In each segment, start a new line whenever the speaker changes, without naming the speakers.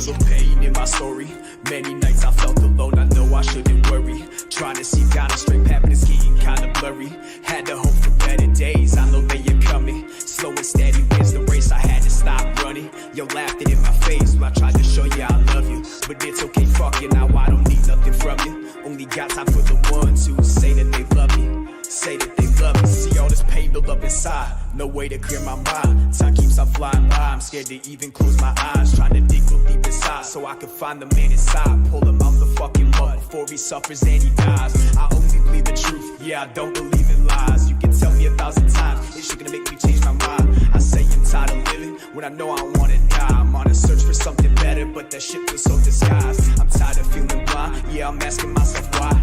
feel the pain in my story. Many nights I felt alone, I know I shouldn't worry. Trying to see down a straight path, but it's getting kinda blurry. Had to hope for better days, I know they are coming. Slow and steady wins the race, I had to stop running. You laughed it in my face when I tried to show you I love you. But it's okay, fuck it, now I don't need nothing from you. Only got time for the ones who say that they love me. Say that they love me. See all this pain build up inside, no way to clear my mind. Time keeps on flying by, I'm scared to even close my eyes. Trying to dig real deep inside so I can find the man inside. Pull him out the fucking mud before he suffers and he dies. I only believe the truth, yeah, I don't believe in lies. You can tell me 1,000 times, it's gonna make me change my mind. I say I'm tired of living when I know I wanna die. I'm on a search for something better, but that shit feels so disguised. I'm tired of feeling blind, yeah, I'm asking myself why.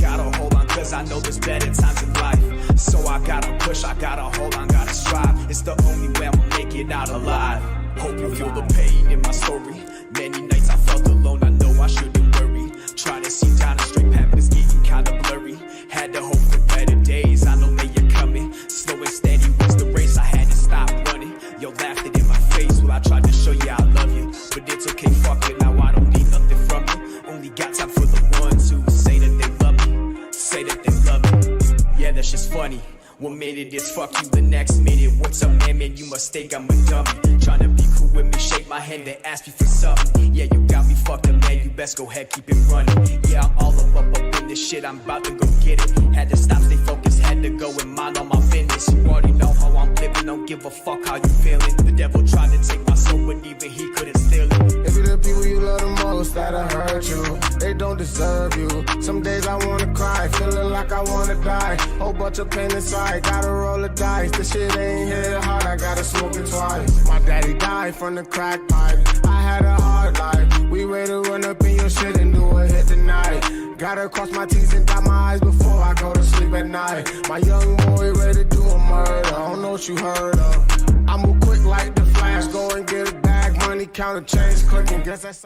Gotta hold on, cause I know there's better times in life. So I gotta push, I gotta hold on, gotta strive. It's the only way I'ma make it out alive. Hope you feel the pain in my story. Many nights I felt alone, I know I shouldn't worry. Trying to see down a straight path, but it's getting kinda blurry. Had to hope for better days, I know they are coming. Slow and steady wins the race, I had to stop running. Yo, laughed it in my face while I tried to show you I love you. But it's okay, fuck it, now I don't need nothing from you. Only got time for the ones who say that they love me. Say that they love me. Yeah, that's just funny. 1 minute it's fuck you, the next minute what's up, man, you must think I'm a dummy. Trying to be cool with me, shake my hand and ask me for something. Yeah, you got me fucked up, man, you best go ahead, keep it running. Yeah, I'm all up in this shit, I'm about to go get it. Had to stop, stay focused, had to go and mind on my business. You already know how I'm living, don't give a fuck how you feeling. The devil tried to take my soul, but even he couldn't steal it.
If it's the people you love the most that'll hurt you, they don't deserve you. Some days I wanna cry, feeling like I wanna die. Whole bunch of pain inside, gotta roll the dice. This shit ain't hit hard, I gotta smoke it twice. My daddy died from the crack pipe. I had a hard life. We ready to run up in your shit and do a hit tonight. Gotta cross my T's and dot my eyes before I go to sleep at night. My young boy ready to do a murder, I don't know what you heard of. I move quick like the Flash, go and get it back. Money counter, change clicking, guess that's...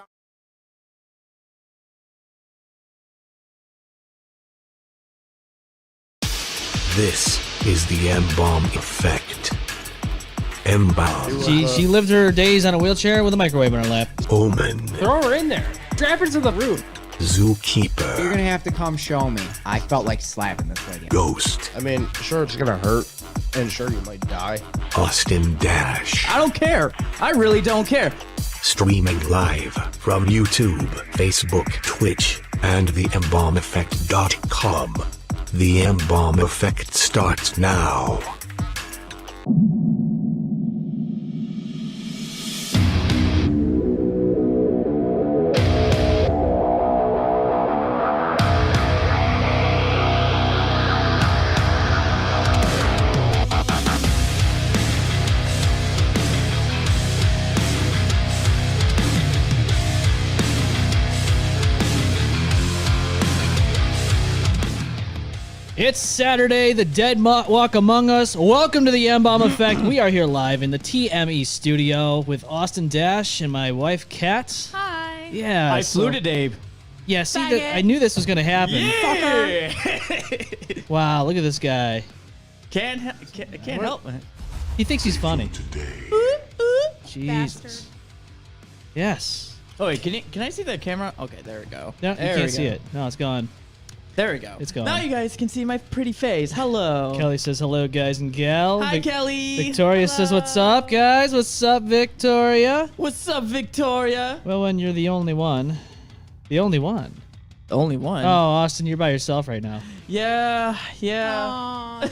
This is the M-Balm effect. M-Balm.
She lived her days on a wheelchair with a microwave in her lap.
Omen.
Throw her in there. Drag her to the roof.
Zookeeper.
You're gonna have to come show me. I felt like slapping this lady.
Ghost.
I mean, sure, it's gonna hurt, and sure, you might die.
Austin Dash.
I don't care. I really don't care.
Streaming live from YouTube, Facebook, Twitch, and the embalmeffect.com. The M-Balm effect starts now.
It's Saturday, the dead walk among us. Welcome to the M-Balm Effect. We are here live in the TME studio with Austin Dash and my wife, Kat.
Hi.
Yeah.
I flew to Dave.
Yeah, see, that, I knew this was going to happen.
Yeah.
Wow, look at this guy.
Can't help it.
He thinks he's funny. Jesus.
Bastard.
Yes.
Oh wait, can I see the camera? Okay, there we go.
No, you
There
can't
we
see
go.
it. No, it's gone.
There we go.
It's gone.
Now you guys can see my pretty face. Hello.
Kelly says hello, guys and gal.
Hi, Kelly.
Victoria says what's up, guys? What's up, Victoria?
What's up, Victoria?
Well, when you're the only one. The only one.
The only one.
Oh, Austin, you're by yourself right now.
Yeah.
Aw.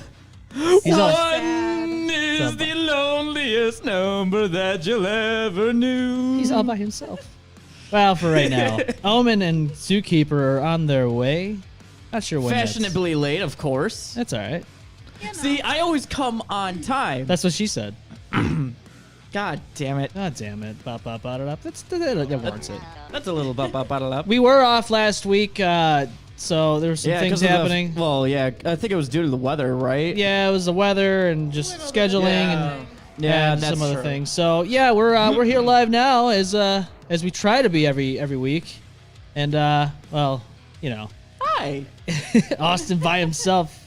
He's all
One is the loneliest number that you'll ever knew.
He's all by himself. Well, for right now. Omen and Zookeeper are on their way. Not sure when.
Fashionably late, of course.
That's all right.
You know.
See, I always come on time.
That's what she said.
God damn it.
God damn it. That warrants it.
That's a little bottle up.
We were off last week, so there were some things happening.
I think it was due to the weather, right?
Yeah, it was the weather and just scheduling and
that's
some other
true.
things. So yeah, we're here live now as we try to be every week, and well, you know,
Hi.
Austin by himself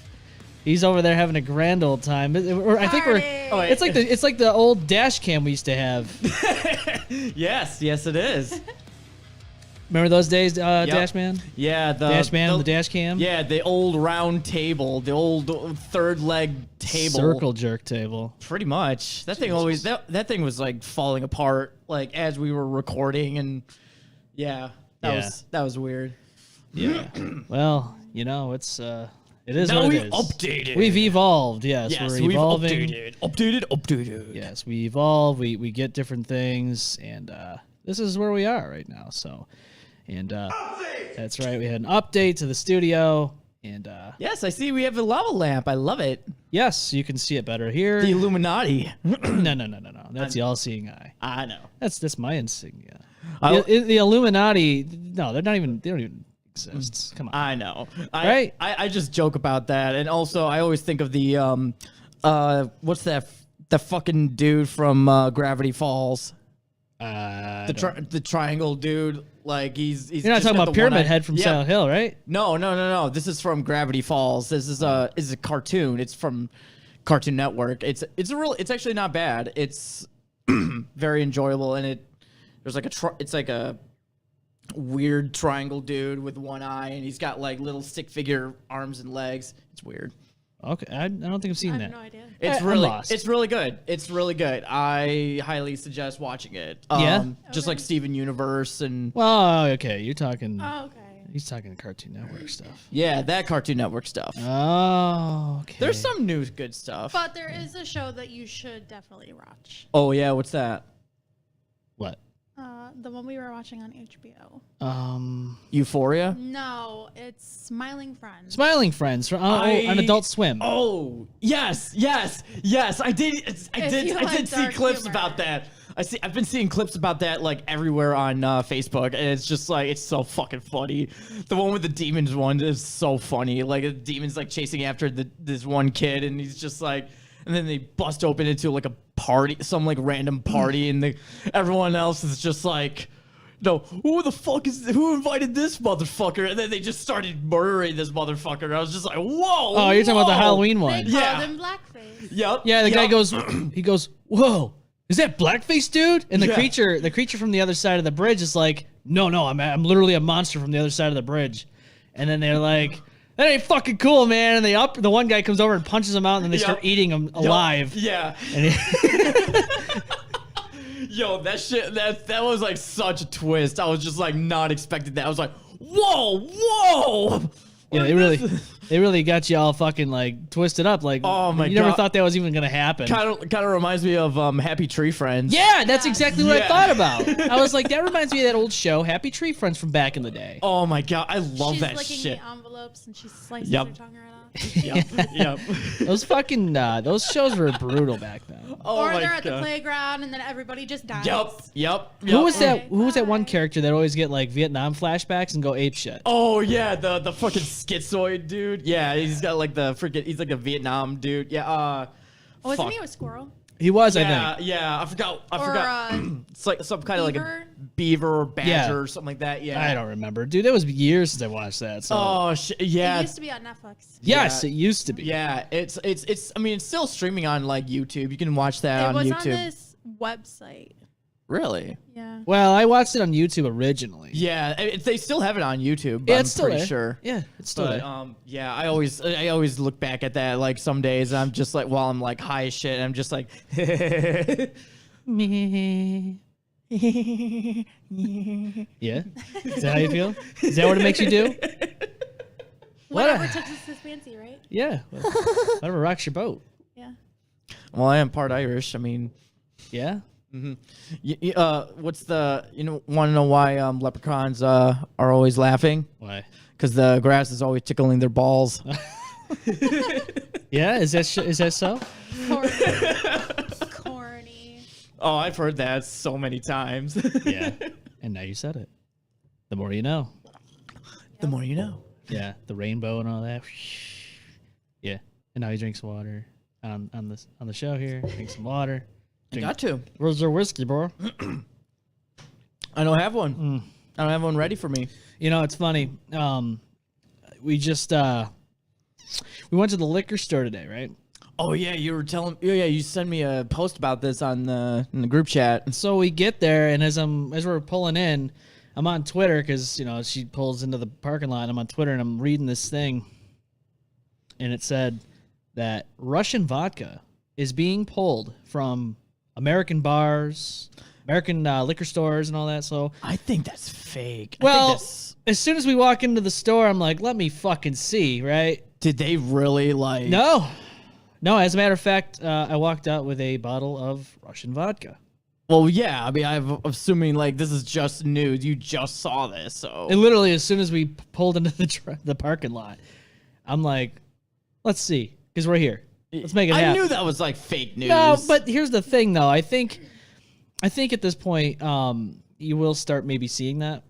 He's over there having a grand old time. I think
Oh, wait.
it's like the old dash cam we used to have.
Yes, it is.
Remember those days, Dash Man?
Yeah, the
dash cam.
Yeah, the old round table, the old third leg table.
Circle jerk table.
Pretty much. That thing always that thing was like falling apart like as we were recording, and that was weird.
Yeah. Well, it is
Now
what
we've
it is.
updated.
We've evolved. Yes,
Yes,
we're
we've
evolving.
updated.
Yes, we evolve. We get different things, and this is where we are right now. So, and that's right. We had an update to the studio, and
Yes, I see we have a lava lamp. I love it.
yes, you can see it better here.
The Illuminati.
No. That's the all-seeing eye.
I know.
That's my insignia.
I-
The Illuminati. No, they don't even exist. Come on.
I know.
Right?
I just joke about that, and also I always think of the what's that? The fucking dude from Gravity Falls. The triangle dude. Like he's
You're not
just
talking
got
about
the one
Pyramid
eye-
Head from
Yeah.
Silent Hill, right?
No. This is from Gravity Falls. This is a cartoon. It's from Cartoon Network. It's actually not bad. It's very enjoyable, and there's like it's like a weird triangle dude with one eye, and he's got like little stick figure arms and legs. It's weird.
Okay, I don't think I've seen
I
that.
have no idea.
It's
I'm
really
lost.
it's really good. It's really good. I highly suggest watching it.
Yeah?
Just like Steven Universe and
Well, okay, you're talking.
Oh, okay.
He's talking Cartoon Network stuff.
yeah, that Cartoon Network stuff.
Oh, okay.
There's some new good stuff.
But there is a show that you should definitely watch.
Oh yeah, what's that?
What?
The one we were watching on HBO.
Euphoria?
No, it's Smiling Friends.
Smiling Friends from on Adult Swim.
Oh yes. I did
you like
see
dark
clips
humor.
about that. I've been seeing clips about that like everywhere on Facebook, and it's just like it's so fucking funny. The one with the demons one is so funny. Like the demons like chasing after this one kid, and he's just like, and then they bust open into like a party, some like random party, and everyone else is just like, no, who invited this motherfucker? And then they just started murdering this motherfucker. And I was just like, whoa.
Oh, you're talking about the Halloween
They
one.
called
Yeah.
him Blackface.
Yep.
Yeah, the guy
yep.
goes. He goes, "Whoa, is that blackface dude?" And the
Yeah.
creature from the other side of the bridge is like, "No, I'm literally a monster from the other side of the bridge." And then they're like, "That ain't fucking cool, man." And the one guy comes over and punches him out, and then they
Yep.
start eating him alive.
Yeah.
And
Yo, that shit, that was like such a twist. I was just like not expecting that. I was like, whoa.
yeah, they really got you all fucking like twisted up. Like,
Oh my
you never
God.
thought that was even gonna happen.
Kind of reminds me of Happy Tree Friends.
Yeah, that's exactly what I
Yeah.
thought about. I was like, that reminds me of that old show, Happy Tree Friends from back in the day.
Oh my God, I love
She's
that
licking
shit.
the envelopes and she slices
Yep.
her tongue right off.
Yep.
Those fucking those shows were brutal back then.
Oh
Or
my
they're at the
God.
playground and then everybody just dies.
Yep.
Who was that?
Okay,
Who was that one
bye.
character that always get like Vietnam flashbacks and go ape shit?
Oh yeah, the fucking schizoid dude. Yeah, he's got like he's like a Vietnam dude. Yeah.
Oh, wasn't
fuck.
he a squirrel?
He was, I
Yeah,
think.
yeah. I forgot.
Or,
It's like some kind of like a
beaver?
beaver or badger
Yeah.
or something like that. Yeah.
I don't remember, dude. It was years since I watched that. So
Oh shit. Yeah.
It used to be on Netflix.
yes,
yeah.
it used to be.
Yeah. It's. I mean, it's still streaming on like YouTube. You can watch that
It
on
was
YouTube.
on this website.
Really?
Yeah.
Well, I watched it on YouTube originally.
Yeah. They still have it on YouTube.
Yeah,
I'm
it's still
pretty
there.
sure.
Yeah, it's still
But
there.
yeah, I always look back at that like some days I'm just like while I'm like high as shit and I'm just like
Yeah, is that how you feel? Is that what it makes you do?
Whatever touches his fancy, right?
Yeah, whatever rocks your boat.
Yeah.
Well, I am part Irish. I mean,
Yeah.
what's the want to know why leprechauns are always laughing?
Why?
Because the grass is always tickling their balls.
Yeah, is that so?
Corny.
Oh, I've heard that so many times.
Yeah. And now you said it. The more you know.
The more you know.
Yeah, the rainbow and all that. Yeah, and now he drinks water on the show here. Drink some water.
You got to.
Where's your whiskey, bro?
I don't have one. I don't have one ready for me.
You know, it's funny. We just we went to the liquor store today, right?
Oh yeah, you were telling. Yeah, you sent me a post about this in the group chat.
So we get there, and as we're pulling in, I'm on Twitter because she pulls into the parking lot. I'm on Twitter and I'm reading this thing, and it said that Russian vodka is being pulled from American bars, American liquor stores, and all that. So
I think that's fake.
well, as soon as we walk into the store, I'm like, let me fucking see, right?
Did they really like?
No, as a matter of fact, I walked out with a bottle of Russian vodka.
Well, yeah. I mean, I'm assuming like this is just news. You just saw this, so.
And literally, as soon as we pulled into the parking lot, I'm like, let's see, because we're here. Let's make it happen.
I knew that was like fake news.
No, but here's the thing, though. I think at this point, you will start maybe seeing that.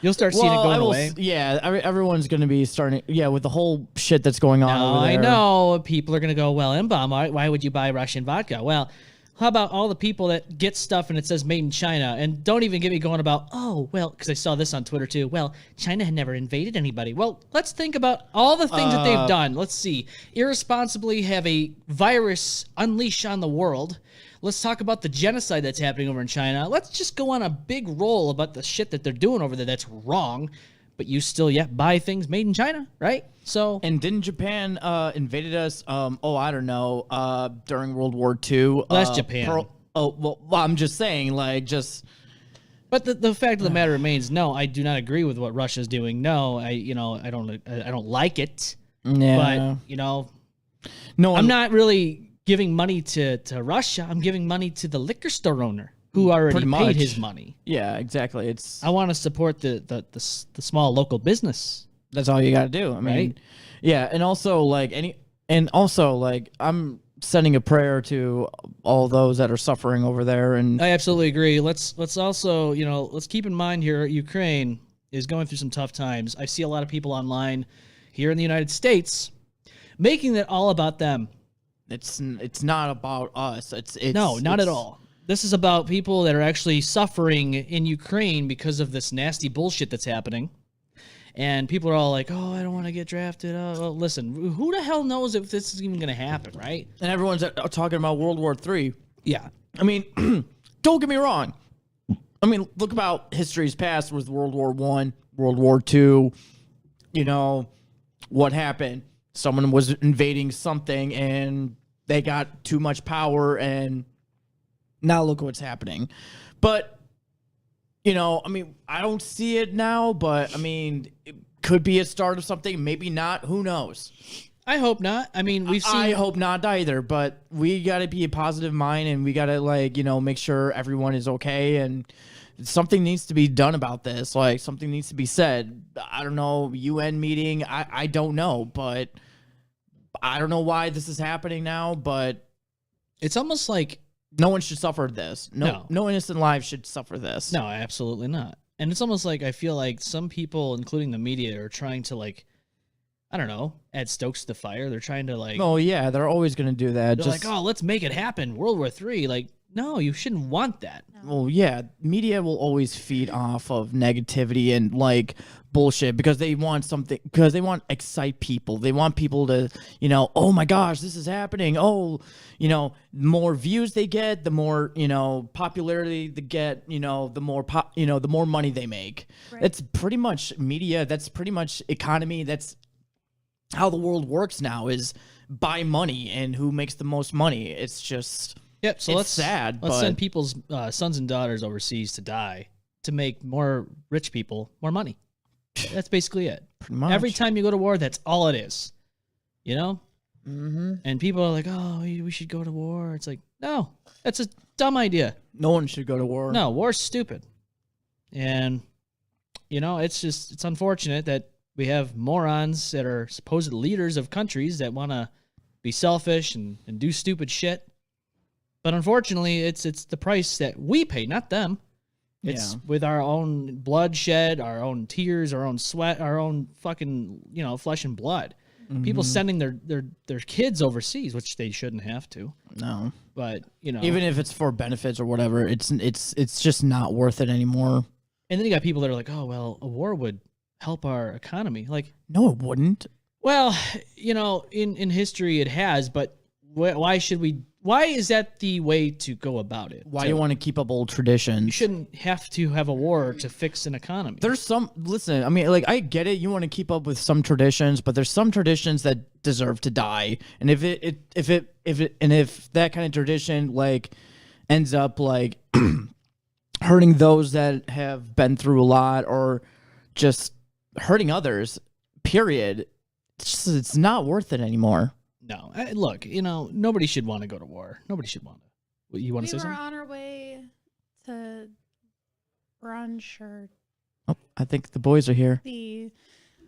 You'll start seeing it going away.
Yeah, everyone's going to be starting. Yeah, with the whole shit that's going on over there.
I know people are going to go, well, M-Balm, why would you buy Russian vodka? Well, how about all the people that get stuff and it says made in China? And don't even get me going about, oh, well, because I saw this on Twitter too. Well, China had never invaded anybody. Well, let's think about all the things that they've done. Let's see. Irresponsibly have a virus unleash on the world. Let's talk about the genocide that's happening over in China. Let's just go on a big roll about the shit that they're doing over there that's wrong. But you still buy things made in China, right? So
and didn't Japan invaded us? I don't know. During World War II.
Well, that's Japan.
I'm just saying, like, just.
But the fact of the matter remains, no, I do not agree with what Russia's doing. No, I don't like it.
Yeah.
But
no,
I'm not really giving money to Russia. I'm giving money to the liquor store owner who already paid his money.
Yeah, exactly.
I want to support the small local business.
That's all you got to do. I mean,
right?
Yeah, and also I'm sending a prayer to all those that are suffering over there. And
I absolutely agree. Let's also let's keep in mind here, Ukraine is going through some tough times. I see a lot of people online here in the United States making it all about them.
It's not about us.
No, not at all. This is about people that are actually suffering in Ukraine because of this nasty bullshit that's happening. And people are all like, oh, I don't want to get drafted. Well, listen, who the hell knows if this is even going to happen, right?
And everyone's talking about World War III.
Yeah.
I mean, don't get me wrong. I mean, look about history's past with World War I, World War II. What happened? Someone was invading something and they got too much power, and now look what's happening. But I mean, I don't see it now, but I mean, it could be a start of something, maybe not, who knows.
I hope not. I mean,
I hope not either, but we got to be a positive mind, and we got to make sure everyone is okay, and something needs to be done about this. Like, something needs to be said. I don't know, UN meeting, I don't know, but I don't know why this is happening now, but
it's almost like
no one should suffer this. No innocent lives should suffer this.
No, absolutely not. And it's almost like I feel like some people, including the media, are trying to I don't know, add stokes to the fire. They're trying to
Oh yeah, they're always going to do that.
They're oh, let's make it happen. World War III. No, you shouldn't want that.
Well, yeah, media will always feed off of negativity and bullshit because they want something, because they want to excite people. They want people to, oh my gosh, this is happening. Oh, the more views they get, the more, popularity they get, the more the more money they make. Right. That's pretty much media. That's pretty much economy. That's how the world works now, is by money and who makes the most money. It's just...
Yep, so
let's
send people's sons and daughters overseas to die to make more rich people more money. That's basically it.
Pretty much.
Every time you go to war, that's all it is. Mm-hmm. And people are like, oh, we should go to war. It's like, no, that's a dumb idea.
No one should go to war.
No, war's stupid. And, it's unfortunate that we have morons that are supposed leaders of countries that want to be selfish and do stupid shit. But unfortunately, it's the price that we pay, not them. It's with our own bloodshed, our own tears, our own sweat, our own fucking, flesh and blood. Mm-hmm. People sending their kids overseas, which they shouldn't have to.
No.
But,
even if it's for benefits or whatever, it's just not worth it anymore.
And then you got people that are like, oh, well, a war would help our economy.
No, it wouldn't.
Well, in history it has, but why should we? Why is that the way to go about it?
Why do you want to keep up old traditions?
You shouldn't have to have a war to fix an economy.
There's some. Listen, I mean, like I get it. You want to keep up with some traditions, but there's some traditions that deserve to die. And if that kind of tradition like ends up like hurting those that have been through a lot, or just hurting others, period, it's not worth it anymore.
No, look, nobody should want to go to war. Nobody should want to. You want to say
We were
something?
on our way to brunch or
Oh, I think the boys are here.
the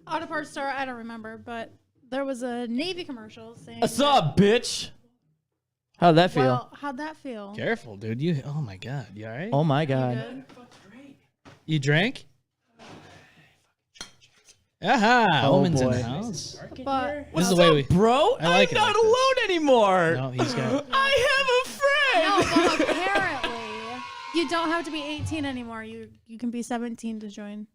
auto parts store. I don't remember, but there was a Navy commercial saying.
What's up, bitch? How'd that feel?
Well, how'd that feel?
Careful, dude. Oh my God, you all right?
Oh my
You
god.
good?
You drank? Aha!
Oh,
Woman's in
boy.
the house.
But
This is the way we.
Bro,
I like
I'm
it
not
like this.
alone anymore.
No, he's got.
I have a
no,
friend.
but apparently you don't have to be 18 anymore. You can be 17 to join.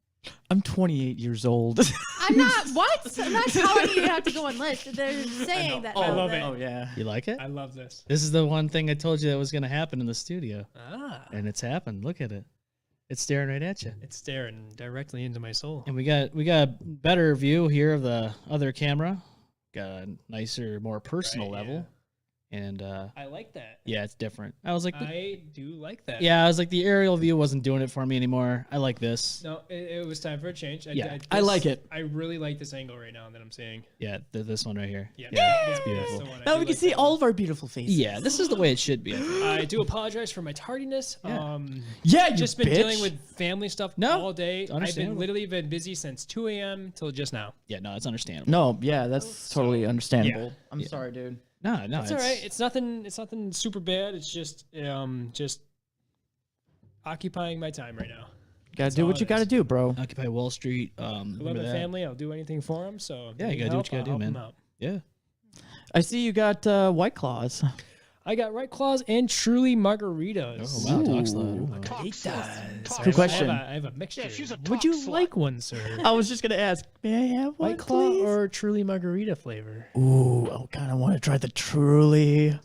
I'm 28 years old.
I'm not. What? I'm not telling you have to go enlist. They're saying that.
I love it.
Oh yeah.
You like it?
I love this.
This is the one thing I told you that was going to happen in the studio,
Ah,
and it's happened. Look at it. It's staring right at you.
it's staring directly into my soul.
And we got a better view here of the other camera. Got a nicer, more personal
Right,
level. And
I like that.
yeah, it's different. I was like,
I do like that.
yeah, I was like, the aerial view wasn't doing it for me anymore. I like this.
No, it was time for a change.
Yeah,
I like it.
I really like this angle right now that I'm seeing.
Yeah, this one right here.
Yeah,
it's
that's
beautiful.
the one. I
Now
do
we can
like
see
that
all
one.
of our beautiful faces.
Yeah, this is the way it should be. I think.
I do apologize for my tardiness.
Yeah.
Yeah, you
Just been
bitch.
dealing with family stuff
No,
all day.
it's
I've
understandable.
literally been busy since 2 a.m. till just now.
Yeah, no, it's understandable.
No, yeah, that's totally understandable.
yeah.
I'm sorry, dude.
No,
It's all right. It's nothing super bad. It's just occupying my time right now.
Gotta do
all
what
it
you gotta
is.
do, bro.
Occupy Wall Street.
I love
Remember
my
that?
family. I'll do anything for them. So if
Yeah,
they
you
need
gotta do what
help,
you gotta
I'll
do,
help
man.
'em out.
Yeah.
I see you got White Claws.
I got Right Claws and Truly Margaritas.
Oh wow, talks loud.
Good question.
I have a mixture. Would you like one, sir?
I was just gonna ask, may I have one,
White Claw
please?
or Truly Margarita flavor?
Ooh, I kind of want to try the Truly.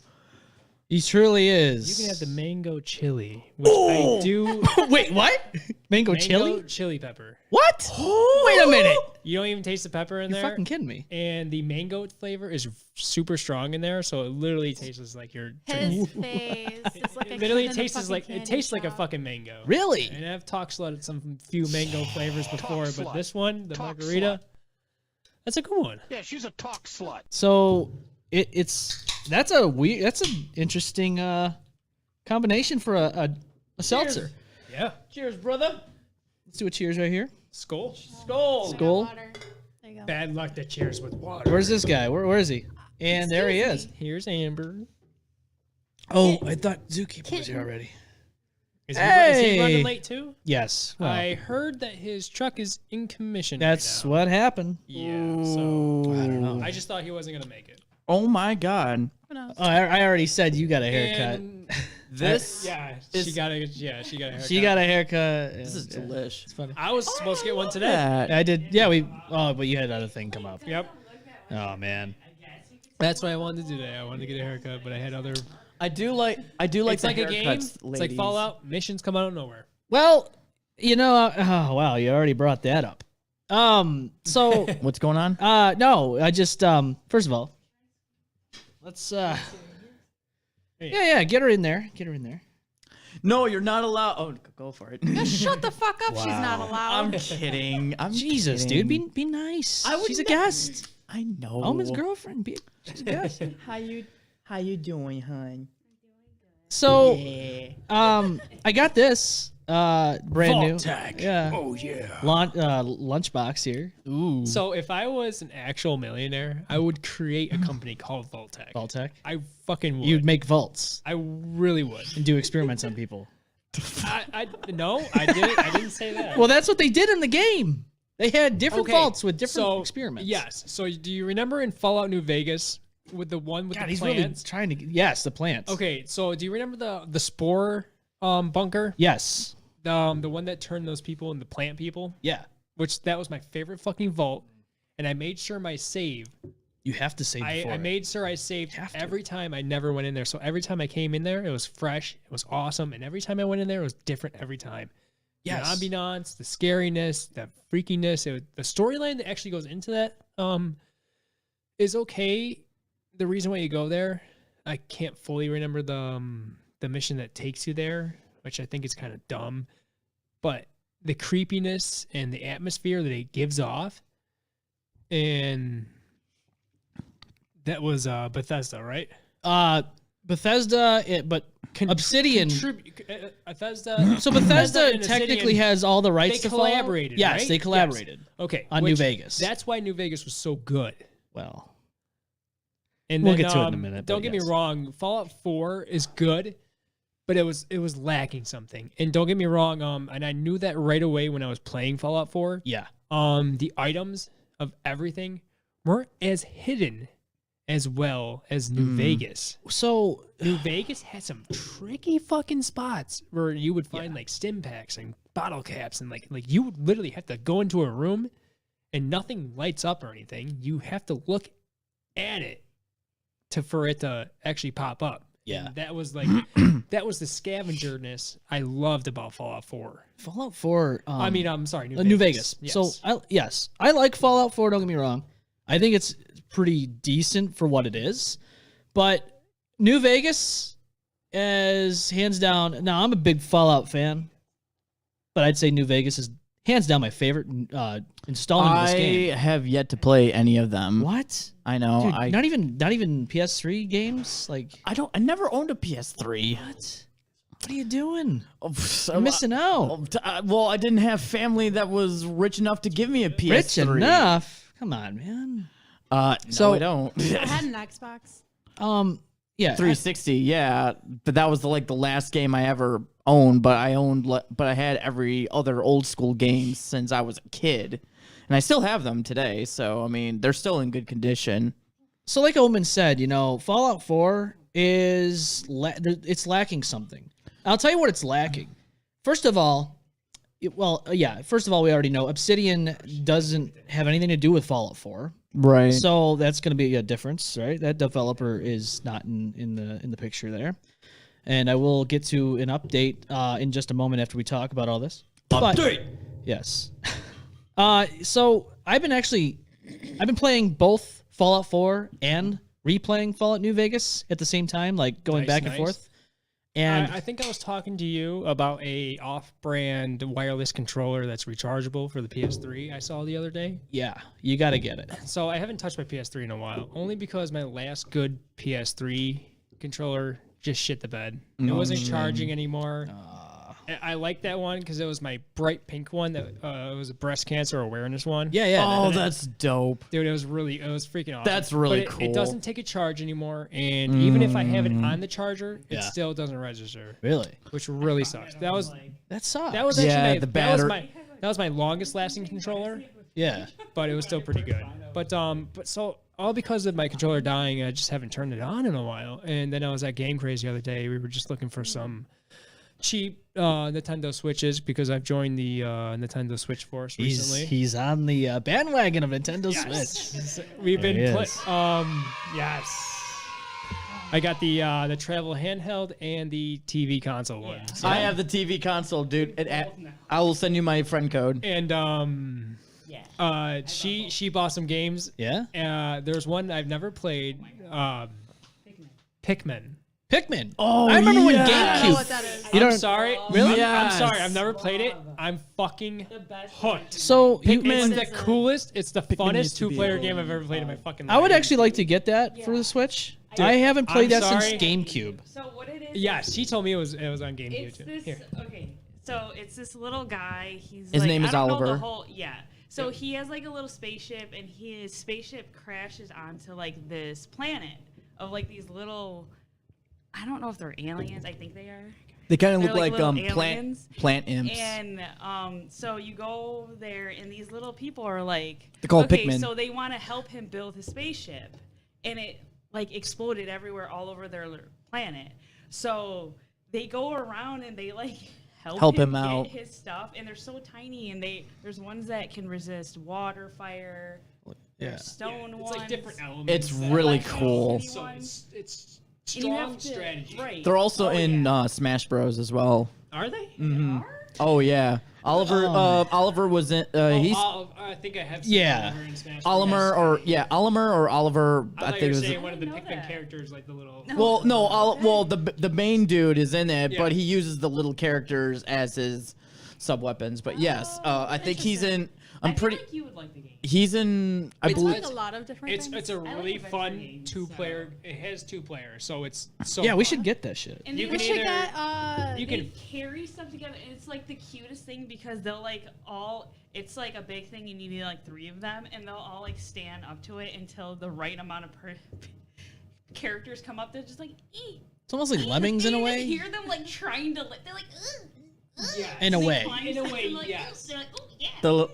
He truly
You
is.
can have the mango chili, which I do.
Wait, what? Mango chili?
chili pepper.
What? Wait a minute.
You don't even taste the pepper in
You're
there.
fucking kidding me.
And the mango flavor is super strong in there, so it literally tastes like you're drinking.
His face. It's like a
It literally
kid in a
tastes
fucking
like
candy
it tastes like a
shop.
fucking mango.
Really?
And I've talked slut some few mango flavors before, but this one, the margarita, that's a good one.
Yeah, she's a talk slut.
So that's an interesting combination for a seltzer.
Yeah.
Cheers, brother.
Let's do a cheers right here.
Skull.
Skull.
Goal.
Water. There you go.
Bad luck to cheers with water.
Where's this guy? Where is he? And there he is.
Here's Amber.
Oh, I thought Zookeeper was here already.
Is
Hey!
he running late too?
Yes. Well,
I heard that his truck is in commission.
that's
right now.
what happened.
Yeah. So
I don't know.
I just thought he wasn't gonna make it.
Oh my God.
Who knows?
Oh, I already said you got a haircut.
And
This.
yeah,
is-
she got a haircut.
She got a haircut.
This is
Yeah.
delish.
It's funny.
I was supposed to get one today.
That.
I did. Yeah, we. Oh, but you had another thing come up.
Yep.
Oh man.
That's what I wanted to do today. I wanted to get a haircut, but I had other.
I do like.
It's
the
like a game.
haircuts,
It's like
ladies.
Fallout. Missions come out of nowhere.
Well, oh wow, you already brought that up. So
What's going on?
no, I just first of all, let's yeah, get her in there. Get her in there.
No, you're not allowed. Oh, go for it.
Just shut the fuck up. She's not allowed.
I'm kidding. I'm
Jesus,
kidding.
dude, be nice.
I would
She's a
never-
guest.
I know.
Alma's girlfriend. She's a guest.
How you doing, hon?
So,
Yeah.
I got this brand new.
Vault-Tec.
Yeah.
Oh, yeah.
Lunchbox here. Ooh.
So if I was an actual millionaire, I would create a company called Vault-Tec.
Vault-Tec.
I fucking would.
You'd make vaults
I really would.
and do experiments on people.
No, I didn't. I didn't say that.
Well, that's what they did in the game. They had different
Okay,
vaults with different
so,
experiments.
Yes. So do you remember in Fallout New Vegas with the one with
God,
the
he's
plants?
really trying to. Yes, the plants.
Okay. So do you remember the spore bunker?
Yes.
The one that turned those people into plant people?
Yeah.
Which that was my favorite fucking vault. and I made sure my save.
You have to save before
I
it.
made sure I saved every time. I never went in there. So every time I came in there, it was fresh. It was awesome. And every time I went in there, it was different every time.
Yes.
The ambiance, the scariness, the freakiness, the storyline that actually goes into that is okay. The reason why you go there, I can't fully remember the mission that takes you there, which I think is kind of dumb. But the creepiness and the atmosphere that it gives off, and that was Bethesda, right?
Bethesda, but Obsidian.
Bethesda.
So Bethesda
and
technically
Obsidian,
has all the rights
they
to Fallout.
collaborated,
Yes,
right?
they collaborated.
Yes. Okay,
on New Vegas.
That's why New Vegas was so good.
Well,
and
we'll
then,
get to it in a minute.
Don't
but
get
yes.
me wrong, Fallout 4 is good, but it was lacking something. And don't get me wrong, and I knew that right away when I was playing Fallout 4.
Yeah.
The items of everything weren't as hidden as well as New Vegas.
So
New Vegas had some tricky fucking spots where you would find like stim packs and bottle caps, and like you would literally have to go into a room and nothing lights up or anything. You have to look at it for it to actually pop up.
Yeah.
And that was like that was the scavengerness I loved about Fallout 4.
Fallout 4.
I'm sorry,
New Vegas.
Yes.
So I like Fallout 4. Don't get me wrong. I think it's pretty decent for what it is, but New Vegas is hands down. Now I'm a big Fallout fan, but I'd say New Vegas is hands down my favorite installment of this game.
I have yet to play any of them.
What?
I know.
Dude, not even PS3 games. Like
I never owned a PS3.
what? What are you doing?
Oh,
You're missing out.
Well, I didn't have family that was rich enough to give me a PS3.
Rich enough? Come on, man.
No, I don't.
I had an Xbox.
Yeah.
360, yeah, but that was the last game I ever owned. But I had every other old school game since I was a kid, and I still have them today. So I mean, they're still in good condition.
So like Omen said, Fallout 4 is it's lacking something. I'll tell you what it's lacking. First of all, we already know Obsidian doesn't have anything to do with Fallout 4.
Right.
So that's going to be a difference, right? That developer is not in the picture there. And I will get to an update in just a moment after we talk about all this. Update. Yes. So I've been playing both Fallout 4 and replaying Fallout New Vegas at the same time, like going back and forth. And
I think I was talking to you about a off-brand wireless controller that's rechargeable for the PS3 I saw the other day.
yeah, you got to get it.
So I haven't touched my PS3 in a while, only because my last good PS3 controller just shit the bed. It wasn't charging anymore. I like that one because it was my bright pink one that it was a breast cancer awareness one.
Yeah.
Oh, that's dope.
Dude, it was freaking awesome.
That's really
But
cool.
It doesn't take a charge anymore, and even if I have it on the charger,
Yeah.
it still doesn't register,
Really?
which really sucks. That was
That sucks.
actually
Yeah,
my,
the
that was
battery.
my longest lasting controller,
Yeah.
but it was still pretty good. But so all because of my controller dying, I just haven't turned it on in a while. And then I was at Game Craze the other day. We were just looking for some cheap Nintendo Switches because I've joined the Nintendo Switch Force recently.
He's on the bandwagon of Nintendo Switch.
We've been
There he
yes. I got the travel handheld and the TV console one. So-
I have the TV console, dude. I will send you my friend code.
and she bought some games.
Yeah.
There's one I've never played. Pikmin.
Pikmin.
Oh,
I remember when
I don't know
GameCube.
what that is.
You
I'm
don't
sorry.
Really?
I'm
Yes.
sorry. I've never played it. I'm fucking hooked.
So you,
It's the coolest. It's the funnest
used to be
two-player
a-
game I've ever played in my fucking life.
I would actually like to get that for the Switch. I haven't played
I'm
that
sorry.
since GameCube.
So what it is?
Yeah, she told me it was on GameCube
It's
too.
this.
Here.
Okay, so it's this little guy. He's
His
like,
name is
I don't know
Oliver.
the whole, yeah. So he has like a little spaceship, and his spaceship crashes onto like this planet of like these little. I don't know if they're aliens. I think they are.
They kind of
They're
look like
little
plant
aliens.
imps.
And so you go there, and these little people are like,
They're called
okay,
Pikmin.
so they want to help him build his spaceship, and it like exploded everywhere all over their planet. So they go around and they like help
him
get
out.
his stuff, and they're so tiny, and there's ones that can resist water, fire.
Yeah.
stone
It's
ones.
like different elements.
It's
that
really
are
cool.
So it's
And you have
strong
to-
strategy.
Right.
They're also
Oh,
in
yeah.
Smash Bros as well.
Are they?
Oh yeah, Oliver. Oliver was in. He's
I think I have seen
Yeah.
Oliver in Smash
Oliver
Bros.
Oliver or Oliver.
I
I
thought
think
you
it
were
was.
saying one of the
I didn't know
Pikmin
that.
characters, like the little.
Well, no, well the main dude is in it,
Yeah.
but he uses the little characters as his sub weapons. But yes, I think he's in. I'm
I feel
pretty.
like you would like the game.
He's in. I
It's
believe.
like a lot of different
It's
things.
a
like
really
adventure
fun
games,
2-player. It has 2 players, so it's so.
Yeah, we
fun.
should get that shit.
And
You
they
we
can
should
either-
get
You
they
can.
carry stuff together, and it's like the cutest thing because they'll like all. It's like a big thing, and you need like 3 of them, and they'll all like stand up to it until the right amount of characters come up. They're just like, eat.
It's almost like lemmings in a
You
way.
hear them like trying to. They're like, ugh, ugh.
Yeah.
In a
They
way.
climb
In a
stuff
way,
and, like,
yes.
They're like, oh yeah.
The,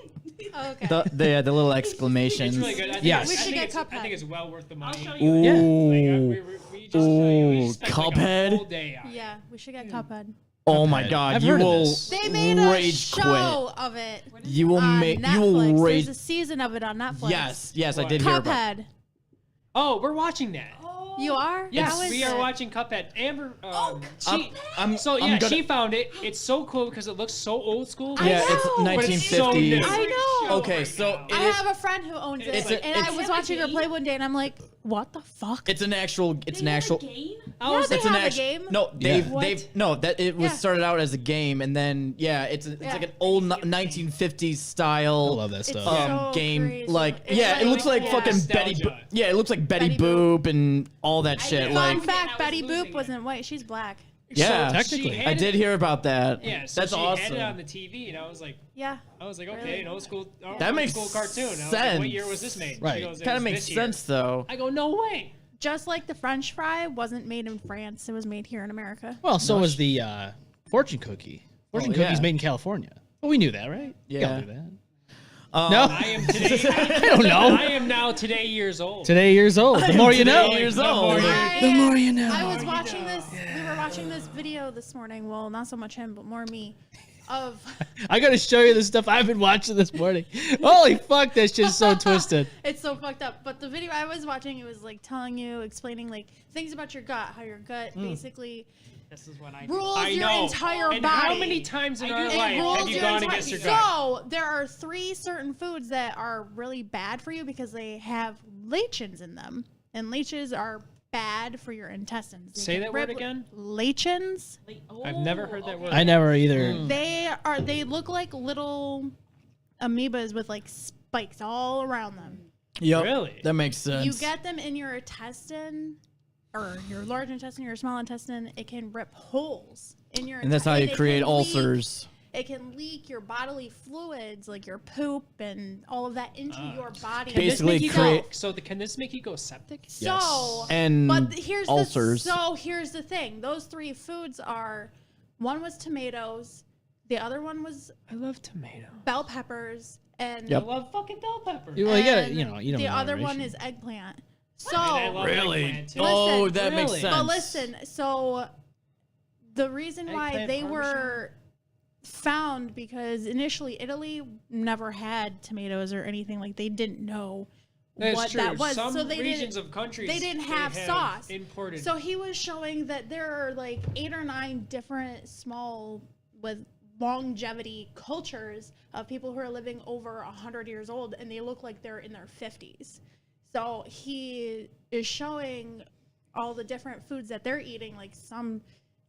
Oh, okay.
the little exclamations.
It's really good. I think
Yes.
it's,
We
I
should
think
get
it's, I
Cuphead.
think it's well worth the
I'll
money.
show
Ooh.
you.
Like, we just
Ooh,
spent like a
Cuphead?
whole day on it.
Yeah, we should get Cuphead.
Oh my
Cuphead.
God!
I've
You
heard of
will
this.
They made a
rage
show of it
quit. You will
on
make.
Netflix.
You will rage.
There's a season of it on Netflix.
Yes, I did hear about.
Cuphead.
Oh, we're watching that.
You are?
Yes,
How is
we are
it?
watching Cuphead. Amber, she,
I'm
she found it. It's so cool because it looks so old school.
Yeah,
I
it's
know.
But it's so
1950s.
new.
I know.
Okay, so
now.
it
I
is.
have a friend who owns it,
It's
and
a-
I was watching her play one day, and I'm like, "What the fuck?"
It's an actual. It's an
They have a
actual.
game?
Yeah, they
It's an
have a
actual.
game.
No, they've
What?
they've no. That it was
Yeah.
started out as a game, and then yeah, it's
Yeah.
like an old 1950s style.
I love that
It's
stuff.
so
Game
crazy.
like
It's
yeah, it looks like
yeah.
fucking Betty.
Nostalgia.
Yeah, it looks like Betty,
Betty
Boop and all that shit.
did.
Like
Fun fact:
I was
Betty
losing
Boop
it.
wasn't white; she's black.
yeah,
technically.
She
I
had
did
it-
hear about that.
Yeah, so
that's
she
awesome.
had it on the TV, and I was like,
Yeah.
okay,
Really?
an old school,
That makes
old school cartoon. I was like,
sense.
what year was this made? She
Right.
goes, "It
Kind
was
of makes
this year."
sense though.
I go, no way.
Just like the French fry wasn't made in France; it was made here in America.
Well, so was the fortune cookie. Fortune
Oh, yeah.
cookie's made in California. Well, we knew that, right? We all
Yeah.
knew that.
Um,
No,
I am today.
I don't know.
I am now today years old.
Today years old. The more you know.
years
The
old.
more you-
The more you know.
I was watching this. We were watching this video this morning. Well, not so much him, but more me. Of
I gotta show you the stuff I've been watching this morning. Holy fuck, that shit's so twisted.
it's so fucked up. But the video I was watching, it was like telling you, explaining like things about your gut, how your gut basically
This is what I do.
rules
I
your
know.
entire
and
body.
how many times in our
It
life
rules
have you
your
gone
entire-
against your gut?
So there are 3 certain foods that are really bad for you because they have lectins in them, and leeches are bad for your intestines. They
Say
can
that word
rip-
again?
Lectins.
Like,
I've never heard that
okay.
word.
I never either.
They look like little amoebas with like spikes all around them.
Yep,
Really?
that makes sense.
You get them in your intestine, or your large intestine, your small intestine. It can rip holes in your.
and that's how you
it
create
can leak-
ulcers.
It can leak your bodily fluids, like your poop and all of that, into your body.
Can this
Basically
make you
create-
go, so can this make you go septic?
So,
And
but here's
ulcers.
here's the thing: those 3 foods are, one was tomatoes, the other one was
I love tomato.
bell peppers, and
Yep.
I love fucking bell pepper.
Well, you gotta,
and
you know, you know.
the other one is eggplant. So,
I love
Really?
eggplant, too.
Oh,
Listen,
that makes
really?
sense.
but listen, so the reason why
Eggplant
they
parmesan?
were found, because initially Italy never had tomatoes or anything, like they didn't know
That's
what
true.
that was.
Some
so they
regions
didn't,
of countries
they didn't have sauce.
Imported.
So he was showing that there are like 8 or 9 different small with longevity cultures of people who are living over 100 years old, and they look like they're in their 50s. So he is showing all the different foods that they're eating. Like some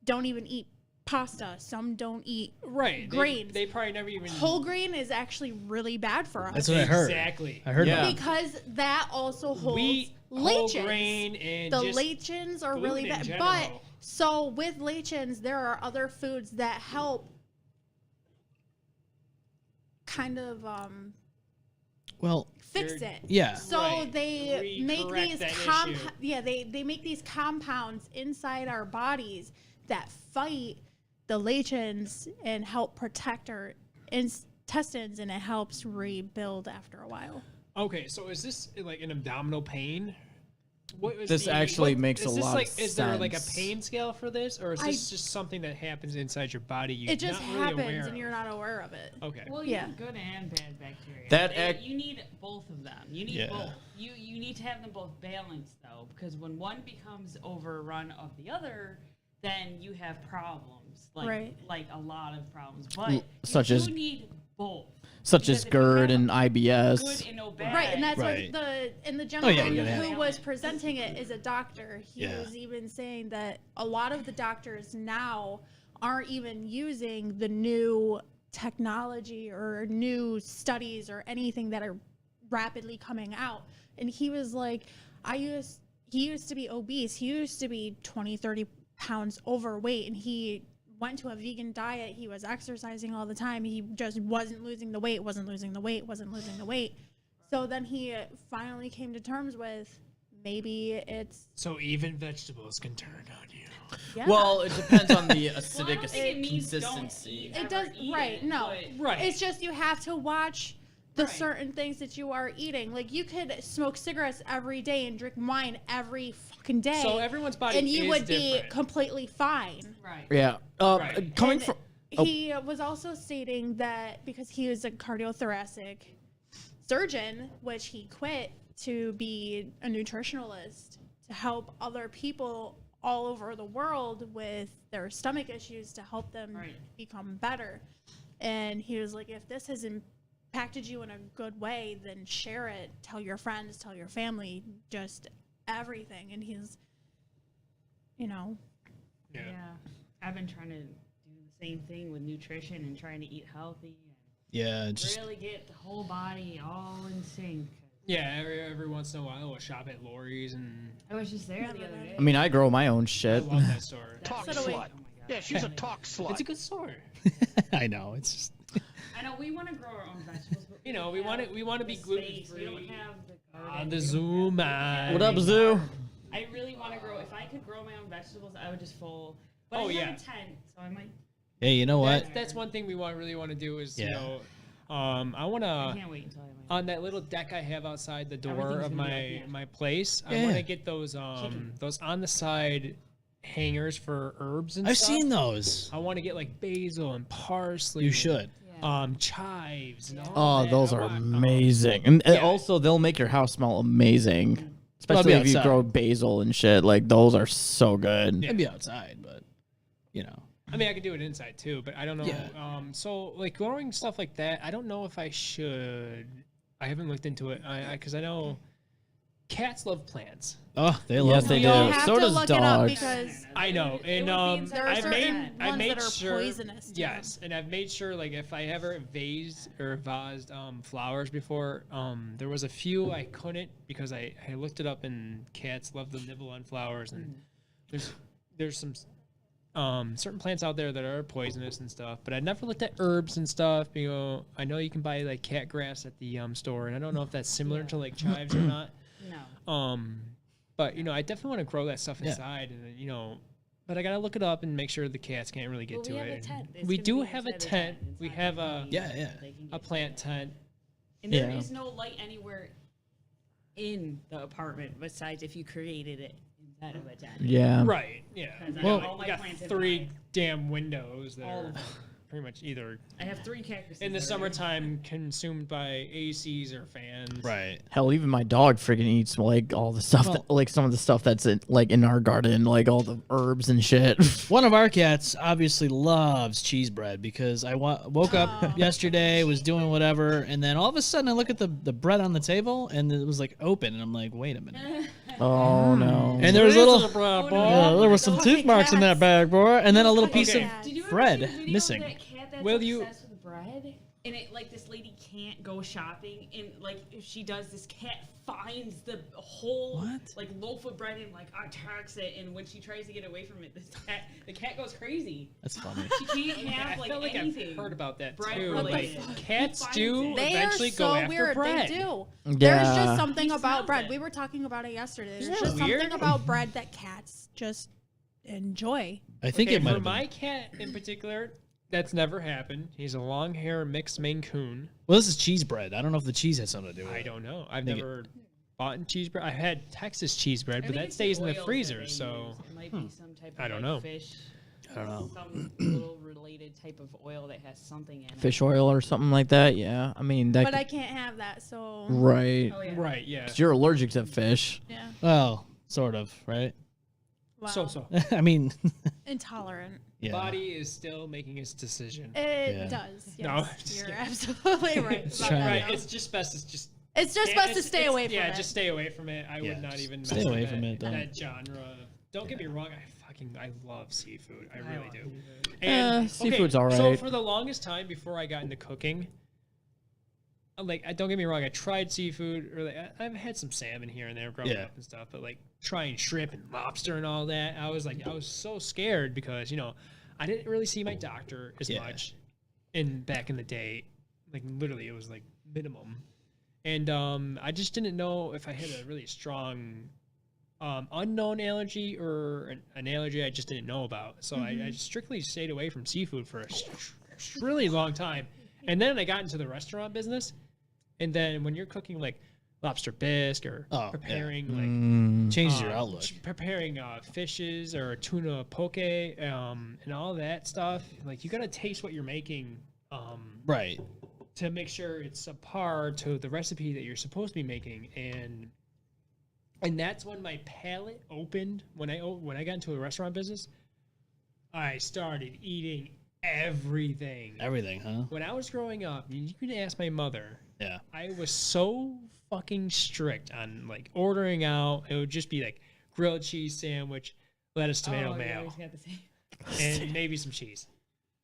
don't even eat pasta, some don't eat
right.
grains.
They probably never even.
Whole grain is actually really bad for us.
That's what I heard.
Exactly.
I heard
Yeah.
that.
Because that also holds
Wheat, whole
lectins.
grain, and
The
just
lectins are really
gluten in
bad. But
general.
so with lectins, there are other foods that help kind of
Well,
fix
You're-
it.
yeah.
So
Right.
they make
Recorrect
these
that issue.
they make these compounds inside our bodies that fight the lectins and help protect our intestines, and it helps rebuild after a while.
Okay, so is this like an abdominal pain? What was
This actually makes a
is this
lot
like,
of
Is there like a
sense.
pain scale for this, or is this just something that happens inside your body? You're
It just
not really
happens
aware
and
of?
you're not aware of it.
Okay.
Well, you
Yeah.
have good and bad bacteria.
That
They-
act-
you need both of them. You need
Yeah.
both. You need to have them both balanced though, because when one becomes overrun of the other, then you have problems. Like
Right.
like a lot of problems. But
such
you
as-
do need both.
Such as
Because if you
GERD
have
and IBS.
Good and no bad.
Right, and that's
Right.
what the
Oh,
gentleman
yeah, you gotta
who
have-
was presenting it is a doctor. He
Yeah.
was even saying that a lot of the doctors now aren't even using the new technology or new studies or anything that are rapidly coming out. And he was like, he used to be obese. He used to be 20, 30 pounds overweight, and he went to a vegan diet. He was exercising all the time. He just wasn't losing the weight, wasn't losing the weight. So then he finally came to terms with maybe it's,
So even vegetables can turn on you.
yeah.
Well, it depends on the
Well, I
acidic
don't think it means don't
consistency.
eat
it does,
ever eat
right,
it,
no.
but-
Right.
It's just you have to watch the
Right.
certain things that you are eating. Like you could smoke cigarettes every day and drink wine every fucking day.
So everyone's body
and you
is
would be
different.
completely fine.
Right.
Yeah.
Right.
Coming
And
from.
he was also stating that because he was a cardiothoracic surgeon, which he quit to be a nutritionalist to help other people all over the world with their stomach issues to help them
Right.
become better. And he was like, if this has impacted you in a good way, then share it. Tell your friends, tell your family, just everything. And he's, you know,
Yeah.
Yeah. I've been trying to do the same thing with nutrition and trying to eat healthy
Yeah,
and
just
really get the whole body all in sync.
Yeah, every once in a while we'll shop at Lori's, and
I was just there the other day.
I mean, I grow my own
I
shit.
love that store.
so do we.
Oh my God.
Yeah, she's a talk slut.
It's a good store.
I know it's just
I know we want to grow our own vegetables, but
You know, we
don't
want
have
to be
the
gluten
space. We don't
free.
have the garden.
On
We
the
don't
Zoom,
have
man.
What up, Zoo?
I really want to grow. If I could grow my own vegetables, I would just full. But
Oh,
I
yeah.
have a tent, so I might.
hey, you know what?
That's one thing we really want to do is
Yeah.
you know, I want
I
to
can't wait until I might.
on that little deck I have outside the door
Everything's
of
gonna be like,
my place. I
Yeah.
want to get those on the side hangers for herbs and
I've
stuff.
seen those.
I want to get like basil and parsley.
You
and,
should.
chives and all
Oh,
that.
those
I
are
want-
amazing. And
Yeah.
also, they'll make your house smell amazing.
Well,
Especially
I'll
if
be
you
outside.
grow basil and shit. Like, those are so good.
Yeah.
I'd be outside, but you know.
I mean, I could do it inside too, but I don't know.
Yeah.
So like growing stuff like that, I don't know if I should. I haven't looked into it because I know cats love plants.
Oh, they
Yes,
love
they
You
do.
have
So
to
does
look it up
dogs.
because
I know,
It
and
would be
there are
I've
certain
made
ones that are
sure.
poisonous to
Yes, and I've made sure like if I ever vased flowers before, there was a few I couldn't because I looked it up and cats love to nibble on flowers and there's some certain plants out there that are poisonous and stuff, but I never looked at herbs and stuff. You know, I know you can buy like cat grass at the store, and I don't know if that's similar to like chives or not.
No.
But you know, I definitely want to grow that stuff
Yeah.
inside, and you know, but I gotta look it up and make sure the cats can't really get
Well,
to
we have
it.
a
And
tent. It's
we
gonna
do
be
have a
inside the
tent.
It's
We
not
have
gonna
a
be-
Yeah.
they can
a
get
plant
to it.
tent.
And there
Yeah.
is no light anywhere in the apartment besides if you created it inside of a tent.
Yeah.
Right. Yeah.
'Cause I
Well-
have all
We
my
got
plants in
3
mine.
damn windows that
All
are
of them.
pretty much either
I have 3 cactuses.
in the
that are-
summertime consumed by ACs or fans.
Right.
Hell, even my dog freaking eats like all the stuff, that, like some of the stuff that's in our garden, like all the herbs and shit.
One of our cats obviously loves cheese bread because I woke up yesterday, was doing whatever, and then all of a sudden I look at the bread on the table and it was like open, and I'm like, wait a minute.
Oh no.
And there was little,
no.
there were some tooth marks in that bag, boy, and then a little piece
Okay.
of
Did you ever
bread
see the video
missing.
Of that cat that's
Will you-
obsessed with bread? And it like this lady can't go shopping, and like if she does, this cat finds the whole
What?
like loaf of bread and like attacks it. And when she tries to get away from it, the cat goes crazy.
That's funny.
She can't
I
have like
feel like
anything.
I've heard about that
bread
too.
related.
Like
He
cats
finds
do
it.
They are
eventually
so
go after
weird.
bread.
They do.
Yeah.
There's just something
He
about
smells
bread.
it.
We were talking about it yesterday. There's
Isn't
just
that weird?
something about bread that cats just enjoy.
I think
Okay,
it might
for
have been.
my cat in particular, that's never happened. He's a long hair mixed Maine Coon.
Well, this is cheese bread. I don't know if the cheese has something to do with
I
it.
don't know. I've
Think it-
never bought in cheese bread. I had Texas cheese bread, but that stays in the freezer. So
it might be some type of
I don't
like,
know.
fish.
I don't know.
Some little related type of oil that has something in it.
Fish oil or something like that. Yeah, I mean that.
But I can't have that, so
Right.
Oh, yeah.
right, yeah.
'Cause you're allergic to fish.
yeah.
Well, sort of, right?
Wow.
So
I mean,
Intolerant.
yeah.
body is still making its decision.
It
Yeah.
does. Yes.
No, just
You're
kidding.
absolutely right.
It's
about
trying
that,
to-
Right,
though.
it's just best. It's just
It's just
yeah,
best to stay away from
yeah,
it.
just stay away from it. I
Yeah,
would not
just
even
stay
mess
away
with
from it, don't.
that genre. Don't get me wrong. I love seafood. I really
love
do.
seafood.
And
seafood's
So
alright.
for the longest time before I got into cooking, don't get me wrong. I tried seafood, or I've had some salmon here and there growing
Yeah.
up and stuff. But like trying shrimp and lobster and all that, I was so scared because I didn't really see my doctor as
Yeah.
much back in the day. Like literally, it was like minimum. And I just didn't know if I had a really strong unknown allergy or an allergy I just didn't know about. So I strictly stayed away from seafood for a really long time. And then I got into the restaurant business. And then when you're cooking like lobster bisque or
Oh, yeah.
preparing
Changes your outlook.
preparing fishes or tuna poke and all that stuff, like you got to taste what you're making
Right.
to make sure it's a par to the recipe that you're supposed to be making. And that's when my palate opened. When I got into a restaurant business, I started eating everything.
Everything, huh?
When I was growing up, you can ask my mother.
Yeah.
I was so fucking strict on like ordering out. It would just be like grilled cheese sandwich, lettuce, tomato,
Oh, you
mayo,
always got the same.
and maybe some cheese.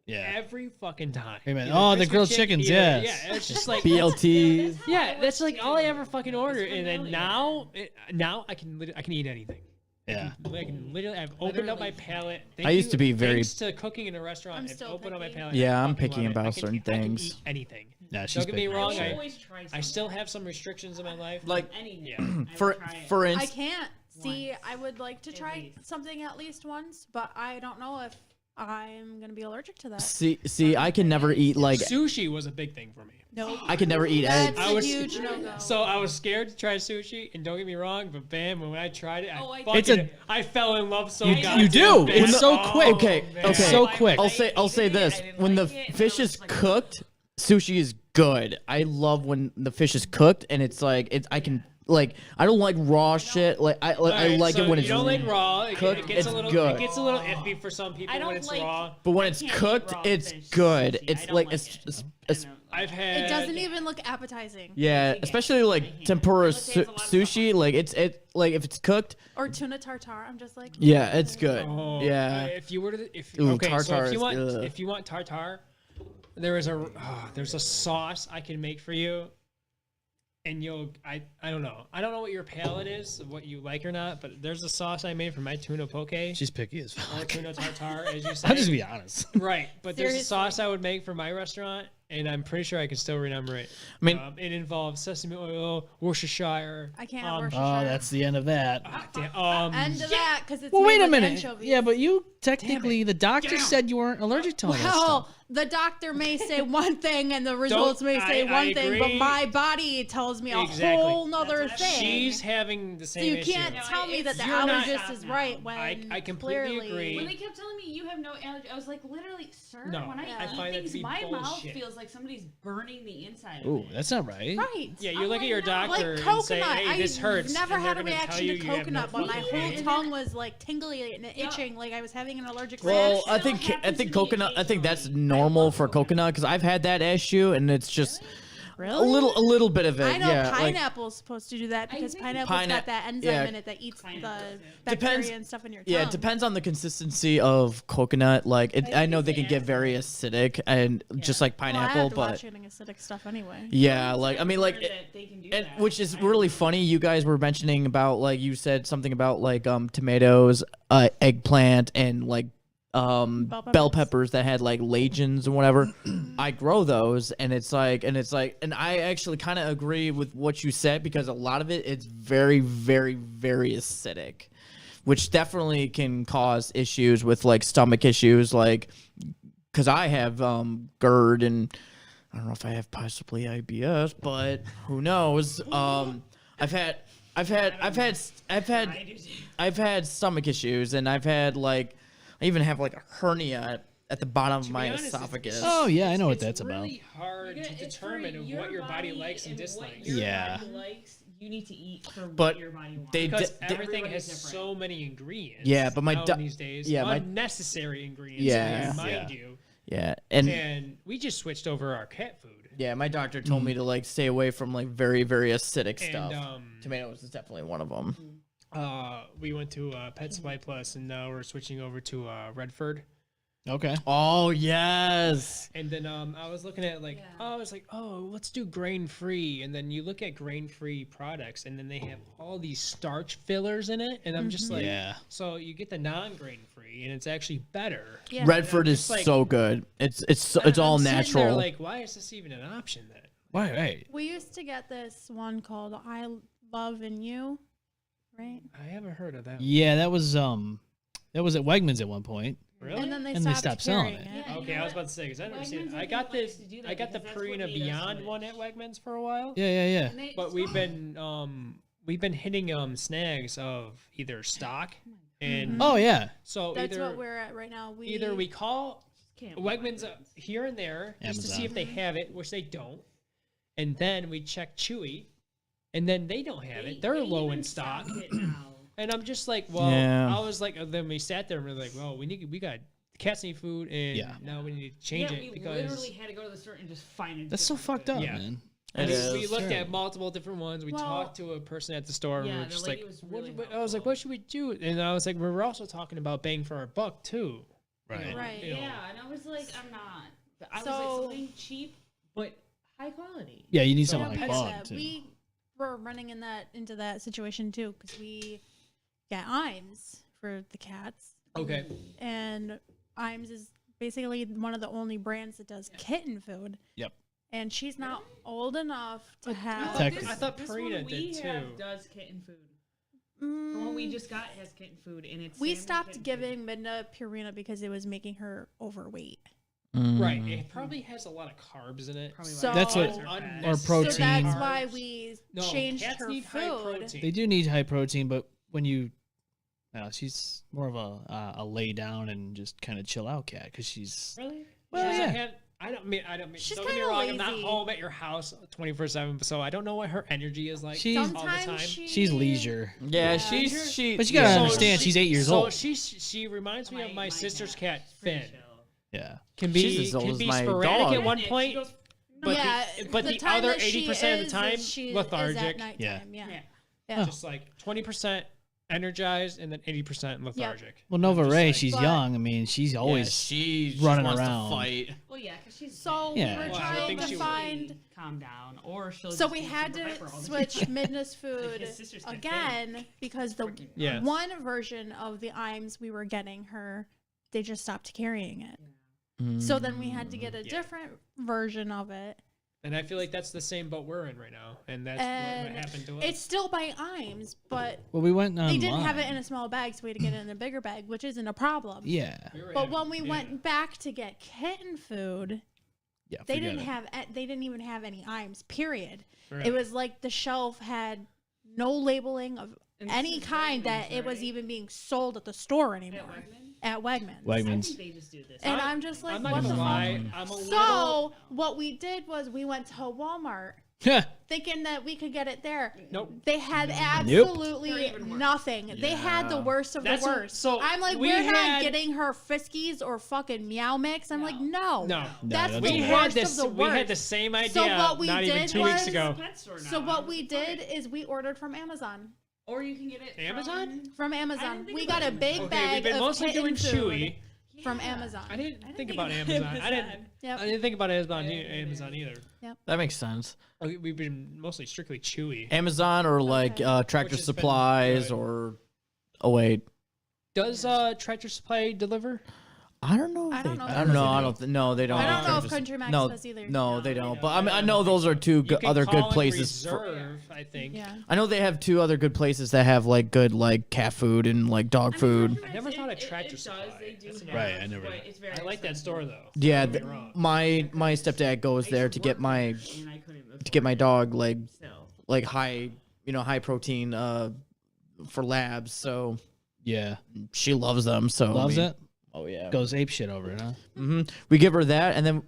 Yeah.
Every fucking time.
Hey, man.
Either
Oh, the
crispy
grilled
chicken-
chickens,
either-
yes.
Yeah, it's just like
BLTs.
yeah, that's like all I ever fucking order. And then
familiar.
now I can eat anything.
Yeah.
I can literally, I've opened up my palate.
I used to be very-
thanks to cooking in a restaurant.
I'm
I've
still
opened up my
picky.
palate.
Yeah,
I
I'm
fucking
picky
love it.
about
I can-
certain
I can
things.
eat anything.
Nah, she's
Don't get me
picky.
wrong.
I
I
always try
I still
something.
have some restrictions in my life.
Like
Anything.
Yeah.
I would
for
try it.
for
I
instance,
can't. See,
Once.
I would like to
At
try
least.
something at least once, but I don't know if I'm gonna be allergic to that.
see, I can never eat like
Sushi was a big thing for me.
No,
I can never eat
that's
eggs.
I
a
was-
huge no-go.
So I was scared to try sushi, and don't get me wrong, but bam, when I tried it,
It's a-
I fell in love so
You
goddamn
do.
bad.
It's so
Oh,
quick.
Okay,
man.
okay.
So quick.
I'll say this: when the fish is cooked, sushi is good. I love when the fish is cooked, and it's like I can like I don't like raw shit. Like I
Alright,
like
so
it when
you
it's
don't like raw. It
cooked,
gets
it's
a little,
good.
It gets a little iffy for some people
I don't
when it's
like-
raw.
But when
I
it's
can't eat
cooked,
raw
it's
fish
good.
sushi.
It's
I don't
like
like
it's,
it.
it's,
I
it's
don't know.
I've had.
It doesn't even look appetizing.
yeah, especially like tempura
Unless it has a lot of stuff
sushi. Like it's like if it's cooked,
Or tuna tartare. I'm just like,
yeah, it's good.
Oh,
Yeah.
If you were to, if
Ooh,
okay, so
tartare
if you
is
want,
good.
if you want tartare, there's a sauce I can make for you, and I don't know what your palate is, what you like or not, but there's a sauce I made for my tuna poke.
She's picky as
or
fuck.
tuna tartare, as you say.
I'll just be honest.
Right, but there's a
Seriously.
sauce I would make for my restaurant, and I'm pretty sure I can still remember it.
I mean-
it involves sesame oil, Worcestershire.
I can't have Worcestershire.
Oh, that's the end of that.
End of that because it's
Well,
made
wait a
with
minute.
anchovies.
Yeah, but you technically, the doctor said you weren't allergic to all that
Well,
stuff.
the doctor may say one thing and the results may say
I
one thing, but
agree.
my body tells me a
Exactly.
whole nother
That's what I
thing.
She's having the
so
same
you
issue.
can't
No,
tell me that the
you're not-
allergist is right when
I completely
clearly
agree.
When they kept telling me you have no allergy, I was like, literally, sir,
No,
when I
I
eat
find that to
things,
be
my mouth
bullshit.
feels like somebody's burning the inside
Ooh,
of it.
that's not right.
Right.
Yeah, you
I'm
look at
like,
your
no.
doctor
Like
and say,
coconut.
"Hey, this hurts."
Never
and
had
they're
a
gonna tell
reaction
you
to
you have no
coconut, but my
fucking
whole
allergy.
tongue was like tingly and itching, like I was having an allergic
Well,
reaction.
I
Still
think
happens to me
coconut. I think that's
occasionally.
normal
I love
for coconut because I've had that issue, and it's just
Really?
a little bit of it.
I know
yeah, like,
pineapple's supposed to do that because
think
pineapple's
Pine-
got that enzyme
yeah.
in it that eats the
Pineapple,
bacteria
Depends-
and stuff in your tongue.
yeah, it depends on the consistency of coconut. Like, I know they can get very acidic and just like
Well, I
pineapple,
have to
but
watch eating acidic stuff anyway.
yeah, like I mean, like.
That they can do
And
that.
which is really funny. You guys were mentioning about like you said something about like tomatoes, eggplant, and like bell peppers that had like legions and whatever. I grow those, and and I actually kind of agree with what you said because a lot of it's very, very, very acidic, which definitely can cause issues with like stomach issues, like because I have GERD and I don't know if I have possibly IBS, but who knows? I've had I've had stomach issues, and I've had like, I even have like a hernia at the bottom of my esophagus.
Oh yeah, I know what that's
It's
about.
really hard to determine of what your body likes and dislikes.
Yeah.
You need to eat for
But
what your body wants.
Because
They-
everything has
everybody's different.
so many ingredients.
Yeah, but my
these days,
yeah, my-
unnecessary ingredients.
Yeah.
I remind you.
yeah,
And we just switched over our cat food.
yeah, my doctor told me to like stay away from like very, very acidic stuff.
And
Tomatoes is definitely one of them.
we went to Pet Supply Plus, and now we're switching over to Redford.
Okay.
Oh yes.
And then I was looking at like, I was like, oh, let's do grain free. And then you look at grain free products, and then they have all these starch fillers in it, and I'm just like,
Yeah.
So you get the non-grain free, and it's actually better.
Yeah.
Redford is
just like-
so good. It's all
I'm sitting there
natural.
like, why is this even an option then?
Why? Right.
We used to get this one called I Love and You, right?
I haven't heard of that.
Yeah, that was at Wegmans at one point.
Really?
And then they
And they
stopped,
stopped selling
carrying
it.
Yeah,
Okay, I was about to say because I never seen it. I got this. I got the Purina Beyond one at Wegmans for a while.
Yeah.
And they
But we've been hitting snags of either stock and
Oh yeah.
so
That's
either
what we're at right now.
either we call
can't
Wegmans here and there just to see if they have it, which they don't, and then we check Chewy, and then they don't have it. They're low in stock. And I'm just like, well,
Yeah.
I was like, then we sat there and we're like, well, we got the cats need food, and
Yeah.
now we need to change
yeah,
it
we
because
literally had to go to the store and just find it.
That's so fucked up,
Yeah.
man.
It
we
is.
looked at multiple different ones. We
Well-
talked to a person at the store, and we
Yeah,
were
the
just
lady
like,
was
what,
really
I was like, what should we do? And I was like, we were also talking about bang for our buck too.
Right.
Right.
You know.
Yeah, and I was like, I'm not. I was
So-
like something cheap but high quality.
Yeah, you need
So
something like
Pet
quality
Step,
too.
we were running into that situation too because we got Imes for the cats,
Okay.
and Imes is basically one of the only brands that does kitten food.
Yep.
And she's not old enough to have.
Technically.
I thought
This
Purina
one we
did
have
too.
does kitten food. The one we just got has kitten food, and it's
We
salmon
stopped
kitten
giving
food.
Midna Purina because it was making her overweight.
Right. It probably has a lot of carbs in it.
Probably
So-
why.
That's what-
It's
or
unnecessary
protein.
So that's
carbs.
why we
No,
changed
cats
her
need high
food.
protein.
They do need high protein, but when you, she's more of a lay down and just kind of chill out cat because she's.
Really?
Well,
She doesn't
yeah.
have- I don't mean.
She's
Don't get me
kinda
wrong. I'm not
lazy.
home at your house 24/7, so I don't know what her energy is like
She's-
all the
Sometimes
time.
She's leisure.
Yeah,
Yeah.
she.
But you gotta
yeah.
understand, she's 8 years
so
old.
she reminds me of my sister's cat Finn.
Yeah.
Can
She's
be
as old
can
as
be
my
sporadic
dog.
at one
She
point,
goes-
but
yeah,
the
time
other
that she
80% of the
is,
time
she is
lethargic.
at nighttime.
Yeah.
Yeah.
Yeah.
just like 20% energized and then 80% lethargic.
Well, Nova
I'm just
Ray,
like-
she's
But-
young. I mean, she's always.
she
running
wants
around.
to fight.
Well, yeah, because she's
So
Yeah.
we were
Well,
I
trying
think
to
she would
find.
calm down, or she'll.
So
just
we
be
had
super
to
hyper all the
switch
time.
Midna's food
His sister's got
again because the
Yes.
one version of the Imes we were getting her, they just stopped carrying it. So then we had to get a different version of it.
And I feel like that's the same boat we're in right now, and that's
And
what happened to us.
it's still by Imes, but
Well, we went online.
they didn't have it in a small bag, so we had to get it in a bigger bag, which isn't a problem.
Yeah.
But when we went back to get kitten food,
Yeah.
they
forget
didn't
it.
have they didn't even have any Imes. Period.
Really?
It was like the shelf had no labeling of
And this
any
is
kind
Wegmans,
that it was
right?
even being sold at the store anymore. At Wegmans.
I
Wegmans.
think they just do this.
And I'm just like,
I'm not
what the
gonna
fuck?
lie, I'm a little.
So what we did was we went to Walmart thinking that we could get it there.
Nope.
They had
They're
absolutely
even worse.
nothing. They had the worst of
That's
the
what-
worst.
so
I'm like,
we
we're
had-
not getting her Friskies or fucking Meow Mix. I'm like, no.
No.
That's
No,
the
don't
We
do
had
worst
this.
of the
We
worst.
had the same idea.
So what we
not even
did
2 weeks
was-
ago.
Pet store now.
So what we did is we ordered from Amazon.
Or you can get it
Amazon?
From
I
Amazon.
didn't think
We
about
got a
Amazon.
big
Okay,
bag
we've been
of
mostly
kitten
doing
food
Chewy.
from Amazon.
I didn't think about
Amazon.
Amazon. I didn't.
Yep.
I didn't think about Amazon either.
That makes sense.
We've been mostly strictly Chewy.
Amazon or like
Okay.
Tractor
Which has been
Supplies
good.
or. Oh wait,
Does Tractor Supply deliver?
I don't know. If
I don't
they,
know
I
if
don't
they
know.
do.
I don't. No, they don't.
I don't know
Tractor
if Country Max
no,
does either.
No, they don't. But
don't.
I know those are two
You can
other
call
good
and
places.
Reserve, I think.
Yeah.
I know they have two other good places that have like good like cat food and like dog food.
I never thought of Tractor Supply. That's another
Right,
one.
I never-
It's very
I like that store though.
Yeah,
Don't get me wrong.
my stepdad goes there to get my dog like high high protein for labs. So
Yeah.
she loves them. So
Loves it?
Oh yeah.
Goes ape shit over it, huh?
We give her that, and then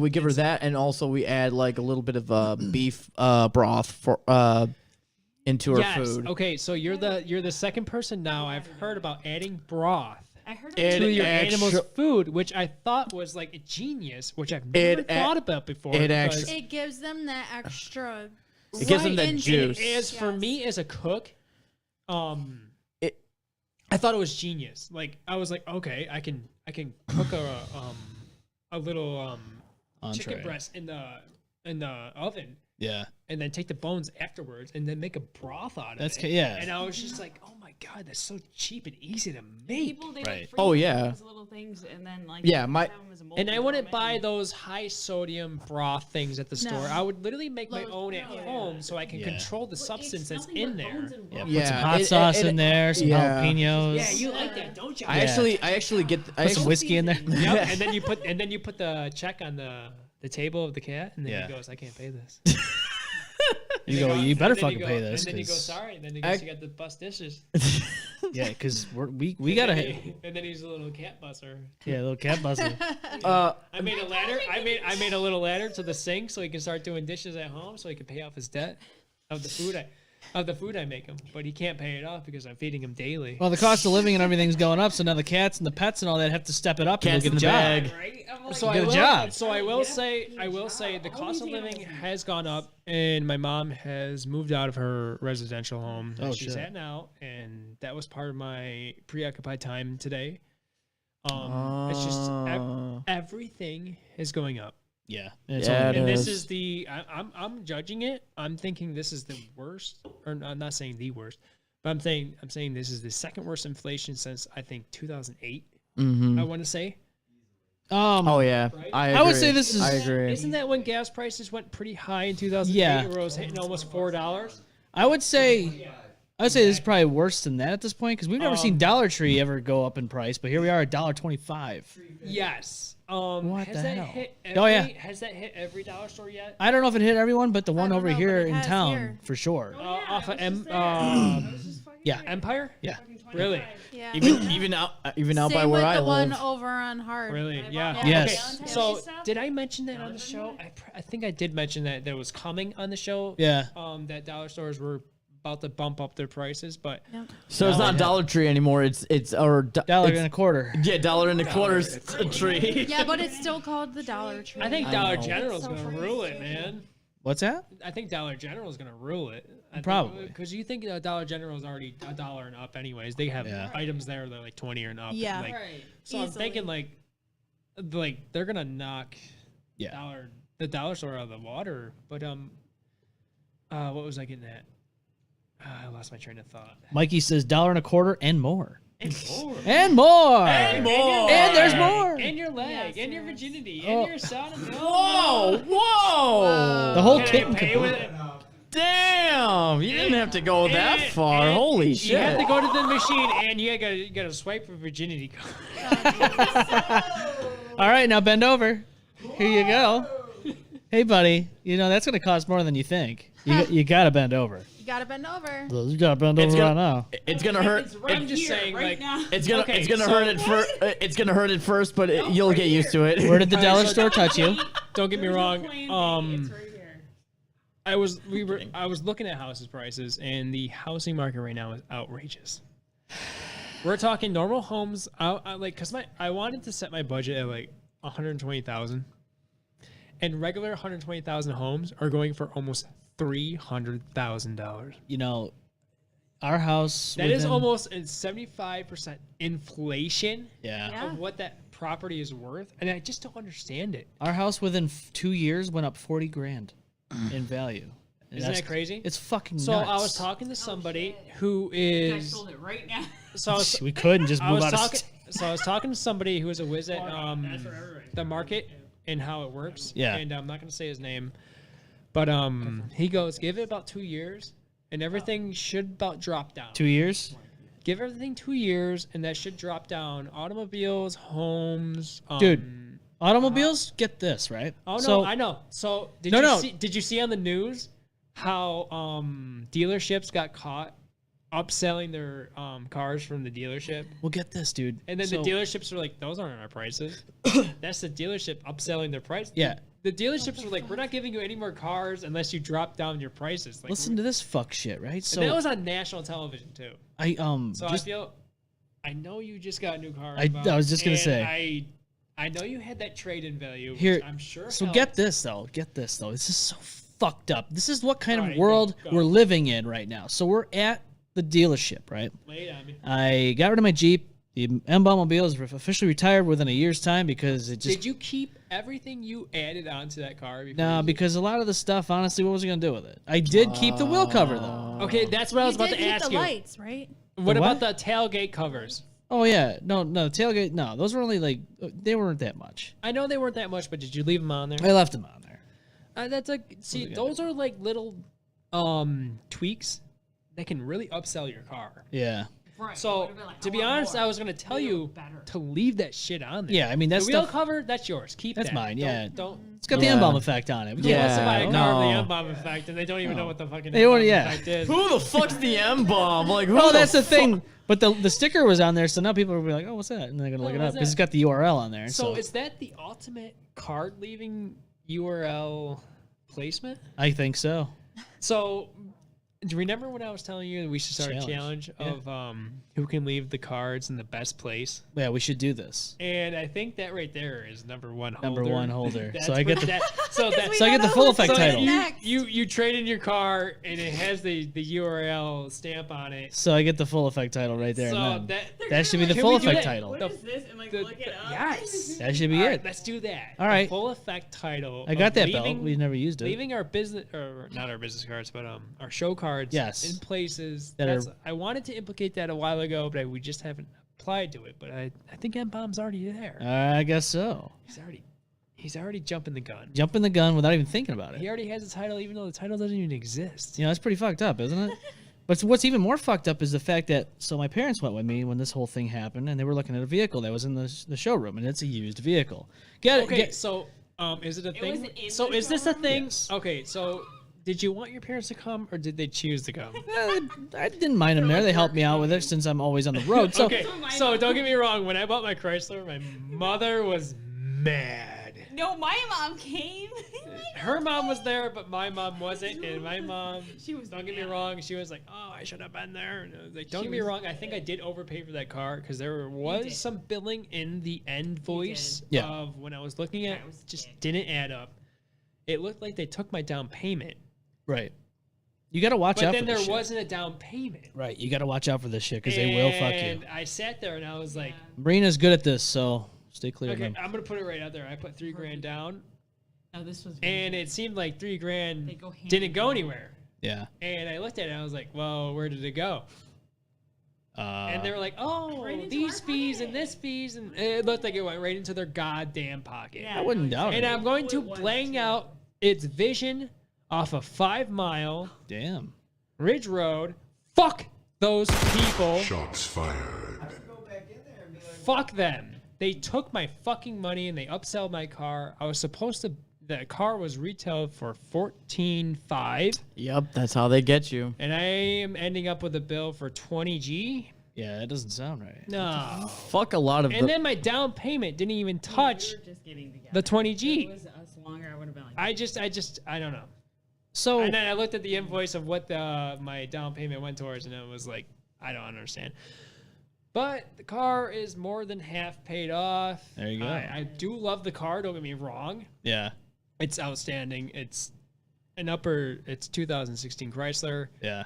we give her that, and also we add like a little bit of beef broth for into her food.
Okay, so you're the second person now I've heard about adding broth
I heard
to your
extra-
animal's food, which I thought was like a genius, which I've never thought about before. because
It gives them that extra.
It gives them that
and
juice.
As for me as a cook, I thought it was genius. Like I was like, okay, I can cook a little chicken
Entree.
breast in the oven.
Yeah.
And then take the bones afterwards, and then make a broth out of
That's
it.
yeah.
And I was just like, "Oh my god, that's so cheap and easy to make."
people they
Right.
like
Oh,
freeze
yeah.
those little things and then like
Yeah,
just
my-
have 'em as a mold
And I
and
wouldn't
throw 'em
buy
in.
those high sodium broth things at the store. I would literally make my
Those-
own at home, so I can
Yeah.
control the substance that's in there.
Yeah, put
Yeah,
some hot
it-
sauce
it-
in there, some
yeah.
jalapenos.
Yeah, you like that, don't you?
I actually get.
Put some whiskey in there.
Yep. And then you put the check on the table of the cat, and then
Yeah.
he goes, "I can't pay this."
You go, you
And
better
then
fucking
go-
pay this.
And then you go,
'cause-
"Sorry." And then he goes, "You got the bust dishes."
Yeah, because we gotta hit.
And then he's a little cat busser.
Yeah, little cat buzzer.
I made a ladder. I made a little ladder to the sink so he can start doing dishes at home, so he can pay off his debt of the food I make him. But he can't pay it off because I'm feeding him daily.
Well, the cost of living and everything's going up, so now the cats and the pets and all that have to step it up and
Cats
go get
in
a
the
job.
bag.
Right? I'm like,
So
Get a job.
So I will say the cost of living has gone up, and my mom has moved out of her residential home that
Oh,
she's
shit.
at now, and that was part of my preoccupied time today. It's just everything is going up.
Yeah, and it's
Yeah,
only-
And this
is.
is I'm judging it. I'm thinking this is the worst, or I'm not saying the worst, but I'm saying this is the second worst inflation since I think 2008. I want to say.
Oh yeah,
I would say this is-
I agree.
Isn't that when gas prices went pretty high in 2008?
Yeah.
Where it was hitting almost $4.
I would say this is probably worse than that at this point because we've never seen Dollar Tree ever go up in price, but here we are at $1.25.
Yes.
What
has
the
that
hell?
hit
Oh, yeah.
Has that hit every dollar store yet?
I don't know if it hit everyone, but the one
don't
over
know, but
here
it
in
has
town
here.
for sure.
Off of
Yeah,
Empire?
yeah.
Really?
Yeah.
Even out
Same
by where
with
I
the
live.
one over on Hard.
Really? Yeah.
Yes.
Okay. So did I mention that on the show? I think I did mention that there was coming on the show.
Yeah.
That dollar stores were about to bump up their prices, but
So it's not Dollar Tree anymore. It's
$1.25.
Yeah, $1.25 a tree.
Yeah, but it's still called the Dollar Tree.
I think Dollar
know.
General's
It's so
gonna rule it, man.
What's that?
I think Dollar General's gonna rule it.
Probably.
Because you think Dollar General is already $1 and up, anyways. They have
Yeah.
items there that are like 20 and up.
Yeah.
Like,
Right.
so I'm
Easily.
thinking like they're gonna knock
Yeah.
the dollar store out of the water. But what was I getting at? I lost my train of thought.
Mikey says $1.25 and more.
And more.
And more.
And more.
And there's more.
And your leg.
Yes,
and your
yes.
virginity.
Oh.
And your son. And
Whoa!
The whole
Can I
kit and
pay
caboodle.
with it?
Damn! You didn't have to go that far.
And
Holy
You have
shit!
to go to the machine and you gotta swipe for virginity card.
All right, now bend over. Here you go. Hey, buddy. You know that's gonna cost more than you think. You gotta bend over.
You gotta bend over.
You gotta bend over right now.
It's gonna hurt.
It's right
I'm just
here,
saying,
right
like,
now.
It's gonna
Okay,
it's gonna
so-
hurt at first. It's gonna hurt at first, but you'll get used to it.
Where did the
All right,
dollar
so-
store touch you?
Don't get me
There's no
wrong.
plan B, it's right here.
I was looking at houses prices, and the housing market right now is outrageous. We're talking normal homes. I wanted to set my budget at like 120,000, and regular 120,000 homes are going for almost $300,000.
You know, our house.
That is
within-
almost a 75% inflation
Yeah.
Yeah.
of what that property is worth, and I just don't understand it.
Our house within 2 years went up 40 grand in value. And
Isn't
that's-
that crazy?
It's fucking
So
nuts.
I was talking to somebody who
I
is.
sold it right now.
So I was,
We couldn't just
I
move
was
out of.
talking. So I was talking to somebody who is a whiz at the market and how it works.
Yeah.
And I'm not going to say his name, but he goes, give it about 2 years, and everything should about drop down.
2 years.
Give everything 2 years, and that should drop down. Automobiles, homes,
Dude, automobiles. Get this right.
Oh no,
So,
I know. So
No, no.
did you see on the news how dealerships got caught upselling their cars from the dealership.
Well, get this, dude.
And then
So-
the dealerships were like, those aren't our prices. That's the dealership upselling their price.
Yeah.
The dealerships were like, we're not giving you any more cars unless you drop down your prices. Like,
Listen to this fuck shit, right? So
and that was on national television too.
I
So
just,
I know you just got a new car.
I was just gonna
and
say.
I know you had that trade-in value,
Here,
which I'm sure.
so
helped.
get this though. Get this though. This is so fucked up. This is what kind of
Alright,
world
go.
we're living in right now. So we're at the dealership, right?
Lay it on me.
I got rid of my Jeep. The M-Balm mobile is officially retired within a year's time because it just
Did you keep everything you added onto that car?
no, because a lot of the stuff, honestly, what was I gonna do with it? I did keep the wheel cover though.
Okay, that's what I was
You
about
did
to
keep
ask
the
you.
lights, right?
What
The
about
what?
the tailgate covers?
Oh yeah, no, tailgate. No, those were only like they weren't that much.
I know they weren't that much, but did you leave them on there?
I left them on there.
That's like, see,
gonna
those are like little tweaks that can really upsell your car.
Yeah.
Right.
So,
Would've been like,
to
I
be
want
honest,
more.
I was going to tell
Little
you
better.
to leave that shit on there.
Yeah, I mean, that
the wheel
stuff-
cover, that's yours. Keep
That's
that.
mine,
Don't-
yeah.
Don't.
It's got the M-Balm effect on it. We
Who
can't-
wants to buy a car with the
no.
M-Balm effect and they don't even know what the fucking
They don't-
M-Balm
yeah.
effect is?
Who the fuck's the M-Bomb? Like, who
Oh, that's the thing. But the sticker was on there, so now people will be like, "Oh, what's that?" And they're gonna look it
what
up
is
because
that?
it's got the URL on there.
So is that the ultimate card leaving URL placement?
I think so.
So, do you remember when I was telling you that we should start a
Challenge.
challenge of who can leave the cards in the best place?
Yeah, we should do this.
And I think that right there is number one holder.
Number one holder.
That's
So I get
pretty-
the
so that
so I get the full effect
so
title.
you trade in your car and it has the URL stamp on it.
So I get the full effect title right there.
So
and then.
that
That should be the
Can
full
we do
effect
that?
title.
What is this? And like look it up.
Yes.
That should be
All
it.
right, let's do that.
All
The
right.
full effect title.
I got
of
that belt.
leaving-
We never used it.
Leaving our business, or not our business cards, but our show cards.
Yes.
In places.
That are-
I wanted to implicate that a while ago, but we just haven't applied to it. But I think M-Bomb's already there.
I guess so.
He's already jumping the gun.
Jumping the gun without even thinking about
He
it.
already has a title, even though the title doesn't even exist.
You know, that's pretty fucked up, isn't it? But what's even more fucked up is the fact that so my parents went with me when this whole thing happened, and they were looking at a vehicle that was in the showroom, and it's a used vehicle.
Okay, so is it a
was
thing?
in
So
the
is this a
showroom?
thing?
Yes.
Okay, so did you want your parents to come, or did they choose to come?
I didn't mind them there. They helped me out with it since I'm always on the road. So
Okay, so don't get me wrong. When I bought my Chrysler, my mother was mad.
No, my mom came.
Her mom was there, but my mom wasn't. And my mom,
She was
don't get me
mad.
wrong, she was like, "Oh, I should have been there." And I was like, "Don't get me wrong. I think I did overpay for that car because there was
did.
some billing in the invoice
Yeah.
of when I was looking at.
That was
Just
dick.
didn't add up. It looked like they took my down payment,
right, you got to watch
but
out
then
for
there
this shit.
wasn't a down payment.
Right, you got to watch out for this shit because they will fuck you.
And I sat there and I was like,
Marina's good at this, so stay clear
"Okay,
of them.
I'm gonna put it right out there. I put $3,000 down,
No, this was.
and it seemed like
They
$3,000
go hand
didn't
in
go
hand.
anywhere."
Yeah.
And I looked at it and I was like, well, where did it go? And they were like, oh,
Right into
these
our
fees and
pocket.
this fees. And it looked like it went right into their goddamn pocket.
Yeah,
I wouldn't
no,
doubt
And
it.
I'm going to
It was
blank
too.
out its vision off a 5-mile
Damn.
Ridge Road. Fuck those people.
Shots fired.
Fuck them. They took my fucking money and they upsell my car. I was supposed to. The car was retailed for $14,500,
Yep, that's how they get you.
and I am ending up with a bill for $20,000.
Yeah, that doesn't sound right.
No.
Fuck a lot of
And then my down payment didn't even touch
We were just getting together.
the
If it
20G.
was us longer, I would have been like.
I don't know.
So
And then I looked at the invoice of what my down payment went towards, and it was like, I don't understand. But the car is more than half paid off.
There you go.
I do love the car. Don't get me wrong.
yeah,
It's outstanding. It's 2016 Chrysler
yeah.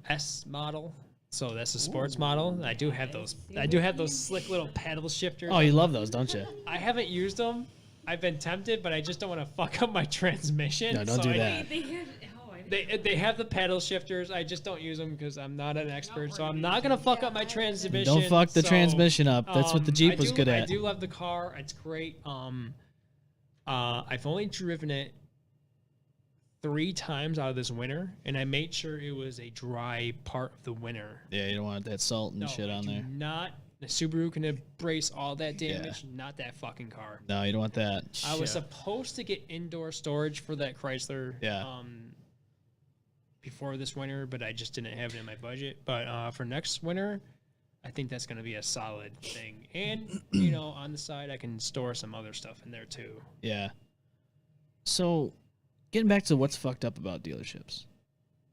S model. So that's a sports model. I do have those. I do have those slick little paddle shifters.
Oh, you love those, don't you?
I haven't used them. I've been tempted, but I just don't want to fuck up my transmission.
No, don't
so
do that.
They had. Oh, I didn't.
They have the paddle shifters. I just don't use them because I'm not an expert. So I'm not gonna fuck up my transmission.
Don't fuck the
so,
transmission up. That's what the Jeep was good
I
at.
do love the car. It's great. I've only driven it 3 times out of this winter, and I made sure it was a dry part of the winter.
Yeah, you don't want that salt and
No,
shit
I
on
do
there.
not. The Subaru can embrace all that damage. Not that fucking car.
No, you don't want that.
I was supposed to get indoor storage for that Chrysler.
Yeah.
before this winter, but I just didn't have it in my budget. But for next winter, I think that's going to be a solid thing. And, on the side, I can store some other stuff in there too.
Yeah. So, getting back to what's fucked up about dealerships.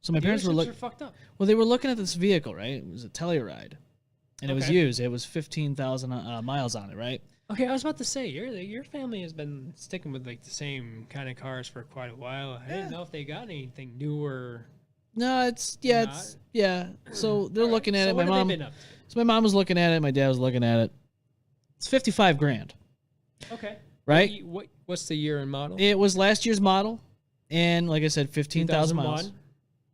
So my parents were
Dealerships are fucked up.
Well, they were looking at this vehicle, right? It was a Telluride, and it was
Okay.
used. It was 15,000 miles on it, right?
Okay, I was about to say your family has been sticking with like the same kind of cars for quite a while. I didn't know if they got anything newer.
No, it's yeah. So they're looking at
So
it.
what
My
have
mom.
they been up to?
So my mom was looking at it. My dad was looking at it. It's 55 grand.
Okay.
Right?
What's the year and model?
It was last year's model, and like I said, 15,000 miles.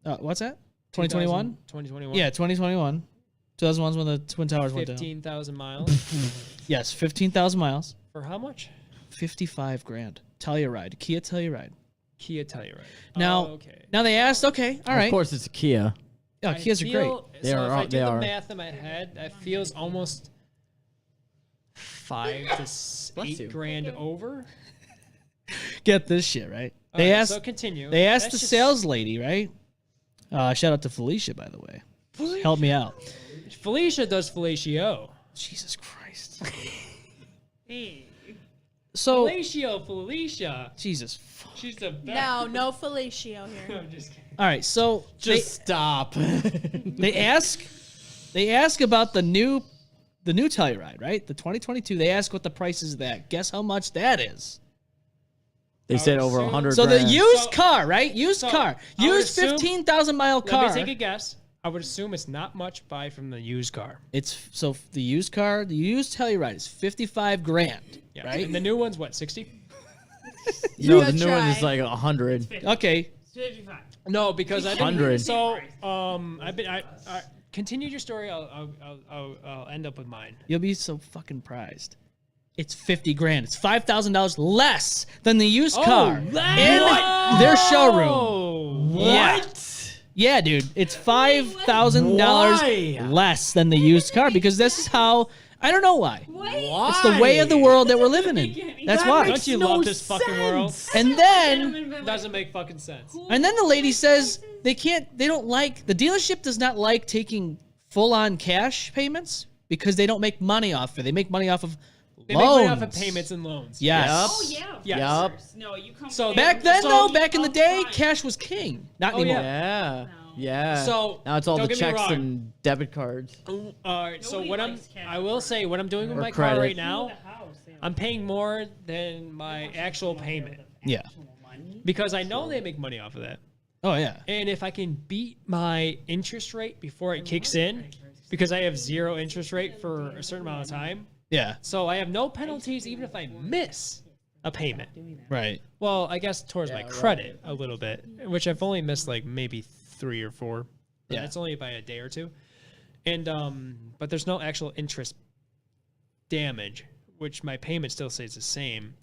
2001?
What's that? 2021?
2021.
Yeah, 2021. 2001's when the Twin Towers went down.
15,000 miles.
Yes, 15,000 miles.
For how much?
55 grand. Telluride. Kia Telluride.
Kia Telluride.
Now,
okay.
now they asked, okay, all right.
Of course, it's a Kia.
Oh, Kias are great.
They
So
are-
if I do
they
the
are.
math in my head, that feels almost 5 to
Bless you.
8 grand over.
Get this shit, right?
All
They
right,
asked
So continue.
They asked
That's
the
just-
sales lady, right? Shout out to Felicia, by the way. Help me out.
Felicia does fellatio.
Jesus Christ.
Hey.
So,
Felicia.
Jesus.
She's the best.
No fellatio here.
I'm just kidding.
All right, so
Stop.
they ask about the new Telluride, right? The 2022. They ask what the price is of that. Guess how much that is?
They said over
assume-
100
So the
grand.
used car, right? Used
so
car.
I would
Used
assume-
15,000 mile car.
Let me take a guess. I would assume it's not much buy from the used car.
It's so the used car, the used Telluride is 55 grand,
Yeah.
right?
And the new one's what, 60?
No,
gotta
the new one
try.
is like 100.
Okay,
55.
No, because I've been
100.
So I continue your story. I'll end up with mine.
you'll be so fucking prized. It's 50 grand. It's $5,000 less than the used car in their showroom.
What?
Yeah, dude. It's $5,000
Why?
less than the used car because this is how. I don't know why.
Why?
It's the way of the world that we're living in. That's why.
Don't you love this fucking world?
And then,
Doesn't make fucking sense.
the lady says they don't like, the dealership does not like taking full-on cash payments because they don't make money off it. They make money off of
They make money off of
loans.
payments and loans.
Yes.
Oh yeah.
Yes.
Yup.
No, you come.
So
with
Back
it.
then,
So
though,
you
back in the day,
upfront.
cash was king. Not
Oh,
anymore.
Yeah. Yeah.
So,
now it's all
don't
the
get me
checks
wrong.
and debit cards.
All right. So
Nobody
what
likes cash
I will say, what I'm doing with
Or
my car
credit.
right now,
The house, yeah.
I'm paying more than my actual payment
Yeah.
because I know they make money off of that.
Oh, yeah.
And if I can beat my interest rate before it kicks in, because I have 0 interest rate for a certain amount of time,
Yeah.
so I have no penalties even if I miss a payment.
Right.
Well, I guess towards my credit a little bit, which I've only missed like maybe 3 or 4. But
Yeah.
that's only by a day or two. And but there's no actual interest damage, which my payment still stays the same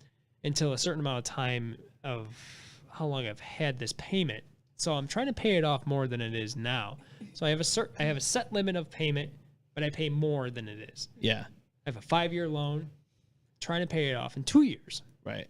until a certain amount of time of how long I've had this payment. So I'm trying to pay it off more than it is now. So I have a set limit of payment, but I pay more than it is.
Yeah.
I have a 5-year loan, trying to pay it off in 2 years.
Right.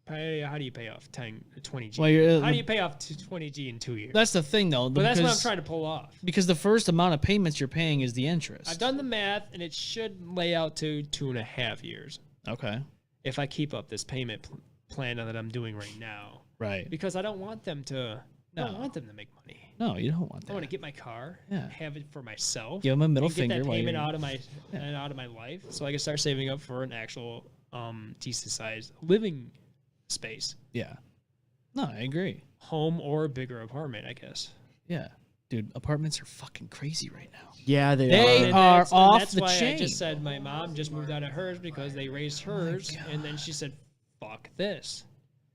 How do you pay off 20G?
Well, you're-
How do you pay off 20G in 2 years?
That's the thing, though.
But that's what I'm
because-
trying to pull off.
Because the first amount of payments you're paying is the interest.
I've done the math, and it should lay out to 2.5 years
Okay.
if I keep up this payment plan that I'm doing right now.
Right.
Because I don't want them to. I don't want them to make money.
No, you don't want
I
that.
want to get my car,
Yeah.
have it for myself,
Give 'em a middle
and get
finger
that
while
payment
you're-
out of my life, so I can start saving up for an actual decent sized living space,
Yeah. No, I agree.
home or a bigger apartment, I guess.
Yeah. Dude, apartments are fucking crazy right now.
Yeah, they
They
are.
are
that's-
off
that's
the
why
chain.
I just said my mom just moved out of hers because they raised hers, and then she said, "Fuck this."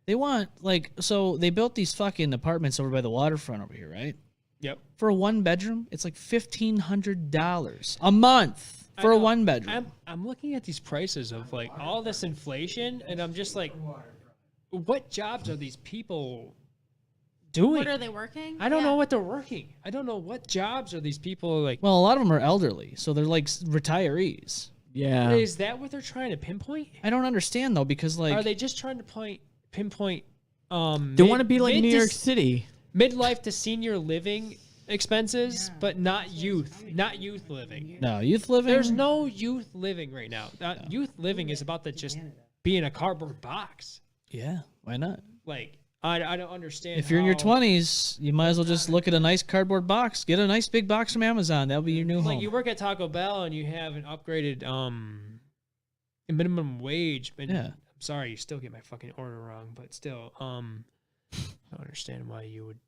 They want, like, so they built these fucking apartments over by the waterfront over here, right?
Yep.
For a 1-bedroom, it's like $1,500 a month for a
I know.
1-bedroom.
I'm looking at these prices of like all this inflation, and I'm just like, what jobs are these people doing?
What are they working?
I don't
Yeah.
know what they're working. I don't know what jobs are these people like.
Well, a lot of them are elderly, so they're like retirees.
Yeah.
Is that what they're trying to pinpoint?
I don't understand though, because like
Are they just trying to pinpoint?
They want to be like New York City.
midlife to senior living expenses, but not youth living.
No, youth living.
There's no youth living right now. Youth living is about to just be in a cardboard box.
Yeah, why not?
Like, I don't understand.
If you're in your
how-
20s, you might as well just look at a nice cardboard box. Get a nice big box from Amazon. That'll be your new
like
home.
you work at Taco Bell and you have an upgraded minimum wage, but
Yeah.
I'm sorry, you still get my fucking order wrong, but still, I don't understand why you would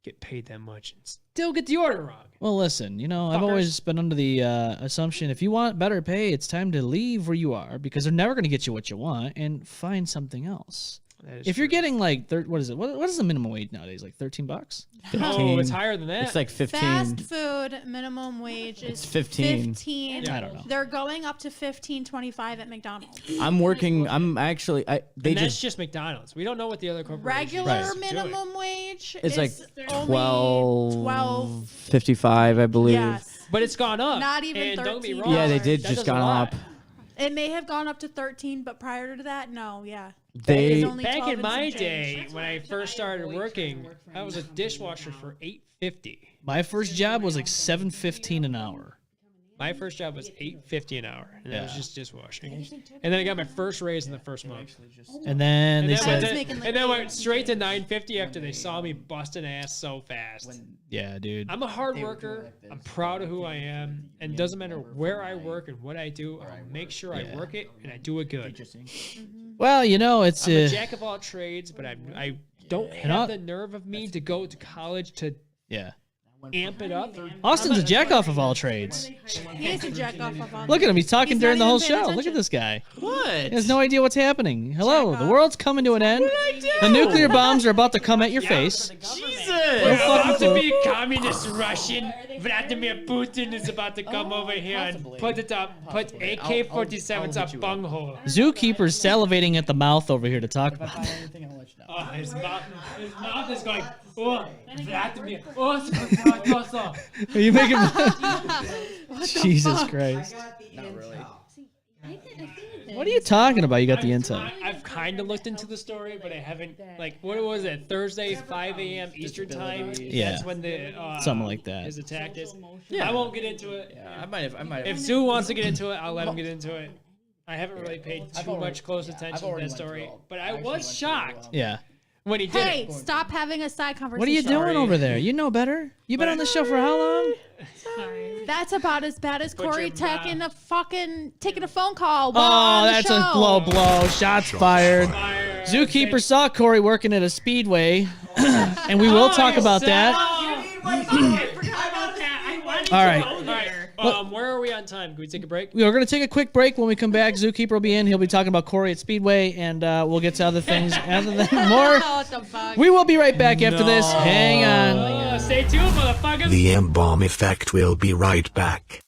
get paid that much and still get the order wrong.
Well, listen, I've
Fuckers.
always been under the assumption if you want better pay, it's time to leave where you are because they're never going to get you what you want and find something else.
That is
If you're
true.
getting like, what is it? What is the minimum wage nowadays? Like $13?
Oh, it's higher than that.
It's like 15.
Fast food minimum wage is
It's 15.
I don't know.
They're going up to $15.25 at McDonald's.
I'm actually. They
and that's
just.
just McDonald's. We don't know what the other corporations
Regular
are doing.
minimum wage
It's
is
like
only
12.55, I believe.
Yes.
But it's gone up.
Not even
and don't get me
13.
wrong.
Yeah, they did
that
just
does a
gone
lot.
up.
It may have gone up to 13, but prior to that, no, yeah.
They.
It's only
Back
12
in
and
my
some change.
day, when I first started working, I was a dishwasher for $8.50.
My first job was like $7.15 an hour.
My first job was $8.50 an hour, and that was
Yeah.
just dishwashing. And then I got my first raise in the first month.
And then they
And then,
said,
went,
making like
and then went straight to $9.50 after they saw me busting ass so fast.
yeah, dude.
I'm a hard worker. I'm proud of who I am, and it doesn't matter where I work and what I do. I'll make sure I work it and I do it good.
Well, it's
I'm a jack of all trades, but I don't
I'll-
have the nerve of me to go to college to
yeah.
amp it up.
Austin's a jack off of all trades.
He is a jack off of all.
Look at him. He's talking
He's
during the
not
whole
even paying
show. Look at
attention.
this guy.
What?
He has no idea what's happening. Hello,
Jack
the
off.
world's coming to an end. The nuclear bombs are about to come at your face.
We're about to be communist Russian. Vladimir Putin is about to come over here and put AK-47s up bunghole.
Zookeeper's salivating at the mouth over here to talk about it.
Oh, his mouth is going. Oh, Vladimir. Oh,
Are you making? Jesus Christ! What are you talking about? You got the intel.
I've kind of looked into the story, but I haven't. Like, what was it? Thursday, 5 a.m. Eastern time.
Yeah.
That's when the
Something like that.
His attack is. I won't get into it.
I might have.
If Zoo wants to get into it, I'll let him get into it. I haven't really paid too much close attention to that story, but I was shocked
Yeah.
when he did
Hey,
it.
stop having a side conversation.
What are you doing over there? You know better. You've been on the show for how long?
That's about as bad as
Put
Corey
your
taking a phone call. while on
Oh,
the
that's
show.
a low blow. Shots fired.
Fire.
Zookeeper saw Corey working at a speedway, and we will talk about that. All right.
All right. Where are we on time? Can we take a break?
We're going to take a quick break. When we come back, Zookeeper will be in. He'll be talking about Corey at Speedway, and we'll get to other things. Other than more,
What the fuck?
we will be right back after this. Hang on.
Stay tuned, motherfuckers.
The M-Balm Effect will be right back.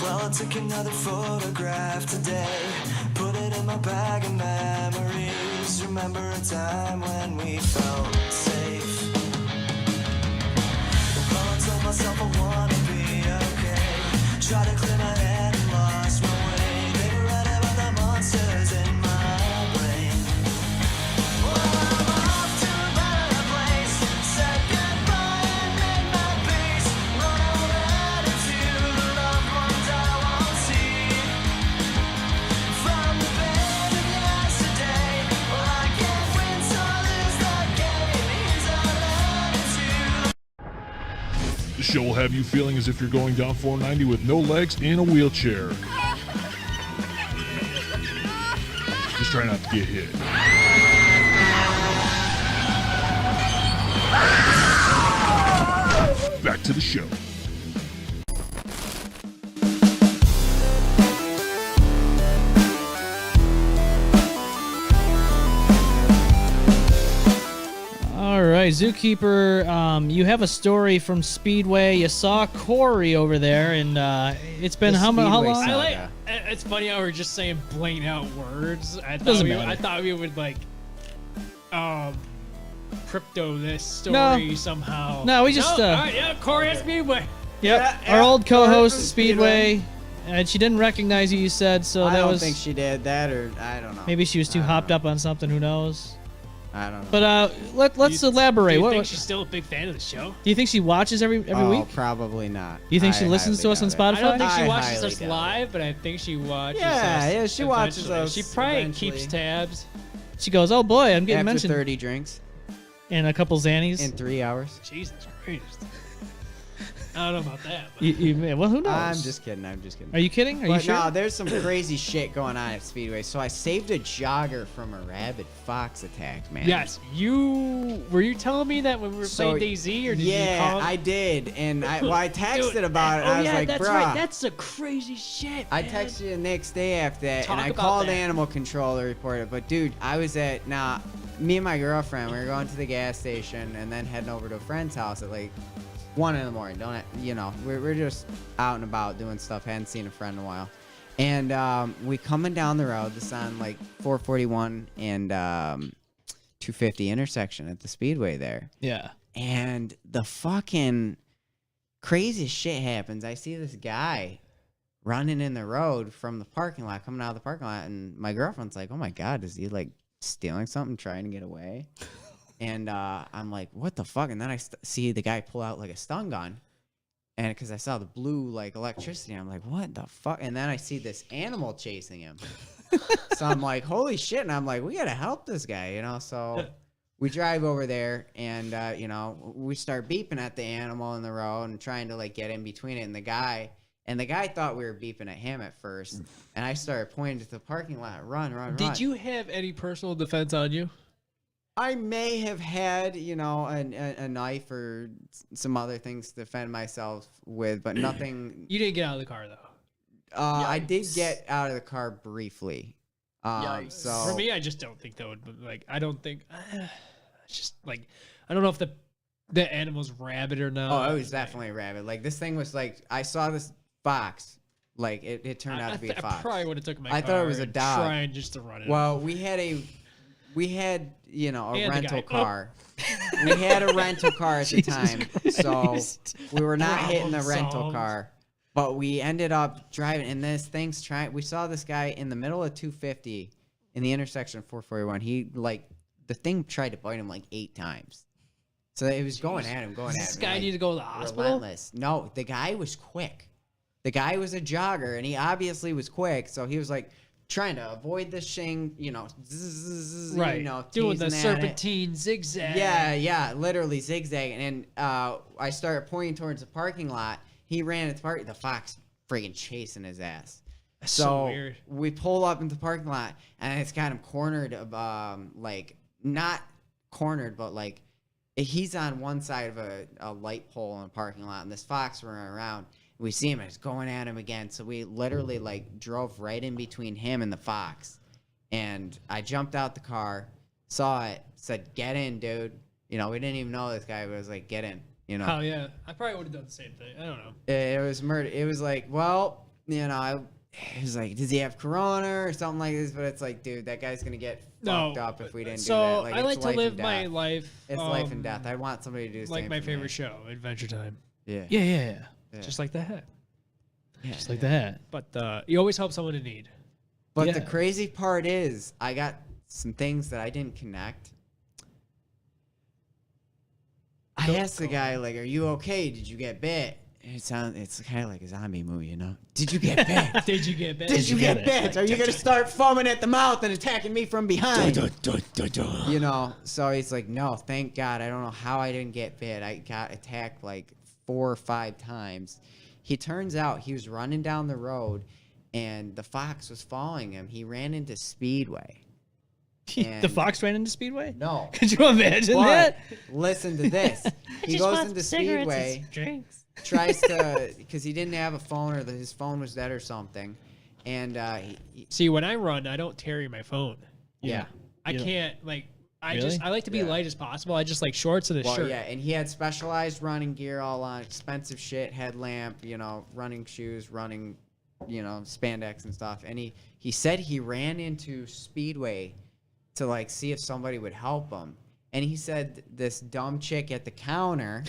Well, I took another photograph today, put it in my bag of memories. Remember a time when we felt safe. Well, I told myself I wanna be okay. Tried to clear my head and lost my way. They were right about the monsters in my brain. Well, I'm off to a better place. Said goodbye and made my peace. Run already to the loved ones I won't see. From the pain of yesterday, well, I can't win, so I lose the game. Here's a letter to
The show will have you feeling as if you're going down 490 with no legs in a wheelchair. Just try not to get hit. Back to the show.
All right, Zookeeper, you have a story from Speedway. You saw Corey over there, and it's been how long?
I like. It's funny how we're just saying blanked out words.
Doesn't matter.
I thought we would like, crypto this story somehow.
No, we just.
all right, yeah, Corey at Speedway.
Yep, our old co-host Speedway, and she didn't recognize you said, so
I
that
don't
was.
think she did that, or I don't know.
Maybe she was too hopped up on something. Who knows?
I don't know.
But let's elaborate.
Do you
What,
think she's still a big fan of the show?
do you think she watches every
Oh,
week?
probably not.
Do you think she
I
listens to
highly
us on
doubt
Spotify?
it.
I don't think she
I
watches
highly
us
doubt it.
live, but I think she watches us.
Yeah, she watches
eventually.
us
She probably
eventually.
keeps tabs.
She goes, "Oh boy, I'm getting
After
mentioned."
30 drinks
And a couple Xannies.
in 3 hours.
Jesus Christ. I don't know about that. But
Well, who knows?
I'm just kidding. I'm just kidding.
Are you kidding? Are you
But
sure?
no, there's some crazy shit going on at Speedway. So I saved a jogger from a rabid fox attack, man.
yes, were you telling me that when we were playing DayZ, or did you call?
I did, and I texted
Dude,
about it.
Oh
I was
yeah,
like,
that's
bruh.
right. That's the crazy shit.
I
man.
texted you the next day after that,
Talk
and I
about
called
that.
animal control to report it. But dude, I was at me and my girlfriend, we were going to the gas station and then heading over to a friend's house at like 1 in the morning. We're just out and about doing stuff. Hadn't seen a friend in a while, and we coming down the road. This on like 441 and 250 intersection at the Speedway there.
Yeah.
And the fucking craziest shit happens. I see this guy running in the road from the parking lot, coming out of the parking lot, and my girlfriend's like, "Oh my god, is he like stealing something, trying to get away?" And I'm like, "What the fuck?" And then I see the guy pull out like a stun gun, and because I saw the blue like electricity, I'm like, "What the fuck?" And then I see this animal chasing him. So I'm like, "Holy shit!" And I'm like, "We gotta help this guy," So we drive over there, and we start beeping at the animal in the road and trying to like get in between it and the guy. And the guy thought we were beeping at him at first, and I started pointing to the parking lot, run.
Did you have any personal defense on you?
I may have had, a knife or some other things to defend myself with, but nothing.
You didn't get out of the car though.
I did get out of the car briefly. So
for me, I just don't think that would like. I don't think. It's just like I don't know if the animal's rabid or not.
Oh, it was definitely a rabbit. Like this thing was like I saw this fox. Like it turned out to be a fox.
I probably would have took my.
I thought it was a
and
dog.
Trying just to run it.
Well, we had a
And the
rental
guy.
car. We had a rental car at the time, so we were not hitting the
Problem
rental
solved.
car. But we ended up driving, and this thing's trying. We saw this guy in the middle of 250 in the intersection of 441. He the thing tried to bite him like 8 times. So it was going at him.
Does this guy
like,
need to go to the hospital?
relentless. No, the guy was quick. The guy was a jogger, and he obviously was quick. So he was like trying to avoid this thing, zzz,
Right. Doing the
teasing at it.
serpentine zigzag.
Yeah, literally zigzagging. And I started pointing towards the parking lot. He ran at the park. The fox friggin' chasing his ass.
That's so weird.
We pull up into the parking lot, and it's got him cornered. Not cornered, but like he's on one side of a light pole in a parking lot, and this fox running around. We see him, and it's going at him again. So we literally like drove right in between him and the fox. And I jumped out the car, saw it, said, "Get in, dude." We didn't even know this guy, but it was like, "Get in."
Oh yeah, I probably would have done the same thing. I don't know.
It was murder. It was like, well, you know, he's like, does he have corona or something like this? But it's like, dude, that guy's gonna get fucked up if we didn't do that.
So
Like,
I
it's
like to
life
live
and
my
death.
life.
It's life and death. I want somebody to do the
like
same
my
for me.
favorite show, Adventure Time.
Yeah.
Yeah.
Just like the hat.
Yeah.
Just like that.
But you always help someone in need.
But
Yeah.
the crazy part is, I got some things that I didn't connect. I asked the guy, like, "Are you okay? Did you get bit?" And it's kind of like a zombie movie, you know? Did you get bit?
Did you get bit?
Did you get
it?
bit? Are you gonna start foaming at the mouth and attacking me from behind? You know? So he's like, "No, thank God. I don't know how I didn't get bit. I got attacked like 4 or 5 times." He turns out he was running down the road, and the fox was following him. He ran into Speedway.
The
And-
fox ran into Speedway?
No.
Could you imagine
But
that?
listen to this. He goes into Speedway, tries to, because he didn't have a phone or his phone was dead or something. And
See, when I run, I don't carry my phone.
yeah.
I
You don't-
can't like. I
Really?
just I like to be
Yeah.
light as possible. I just like shorts and a
Well,
shirt.
yeah, and he had specialized running gear all on, expensive shit, headlamp, you know, running shoes, running, you know, spandex and stuff. And he said he ran into Speedway to like see if somebody would help him. And he said this dumb chick at the counter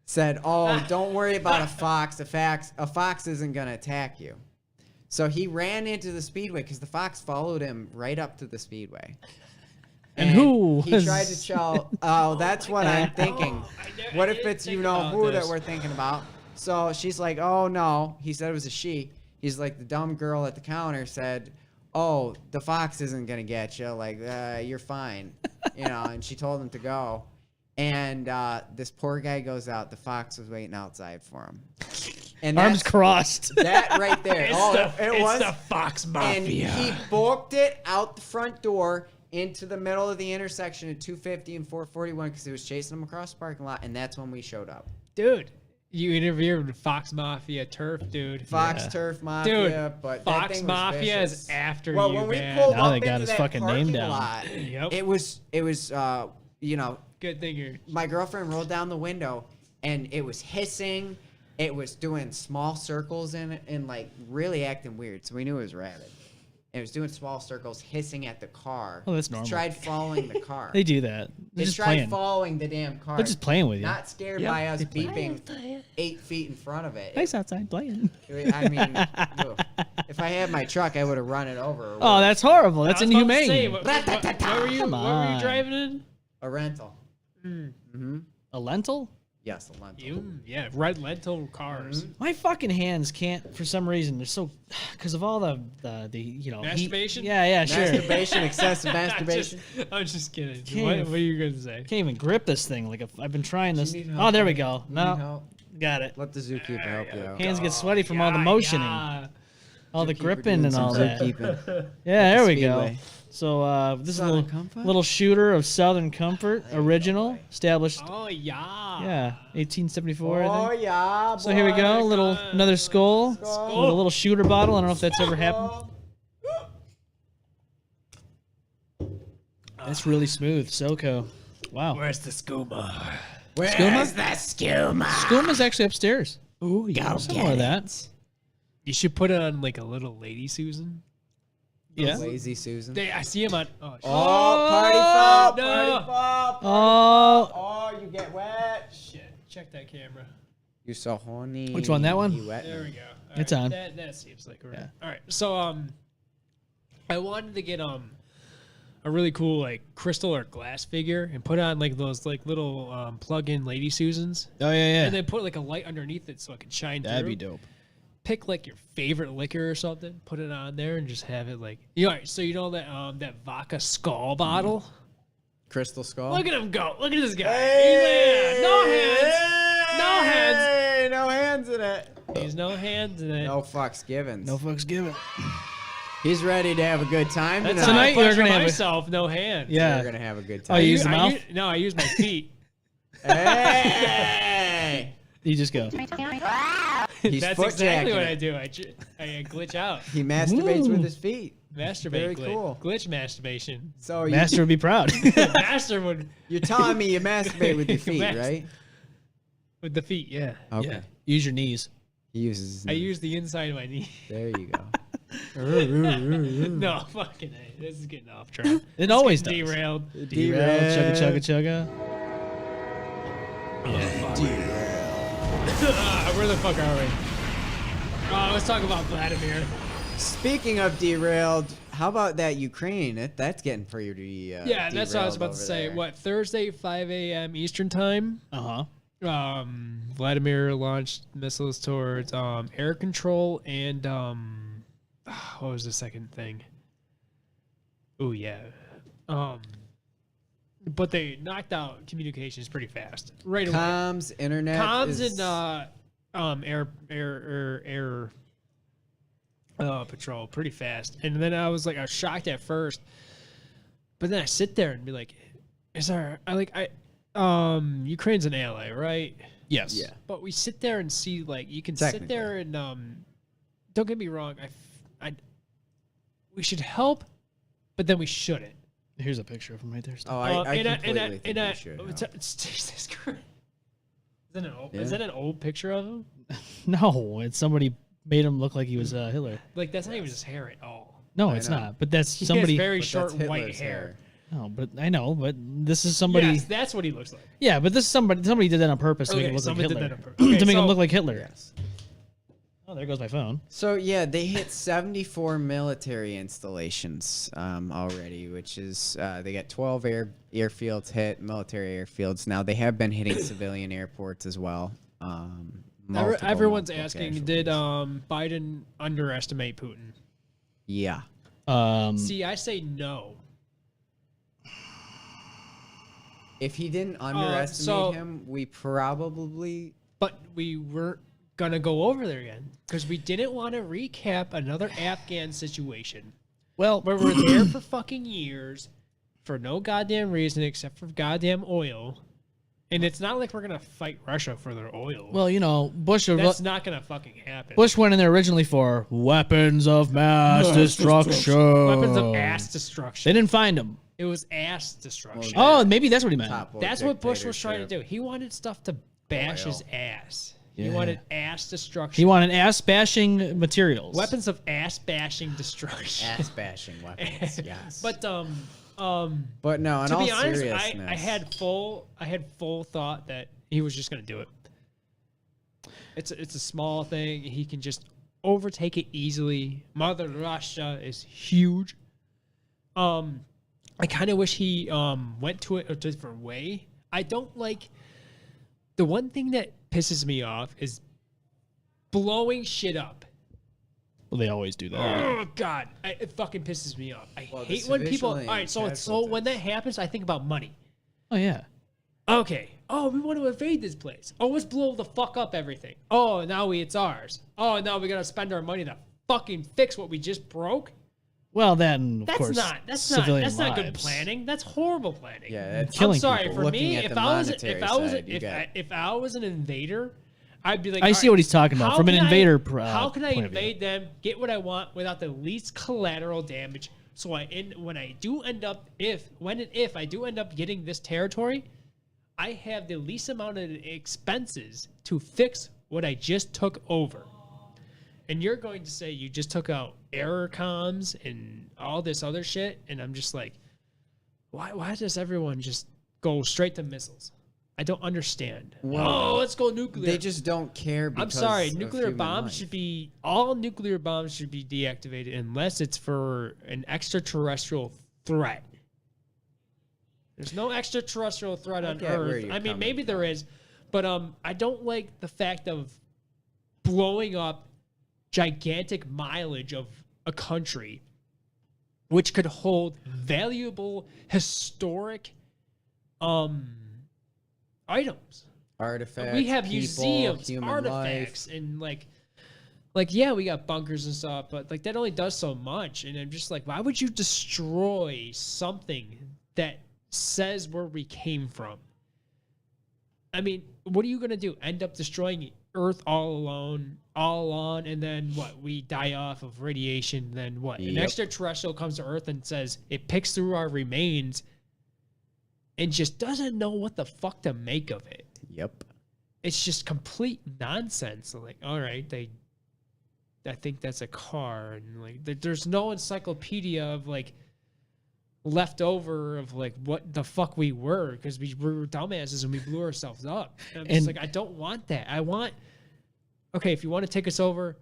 said, "Oh, don't worry about a fox. A fox isn't gonna attack you." So he ran into the Speedway because the fox followed him right up to the Speedway.
And who
He
was-
tried to tell. Oh, that's what I'm thinking. What if it's you know who that
this.
we're thinking about? So she's like, "Oh no," he said it was a she. He's like, the dumb girl at the counter said, "Oh, the fox isn't gonna get you. Like, you're fine," you know. And she told him to go. And this poor guy goes out. The fox was waiting outside for him. And
Arms
that's-
crossed.
That right there. It was
the Fox
and he booked it out the front door into the middle of the intersection at 250 and 441 because he was chasing him across the parking lot, and that's when we showed up.
Dude, you interviewed with Fox Mafia Turf, dude.
Fox Turf Mafia,
Dude,
but that
Fox
thing was
Mafia
vicious.
is after
well,
you,
when we
man.
pulled
Now
up
they got
into
his
that
fucking name
parking
down.
lot,
Yep.
it was you know,
Good thing you're.
my girlfriend rolled down the window and it was hissing. It was doing small circles in it and like really acting weird. So we knew it was rabid. It was doing small circles, hissing at the car.
Oh, that's
It
normal.
tried following the car.
They do that. They're
It
just
tried
playing.
following the damn car.
They're just playing with you.
Not scared
Yeah,
by us
they play.
beeping 8 feet in front of it.
Nice outside playing.
I mean, ugh. If I had my truck, I would have run it over. or
Oh,
worse.
that's horrible. That's
I was about to
inhumane.
say, what were you?
Come
What were
on.
you driving in?
A rental. Mm-hmm.
A lentil?
Yes, a rental.
Yeah, red lentil cars.
My fucking hands can't, for some reason, they're so, because of all the you know, heat-
Masturbation?
Yeah, sure.
Masturbation, excessive masturbation.
I'm just kidding.
Can't-
What are you gonna say?
Can't even grip this thing. Like I've been trying this.
need
Oh,
help?
there we go.
You need
No,
help?
got it.
Let the zookeeper help you out.
Hands get sweaty from all the motioning, all the
Zookeeper
gripping
doing
and
some
all that.
zookeeping.
Yeah, there we
Speedway.
go. So this is a
Southern
little,
Comfort?
little shooter of Southern Comfort, original, established.
Oh yeah.
Yeah, 1874. I
Oh
think.
yeah.
So here we go. Another skull with a little shooter bottle. I don't know if that's ever happened. That's really smooth. SoCo. Wow.
Where's the scuba?
Where's
Skooma?
the skooma?
Skoma's actually upstairs.
Ooh,
Go
Some
get
more of
it.
that.
You should put on like a little Lady Susan.
Yeah.
Lazy Susan.
I see him on. Oh, shit.
Oh, party foul!
no.
Party foul!
Oh.
Oh, you get wet.
Shit. Check that camera.
You're so horny.
Which one, that one?
You wet
There
me.
we go. All
It's
right,
on.
That seems like right.
Yeah.
All right. So I wanted to get a really cool like crystal or glass figure and put on like those like little plug-in Lady Susans.
Oh yeah,
And then put like a light underneath it so it can shine through.
dope.
Pick like your favorite liquor or something, put it on there, and just have it like you know. So you know that that vodka skull bottle.
Crystal skull.
Look at him go! Look at this guy.
Hey!
He's no hands. No hands.
Hey, no hands in it.
He's no hands in it.
No fucks given.
No fucks given.
He's ready to have a good time
That's
tonight.
Tonight
how I
you're
pleasure
gonna have a-
myself. No hands.
Yeah.
We're gonna have a good
Oh,
time.
you use the mouth?
No, I use my feet.
Hey!
You just go.
He's
That's
foot
exactly
jacking
what
it.
I do. I glitch out.
He masturbates
Ooh.
with his feet.
Masturbate.
Very
glitch.
cool.
Glitch masturbation.
So
Master would be proud.
Master would
you're telling me you masturbate with your feet,
Mas-
right?
with the feet. Yeah.
Okay.
Yeah. Use your knees.
He uses. His
I
knees.
use the inside of my knee.
There you go.
No, fucking A. This is getting off track.
It always does.
Derailed.
Derailed. Chugga, chugga, chugga.
Where the fuck are we? Let's talk about Vladimir.
Speaking of derailed, how about that Ukraine? That's getting pretty.
Yeah, that's what I was about to say.
There.
What, Thursday, 5 a.m. Eastern time?
Uh-huh.
Vladimir launched missiles towards air control and what was the second thing? Oh yeah. But they knocked out communications pretty fast. Right away.
Comms, internet.
Comms
is...
and air patrol pretty fast. And then I was shocked at first. But then I sit there and be like, Ukraine's an ally, right?
Yes.
Yeah.
But we sit there and see you can sit there and don't get me wrong, we should help, but then we shouldn't.
Here's a picture of him right there.
Oh, I completely think we should.
Jesus Christ. Is that an old picture of him?
No, it's somebody made him look like he was Hitler.
That's not even his hair at all.
No, it's not. But that's
He
somebody.
has very
But
short
that's
white
Hitler's
hair.
No, but I know. But this is somebody.
Yes, that's what he looks like.
Yeah, but this is somebody. Somebody did that on purpose to make him look like
somebody did
Hitler.
that on purpose. Okay,
to make him
so-
look like Hitler.
Yes.
Oh, there goes my phone.
So yeah, they hit 74 military installations already, which is they got 12 airfields hit, military airfields. Now they have been hitting civilian airports as well.
Everyone's
multiple
asking, did
casualties.
Biden underestimate Putin?
Yeah.
See, I say no.
If he didn't underestimate him, we probably.
But we weren't gonna go over there again because we didn't want to recap another Afghan situation.
Well,
where we're there for fucking years for no goddamn reason except for goddamn oil. And it's not like we're gonna fight Russia for their oil.
Well, you know, Bush.
That's not gonna fucking happen.
Bush went in there originally for weapons of mass destruction.
Weapons of ass destruction.
They didn't find them.
It was ass destruction.
Oh, maybe that's what he meant.
That's what Bush was trying to do. He wanted stuff to bash his ass. He
Yeah.
wanted ass destruction.
He wanted ass bashing materials.
Weapons of ass bashing destruction.
Ass bashing weapons. Yes.
But
But no, in
to
all
be honest,
seriousness,
I had full thought that he was just gonna do it. It's a small thing. He can just overtake it easily. Mother Russia is huge. I kind of wish he went to it a different way. I don't like the one thing that pisses me off is blowing shit up.
Well, they always do that.
Oh God, it fucking pisses me off. I hate when people. All right, so when that happens, I think about money.
Oh yeah.
Okay. Oh, we want to invade this place. Oh, let's blow the fuck up everything. Oh, now it's ours. Oh, now we gotta spend our money to fucking fix what we just broke.
Well, then of
That's
course,
that's
civilian
not good
lives.
planning. That's horrible planning.
Yeah, that's
Killing
I'm sorry
people.
for
Looking
me.
at
If
the
I was
monetary side, you got-
if I was an invader, I'd be like,
I
all
see
right,
what he's talking about
how
from an
can I-
invader
how can I
point of view.
invade them, get what I want without the least collateral damage? So when I do end up if I do end up getting this territory, I have the least amount of expenses to fix what I just took over. And you're going to say you just took out error comms and all this other shit, and I'm just like, why does everyone just go straight to missiles? I don't understand.
Well,
let's go nuclear.
They just don't care.
I'm
Because
sorry,
of
nuclear
human
bombs
life.
should be all nuclear bombs should be deactivated unless it's for an extraterrestrial threat. There's no extraterrestrial threat on
get where
Earth.
you're
I mean,
coming
maybe there is, but I don't like the fact of blowing up gigantic mileage of a country, which could hold valuable historic items.
Artifacts.
We have
people,
museums,
human
artifacts,
life.
and like yeah, we got bunkers and stuff, but like that only does so much. And I'm just like, why would you destroy something that says where we came from? I mean, what are you gonna do? End up destroying Earth all alone, and then what? We die off of radiation. Then what? An
Yep.
extraterrestrial comes to Earth and says it picks through our remains, and just doesn't know what the fuck to make of it.
Yep.
it's just complete nonsense. Like, all right, I think that's a car, and like there's no encyclopedia of like leftover of like what the fuck we were, because we were dumbasses and we blew ourselves up. And I'm just like, I don't want that. I want, okay, if you want to take us over,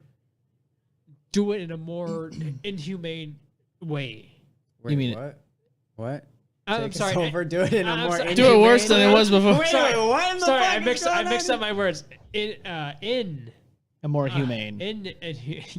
do it in a more inhumane way.
Wait,
You mean
what?
I'm
Take
sorry.
us over, do it in a
I'm
more
sorry.
Do it worse than it was before.
Wait,
Sorry.
what in the
Sorry,
fuck
I
is
mixed
going
up
on?
my words. In
A more humane.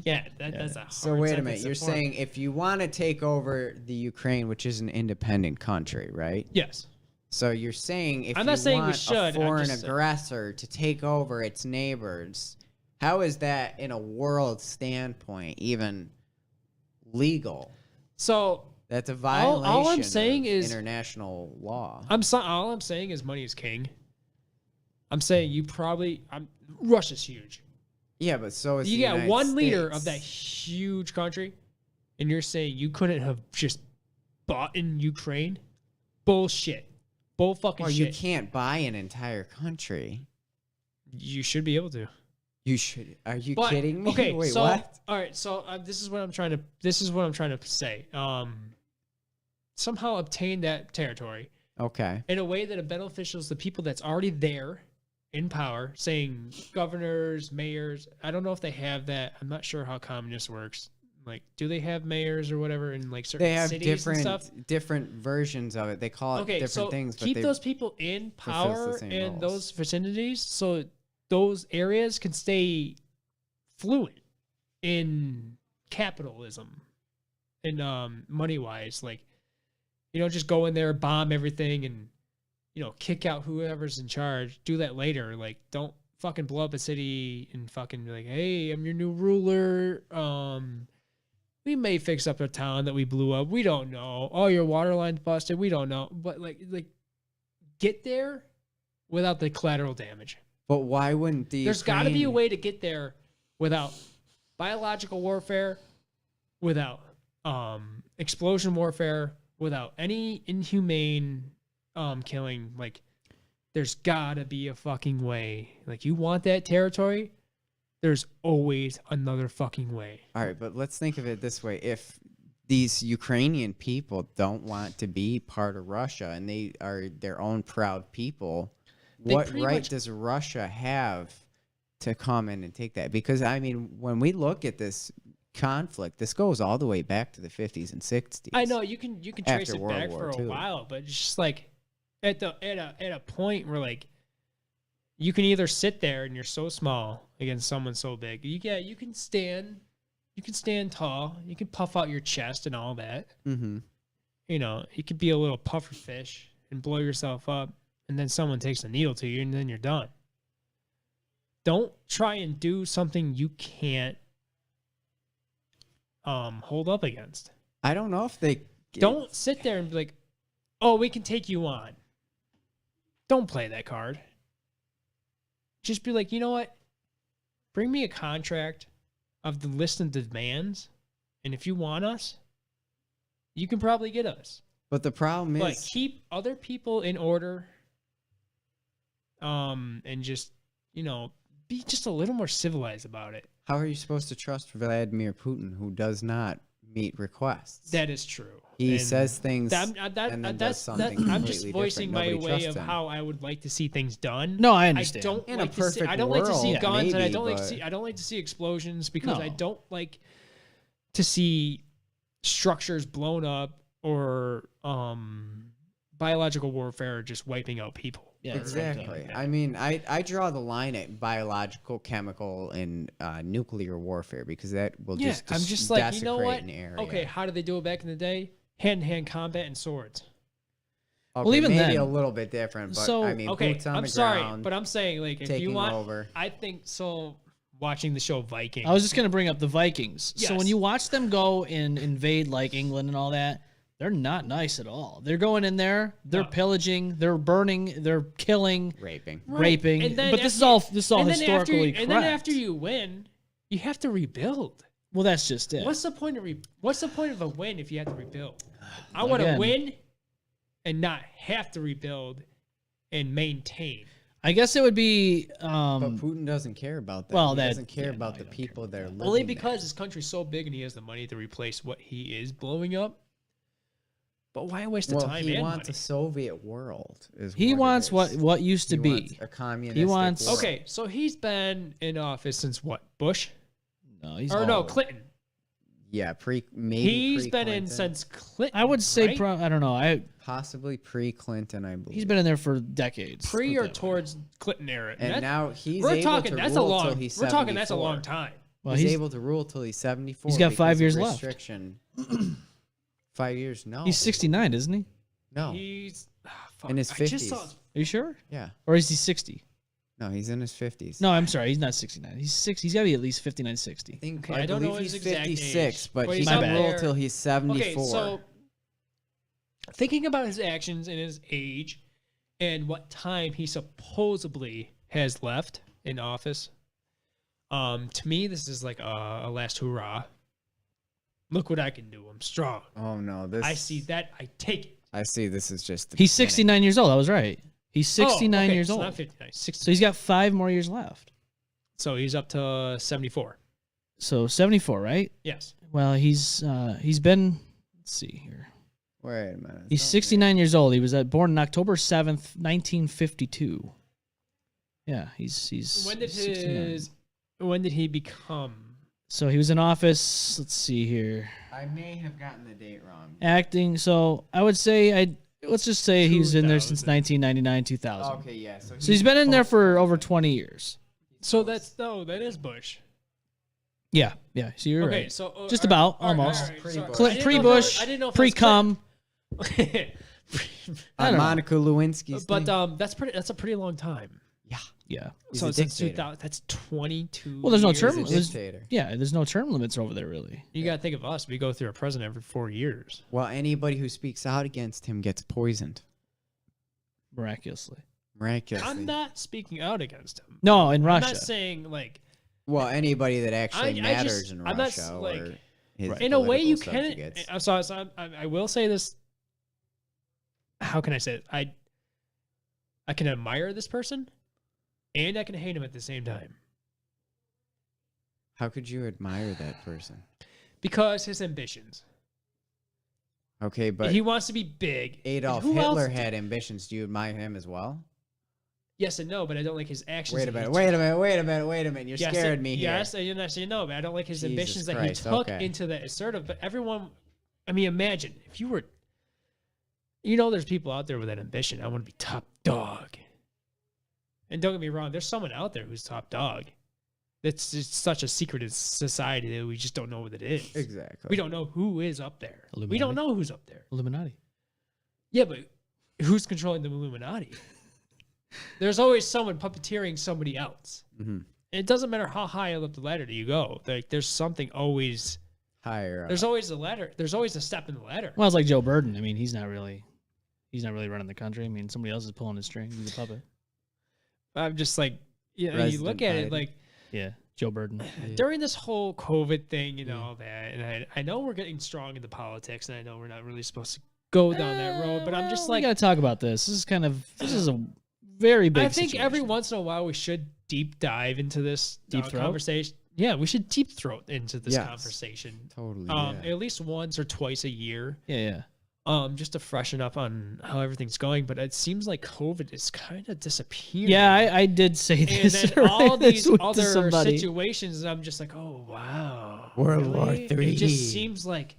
yeah, that's a hard
So wait a
sentence
minute.
to
You're
form.
saying if you want to take over the Ukraine, which is an independent country, right?
Yes.
So you're saying if
I'm
you
not saying we
want
should,
a
I'm
foreign
just-
aggressor to take over its neighbors, how is that in a world standpoint even legal?
So
That's a
all
violation
I'm saying
of
is
international law.
all I'm saying is money is king. I'm saying Russia's huge.
Yeah, but so is
You
the
got
United
one leader of
States.
that huge country, and you're saying you couldn't have just bought in Ukraine? Bullshit. Bull fucking
Well,
shit.
you can't buy an entire country.
You should be able to.
You should. Are you
But,
kidding me?
Okay,
Wait,
so
what?
all right, so this is what I'm trying to say. Somehow obtain that territory
Okay.
in a way that it beneficials the people that's already there in power, saying governors, mayors. I don't know if they have that. I'm not sure how communist works. Like, do they have mayors or whatever in like certain
They have
cities and stuff?
different versions of it. They call it
Okay,
different
so
things. But
keep
they
those people in
fulfills the
power
same
in
roles.
those vicinities so those areas can stay fluent in capitalism and money wise. Like, you don't just go in there, bomb everything, and kick out whoever's in charge. Do that later. Like, don't fucking blow up a city and fucking be like, hey, I'm your new ruler. We may fix up a town that we blew up. We don't know. Oh, your water line's busted. We don't know. But like get there without the collateral damage.
But why wouldn't the
There's got to be a
Ukraine-
way to get there without biological warfare, without explosion warfare, without any inhumane killing. Like, there's got to be a fucking way. Like, you want that territory? There's always another fucking way.
All right, but let's think of it this way: if these Ukrainian people don't want to be part of Russia and they are their own proud people,
They
what
pretty
right
much-
does Russia have to come in and take that? Because I mean, when we look at this conflict, this goes all the way back to the 50s and 60s.
I know you can trace
After
it
World
back
War
for a
II.
while, but it's just like at a point where like you can either sit there and you're so small against someone so big. You can stand tall, you can puff out your chest and all that.
Mm-hmm.
You could be a little puffer fish and blow yourself up, and then someone takes a needle to you and then you're done. Don't try and do something you can't hold up against.
I don't know if they
Don't sit there and be like, oh, we can take you on. Don't play that card. Just be like, you know what? Bring me a contract of the list of demands, and if you want us, you can probably get us.
But the problem
But
is,
keep other people in order, and just, be just a little more civilized about it.
how are you supposed to trust Vladimir Putin, who does not meet requests?
That is true.
He
And
says things
and
and then does
that's
something
I'm just
completely
voicing
different.
my
Nobody
way
trusts
of
him.
how I would like to see things done.
No, I understand.
I don't
In a
like to see. I
perfect
don't like to see
world,
guns, and I
maybe,
don't like to
but-
see. I don't like to see explosions because I
No.
don't like to see structures blown up or biological warfare just wiping out people.
Yeah,
Exactly. I mean, I draw the line at biological, chemical, and nuclear warfare because that will
Yeah,
just
I'm just like, you know
desecrate
what?
an area.
Okay, how did they do it back in the day? Hand-to-hand combat and swords.
Okay,
Well, even
maybe
then-
a little bit different, but
So,
I mean,
Okay,
boots on
I'm
the
sorry,
ground,
but I'm saying like if
taking
you want,
over.
I think so. Watching the show Vikings,
I was just gonna bring up the Vikings. So when
Yes.
you watch them go and invade like England and all that, they're not nice at all. They're going in there, they're
No.
pillaging, they're burning, they're killing,
raping.
raping.
And then
But this is
after-
all
and then
historically
after,
correct.
And then after you win, you have to rebuild.
Well, that's just it.
What's the point of What's the point of a win if you have to rebuild? I want to
Again.
win and not have to rebuild and maintain.
I guess it would be.
But Putin doesn't care about that.
well,
he
that-
doesn't care
yeah,
about
no,
the
he don't
people that are living
Only
there.
because his country's so big and he has the money to replace what he is blowing up. But why waste the
Well,
time
he
and
wants
money?
a Soviet world.
He wants what used to
He
be.
wants a communist.
He wants.
world.
Okay, so he's been in office since what? Bush?
No, he's.
Or no,
old.
Clinton.
Yeah, maybe
He's been in
pre-Clinton.
since Clinton.
I would say.
right?
I don't know.
Possibly pre-Clinton, I believe.
He's been in there for decades.
pre
put
or
that way.
towards Clinton era.
and
that-
now he's
we're
able
talking.
to
That's
rule
a long.
till he's
We're talking. That's a
74.
long time.
Well,
he's able to rule till he's 74.
He's got 5
because
years
of
left.
restriction. 5 years? No.
He's 69, isn't he?
No.
He's fuck,
In his
I just
50s.
saw-
Are you sure?
Yeah.
Or is he 60?
No, he's in his 50s.
No, I'm sorry. He's not 69. He's 60. He's got to be at least 59, 60.
I think
Okay, I don't know
believe
his
he's
exact
56,
age,
but
but
he
he's
can
up
rule
there.
till he's 74.
Okay, so thinking about his actions and his age and what time he supposedly has left in office, to me this is like a last hurrah. Look what I can do. I'm strong.
Oh no, this
I see that. I take it.
I see this is just the
He's
beginning.
69 years old. I was right. He's 69
okay,
years
so
old.
Not 59, 60.
So he's got 5 more years left.
So he's up to 74.
So 74, right?
Yes.
Well, he's been. Let's see here.
Wait a minute.
He's 69 years old. He was born on October 7th, 1952. Yeah, he's.
When did
69.
when did he become?
So he was in office. Let's see here.
I may have gotten the date wrong.
Acting. So I would say let's just say he was in there since
2000.
1999, 2000.
Okay, yeah. So
So he's been in there for over 20 years.
So that is Bush.
Yeah, yeah. So you're
Okay,
right.
so
just
all right,
about,
all right,
almost.
all right,
Pretty
sorry.
Bush.
I didn't know if
Pre-Bush,
I didn't know if it was
pre-cum.
Clinton.
I don't know.
Monica Lewinsky's
But
thing.
that's a pretty long time.
Yeah.
He's
So
a
since
dictator.
2000, that's 22.
Well, there's no
years.
term.
He's a
There's,
dictator.
yeah, there's no term limits over there, really.
You gotta think of us. We go through a president every 4 years.
Well, anybody who speaks out against him gets poisoned.
Miraculously.
Miraculously.
I'm not speaking out against him.
No, in
I'm
Russia.
not saying like
Well, anybody that actually
I
matters
just-
in
I'm not,
Russia
like-
or his
in a way you
political
can.
subjugates.
I'm sorry. So I will say this. How can I say it? I can admire this person, and I can hate him at the same time
How could you admire that person?
because his ambitions.
Okay, but
He wants to be big. and
Adolf
who
Hitler
else-
had ambitions. Do you admire him as well?
Yes and no, but I don't like his actions.
Wait a
that
minute,
he
wait a
took.
minute, wait a minute, wait a minute. You're
Yes,
scared me here.
Yes, and I say no, but I don't like his
Jesus
ambitions that
Christ,
he took
okay.
into the assertive. But everyone, I mean, imagine if you were, there's people out there with that ambition. I want to be top dog. And don't get me wrong, there's someone out there who's top dog. It's just such a secretive society that we just don't know what it is.
Exactly.
We don't know who is up there. We
Illuminati.
don't know who's up there.
Illuminati.
Yeah, but who's controlling the Illuminati? There's always someone puppeteering somebody else.
Mm-hmm.
It doesn't matter how high up the ladder do you go. Like there's something always.
Higher.
There's always a ladder. There's always a step in the ladder.
Well, it's like Joe Burden. I mean, he's not really running the country. I mean, somebody else is pulling his string. He's a puppet.
I'm just like, you
Resident
look at it
Biden.
like
Yeah, Joe Burden.
during this whole COVID thing, all that, and I know we're getting strong into politics, and I know we're not really supposed to go down that road, but I'm just
we
like,
gotta talk about this. This is a very big.
I think every
situation.
once in a while we should deep dive into this
Deep throat?
conversation. Yeah, we should deep throat into this
Yes.
conversation.
Totally.
At least once or twice a year.
Yeah.
Just to freshen up on how everything's going. But it seems like COVID is kind of disappearing.
Yeah, I did say
and
this.
then all these
to
other
somebody.
situations, and I'm just like, oh wow,
World War
really?
III.
It just seems like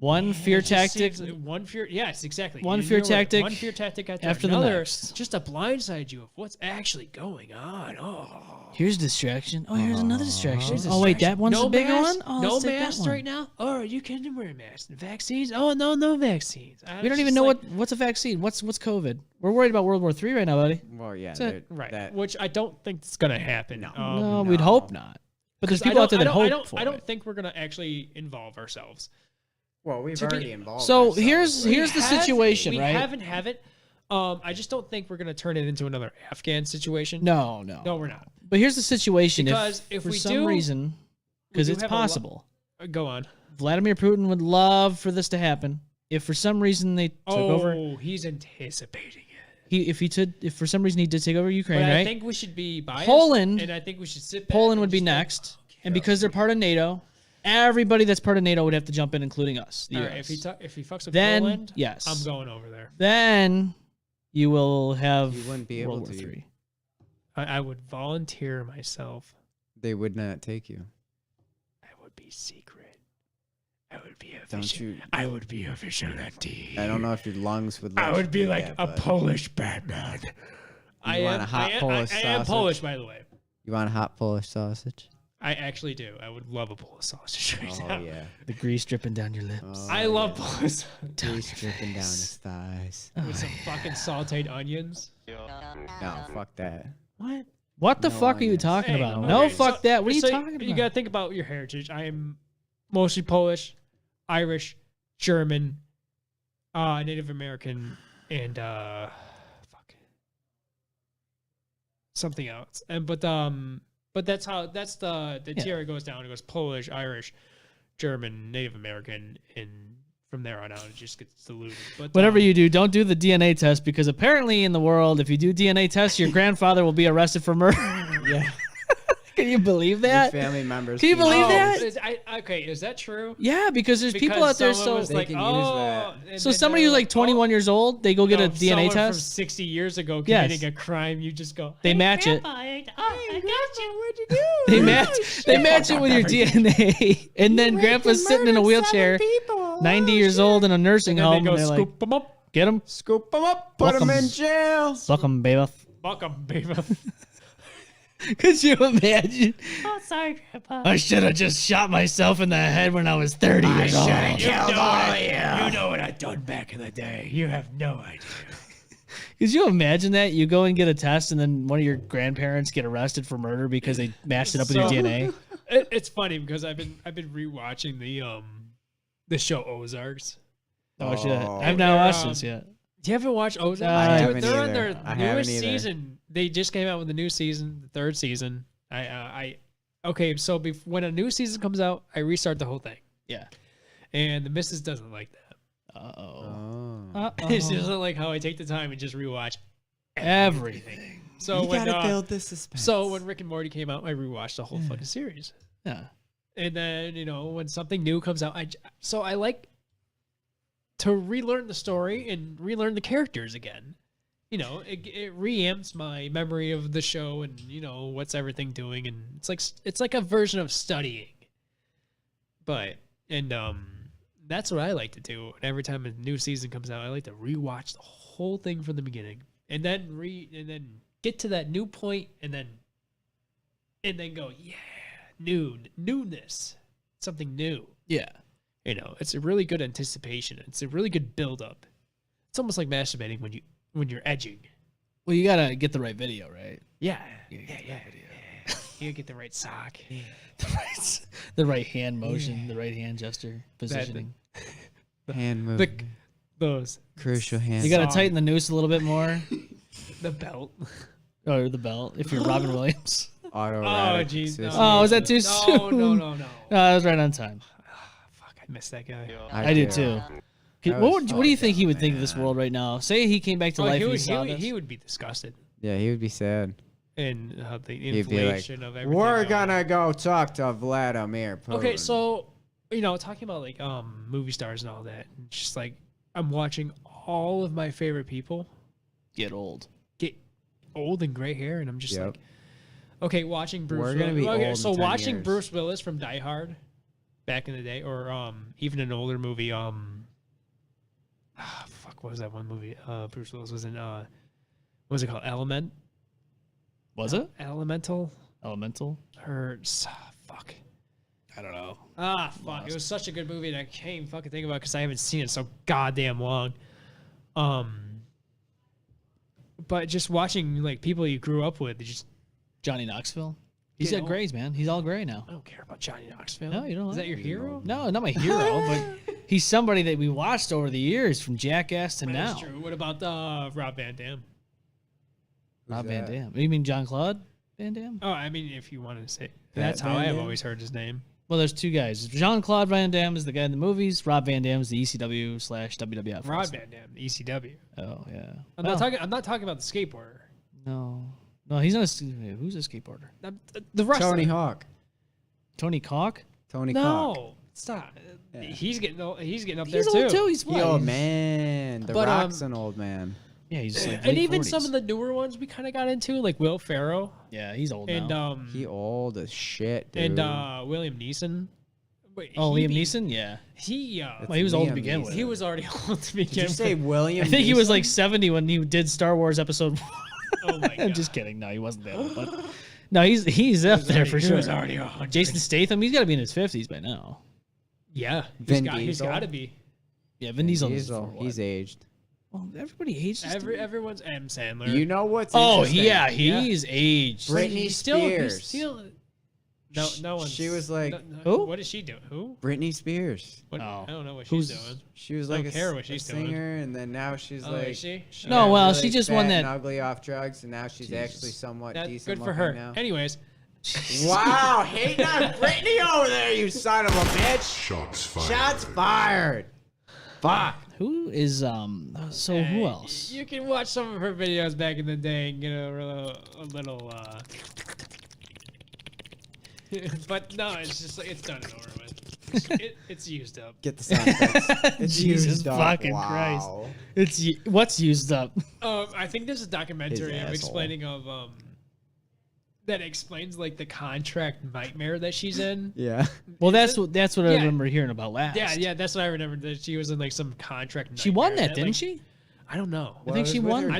One fear
it just
tactic.
seems like one fear. Yes, exactly.
One
You
fear
know what?
tactic
One fear tactic
after the
another,
next.
just to blindside you of what's actually going on. Oh.
Here's a distraction. Oh, here's another distraction.
Here's a
Oh wait,
distraction.
that one's
no
the bigger
mask,
one. Oh,
no
let's take that
masks
one.
right now. Oh, you can wear masks. Vaccines? Oh no vaccines.
We don't even know what's a vaccine. What's COVID? We're worried about World War III right now, buddy.
Well, yeah.
That's it.
Right.
That,
Which I don't think is gonna happen.
No.
No, we'd hope not. But there's
'Cause
people out there that hope
I don't
for it.
think we're gonna actually involve ourselves.
well, we've
to be-
already involved.
So
ourselves.
here's the
have-
situation,
we
right?
haven't have it. I just don't think we're gonna turn it into another Afghan situation.
No,
No, we're not.
But here's the situation.
Because if
for
we
some
do-
reason,
we
because
do
it's
have a lo-
possible,
Go on.
Vladimir Putin would love for this to happen. If for some reason they took over,
Oh, he's anticipating it.
if for some reason he did take over Ukraine,
But
right?
I think we should be biased.
Poland-
and I think we should sit back.
Poland
and
would be
just go,
next, and because they're part of NATO, everybody that's part of NATO would have to jump in, including us. The
All right,
US.
if he fucks with
Then,
Poland,
yes.
I'm going over there.
Then you will have
You wouldn't be
World
able
War
to.
III.
I would volunteer myself.
They would not take you.
I would be secret. I would be a
Don't you?
I would be a vigilante.
I don't know if your lungs would.
I
let
would
you
be
do
like
that,
a
but-
Polish Batman. I
want
am,
a hot
I am,
Polish
I am
sausage?
Polish, by the way.
You want a hot Polish sausage?
I actually do. I would love a Polish sausage right
Oh
now.
yeah.
The grease dripping down your lips.
Oh,
I love Polish
Grease dripping down his thighs.
with some fucking sauteed onions.
No, fuck that.
What?
What the
No
fuck are you
onions.
talking
Hey,
about?
okay,
No, fuck
so-
that. What are you
so
talking about?
You gotta think about your heritage. I am mostly Polish, Irish, German, Native American, and fuck something else. And but that's the
Yeah.
tier it goes down. It goes Polish, Irish, German, Native American, and from there on out it just gets diluted. But
Whatever you do, don't do the DNA test because apparently in the world, if you do DNA tests, your grandfather will be arrested for murder.
Yeah.
Can you believe
Your
that?
family members.
Can you
can
believe
use
that?
okay, is that true?
Yeah, because there's people out there.
someone
So,
was
They
like,
can use
oh,
that.
and
so
then
somebody
they're
who's like 21 years old, they go get a
no,
DNA
someone from
test.
60 years ago
Yes.
committing a crime. You just go,
They match it.
I got you.
what'd you do?
They match it with your DNA, and then Grandpa's sitting in a wheelchair, 90 years old in a nursing
And then
home.
they go
and they're like,
scoop them up,
get him,
Scoop them up, put them
Welcome.
in jail.
suck him, baby.
fuck them, baby.
Could you imagine?
Oh, sorry, Grandpa.
I should have just shot myself in the head when I was 30 years old.
You know what I done back in the day. You have no idea.
Could you imagine that? You go and get a test, and then one of your grandparents get arrested for murder because they matched it up with your
So-
DNA.
It's funny because I've been rewatching the show Ozarks.
Oh, shit.
Oh.
I've not watched this yet.
You haven't watched Ozarks?
I
Dude,
haven't
they're on
either.
their
I haven't
newest
either.
season. They just came out with the new season, the third season. Okay, so when a new season comes out, I restart the whole thing.
Yeah.
And the missus doesn't like that.
Oh.
It's just like how I take the time and just rewatch
Everything.
So
You
when
gotta build the suspense.
so when Rick and Morty came out, I rewatched the whole fucking series.
Yeah.
And then when something new comes out, I like to relearn the story and relearn the characters again. It reamps my memory of the show and what's everything doing, and it's like a version of studying. But that's what I like to do. And every time a new season comes out, I like to rewatch the whole thing from the beginning, and then get to that new point, and then go, yeah, newness, something new.
Yeah.
It's a really good anticipation. It's a really good build up. It's almost like masturbating when you're edging.
Well, you gotta get the right video, right?
Yeah. You gotta get the right sock.
The right hand motion, the right hand gesture, positioning.
hand movement.
Those
Crucial hand.
You gotta
song.
tighten the noose a little bit more.
The belt.
Or the belt, if you're Robin Williams.
Auto.
Jeez. No.
Oh, was that too
No,
soon?
no.
No, I was right on time.
Fuck, I missed that guy.
I did too.
That
What
was
do you think he would
fucking
think of this world right now? Say he came back to life and he saw this.
he would be disgusted.
Yeah, he would be sad.
And the
He'd be like,
inflation of everything.
"We're
going
gonna go talk to Vladimir Putin."
Okay, so talking about like movie stars and all that, and just like I'm watching all of my favorite people
Get old.
get old and gray hair, and I'm just
Yep.
like, okay, watching Bruce.
We're gonna
Willis.
be
Okay,
old in
so
10
watching
years.
Bruce Willis from Die Hard back in the day, or even an older movie. What was that one movie? Bruce Willis was in. What was it called?
Was it?
Elemental.
Elemental?
Or fuck.
I don't know.
Fuck. It was such a good movie, and I can't even fucking think about it because I haven't seen it so goddamn long. But just watching like people you grew up with, just
Johnny Knoxville? He's
Get
got grays, man. He's all gray now.
I don't care about Johnny Knoxville.
No, you don't
Is
like
that your hero?
No, not my hero, but he's somebody that we watched over the years from Jackass to now.
That's true. What about Rob Van Dam?
Rob Van
that?
Dam. You mean John Claude Van Dam?
Oh, I mean, if you wanted to say, that's how
Van
I have
Damme?
always heard his name.
Well, there's two guys. Jean-Claude Van Damme is the guy in the movies. Rob Van Dam is the ECW/WWF.
Rod Van Dam, the ECW.
Oh yeah.
I'm not talking about the skateboarder.
No, he's not. Who's a skateboarder?
The wrestler.
Tony Hawk.
Tony Hawk?
Tony Hawk.
No, stop. He's getting up there
He's
too.
old too. He's
He old man. The
But,
Rock's an old man.
Yeah, he's like
And
late
even
40s.
some of the newer ones we kind of got into, like Will Ferrell
Yeah, he's old
and
now.
He old as shit, dude.
and William Neeson. Wait,
Liam Neeson? Yeah.
He
Well, he was old to
Liam
begin
Neeson.
with.
he was already old to begin
Did you
with.
say William?
I think he was
Neeson?
like 70 when he did Star Wars Episode 1.
Oh my god!
I'm just kidding. No, he wasn't that old. But no, he's up there for
He
sure.
was already 100.
Jason Statham, he's got to be in his 50s by now.
Yeah,
Vin
he's
Diesel.
got to be.
Yeah, Vin Diesel.
He's aged.
Well, everybody aged.
Everyone's M. Sandler.
You know what's
Oh
interesting?
yeah, he's aged.
Britney
He's
Spears.
still. No one.
She was like,
Who?
What is she doing? Who?
Britney Spears.
What,
Oh.
I don't know what
Who's-
she's doing.
She was
I
like
don't
a,
care what
a
she's doing.
singer, and then now she's
Oh,
like,
is she?
she
No,
got
well,
really
she just
fat
won
and
that-
ugly off drugs, and now she's actually somewhat
That's
decent
good for
looking
her.
now.
Anyways,
Wow, hating on Britney over there, you son of a bitch!
Shots fired.
Shots fired. Fuck.
Who is So who else?
You can watch some of her videos back in the day and get a little but no, it's just like it's done and over with. It's used up.
Get the sound effects. It's
Jesus
used up.
fucking
Wow.
Christ! What's used up?
I think there's a documentary
His
of
asshole.
explaining of that explains like the contract nightmare that she's in.
Yeah.
Well, that's what I
Yeah.
remember hearing about last.
Yeah, that's what I remembered, that she was in like some contract.
She won
nightmare
that, didn't
like,
she?
I don't know.
I think she won.
I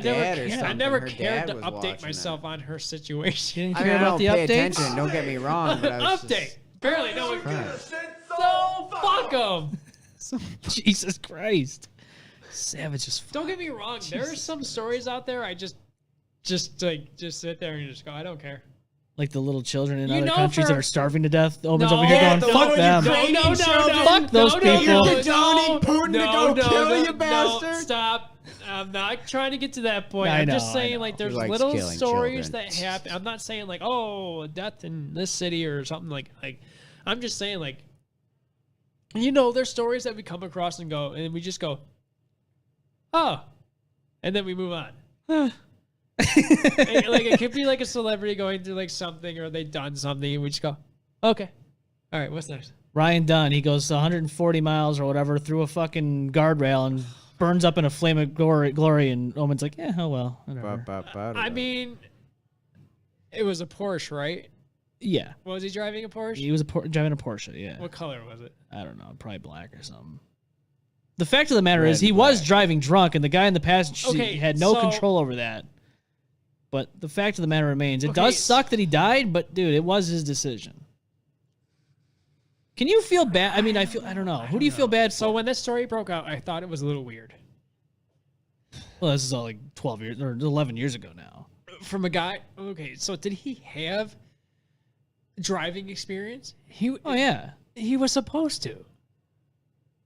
never cared to update myself on her situation.
You didn't
I
care
mean, I
about
don't
the
pay
updates.
attention. Don't get me wrong, but I was
Update.
just
Barely no one
surprised.
So fuck them.
Jesus Christ! Savage as fuck.
Don't get me wrong. There are some stories out there. I just sit there and just go, I don't care.
Like the little children in
You
other
know
countries
for-
that are starving to death. Omen's
No,
over here
yeah,
going,
the
fuck
ones
them.
you
Fuck those people.
You're condoning Putin to go kill you, bastard.
Stop. I'm not trying to get to that point.
I
I'm just
know, I
saying,
know.
like, there's
He likes
little
killing
stories
children.
that happen. I'm not saying, like, oh, death in this city or something like. I'm just saying, like, there's stories that we come across and go, and we just go, oh, and then we move on. Like, it could be like a celebrity going through like something, or they done something, and we just go, okay, all right, what's next?
Ryan Dunn, he goes 140 miles or whatever through a fucking guardrail and burns up in a flame of glory, and Omen's like, yeah, oh well, whatever.
I mean, it was a Porsche, right?
Yeah,
Was he driving a Porsche?
he was driving a Porsche. Yeah,
What color was it?
I don't know, probably black or something. The fact of the matter
Red
is, he
and
was
black.
driving drunk, and the guy in the passenger
Okay,
seat had no
so-
control over that. But the fact of the matter remains, it
Okay,
does suck that he died, but dude, it was his decision. Can you feel bad? I mean, I don't know. Who do you feel bad for?
So when this story broke out, I thought it was a little weird.
Well, this is all like 12 years or 11 years ago now.
From a guy, okay, so did he have driving experience?
Oh yeah.
He was supposed to.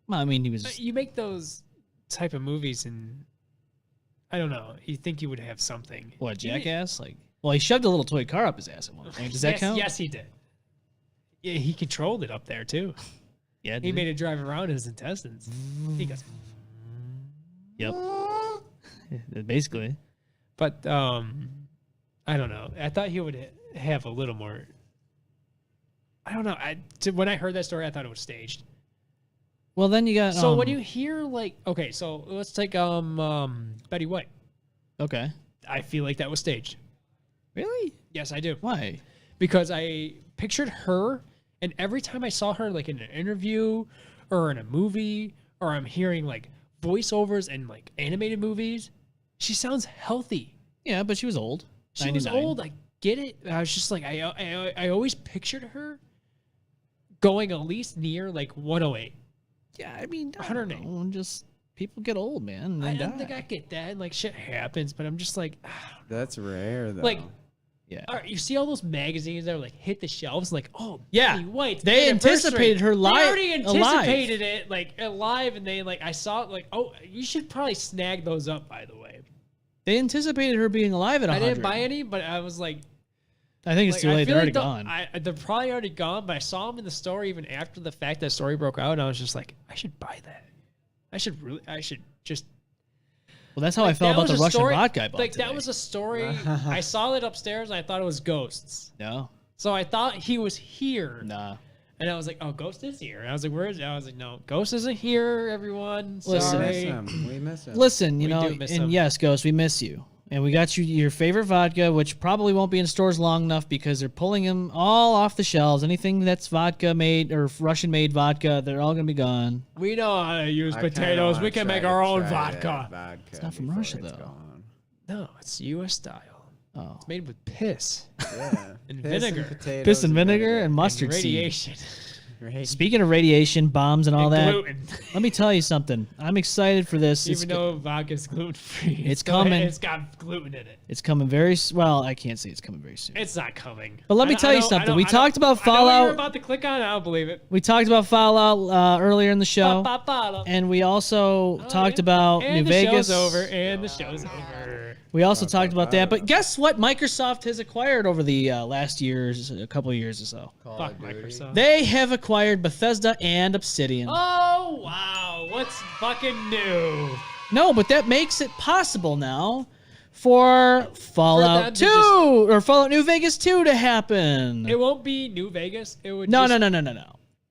Well, I mean, he was.
You make those type of movies, and I don't know. You think you would have something?
What, Jackass? Like, well, he shoved a little toy car up his ass at one point. Does that
yes,
count?
Yes, he did. Yeah, he controlled it up there too.
Yeah,
He made it drive around his intestines. He goes,
Yep. Basically.
but I don't know. I thought he would have a little more. I don't know. When I heard that story, I thought it was staged.
Well, then you got.
So when you hear like, okay, so let's take Betty White.
Okay.
I feel like that was staged.
Really?
Yes, I do.
Why?
Because I pictured her, and every time I saw her like in an interview or in a movie, or I'm hearing like voiceovers in like animated movies, she sounds healthy.
Yeah, but she was old.
She was
99.
old. I get it. I was just like, I always pictured her going at least near like 108.
Yeah, I mean, I
108.
don't know, just people get old, man. And
I
they
don't
die.
think I get that. Like shit happens, but I'm just like,
That's rare, though.
like,
Yeah.
all right, you see all those magazines that are like hit the shelves, like, oh,
Yeah.
Betty White's
They
anniversary.
anticipated her
They already
alive.
anticipated it, like alive, and they like I saw it, like, oh, you should probably snag those up. By the way,
They anticipated her being alive at 100.
I didn't buy any, but I was like,
I think it's too late. They're already gone.
They're probably already gone, but I saw them in the store even after the fact that story broke out, and I was just like, I should buy that. I should just.
Well, that's how I felt about the Russian vodka I bought
Like
today.
that was a story. I saw it upstairs, and I thought it was ghosts.
No.
So I thought he was here.
Nah.
And I was like, oh, Ghost is here. And I was like, where is it? I was like, no, Ghost isn't here, everyone.
Listen.
Sorry.
We miss him.
Listen, you
We
know,
do miss
and
him.
yes, Ghost, we miss you. And we got you your favorite vodka, which probably won't be in stores long enough because they're pulling them all off the shelves. Anything that's vodka made or Russian made vodka, they're all going to be gone.
We know how to use
I kinda
potatoes.
wanna
We can
try
make
to
our own
try
vodka.
that
It's not from
before
Russia,
it's
though.
gone.
No, it's U.S. style.
Oh.
It's made with piss
Yeah.
and
Piss
vinegar.
potatoes
Piss and vinegar and
and
mustard seed.
radiation.
Right.
Speaking of radiation, bombs, and all
And
that,
gluten.
let me tell you something. I'm excited for this.
Even though vodka's gluten free,
It's coming.
It's got gluten in it.
It's coming very well. I can't say it's coming very soon.
It's not coming.
But let me tell you something. We talked about
I know what
Fallout.
you're about to click on. I don't believe it.
We talked about Fallout earlier in the show,
Ba-ba-ba-da.
and we also talked about
and
New
the
Vegas.
show's over. And the show's over.
We also talked about that. But guess what? Microsoft has acquired over the last years, a couple of years or so.
Fuck Microsoft.
They have acquired Bethesda and Obsidian.
Oh wow! What's fucking new?
No, but that makes it possible now for Fallout
them
2
to
or Fallout New Vegas 2 to happen.
It won't be New Vegas. It would.
No.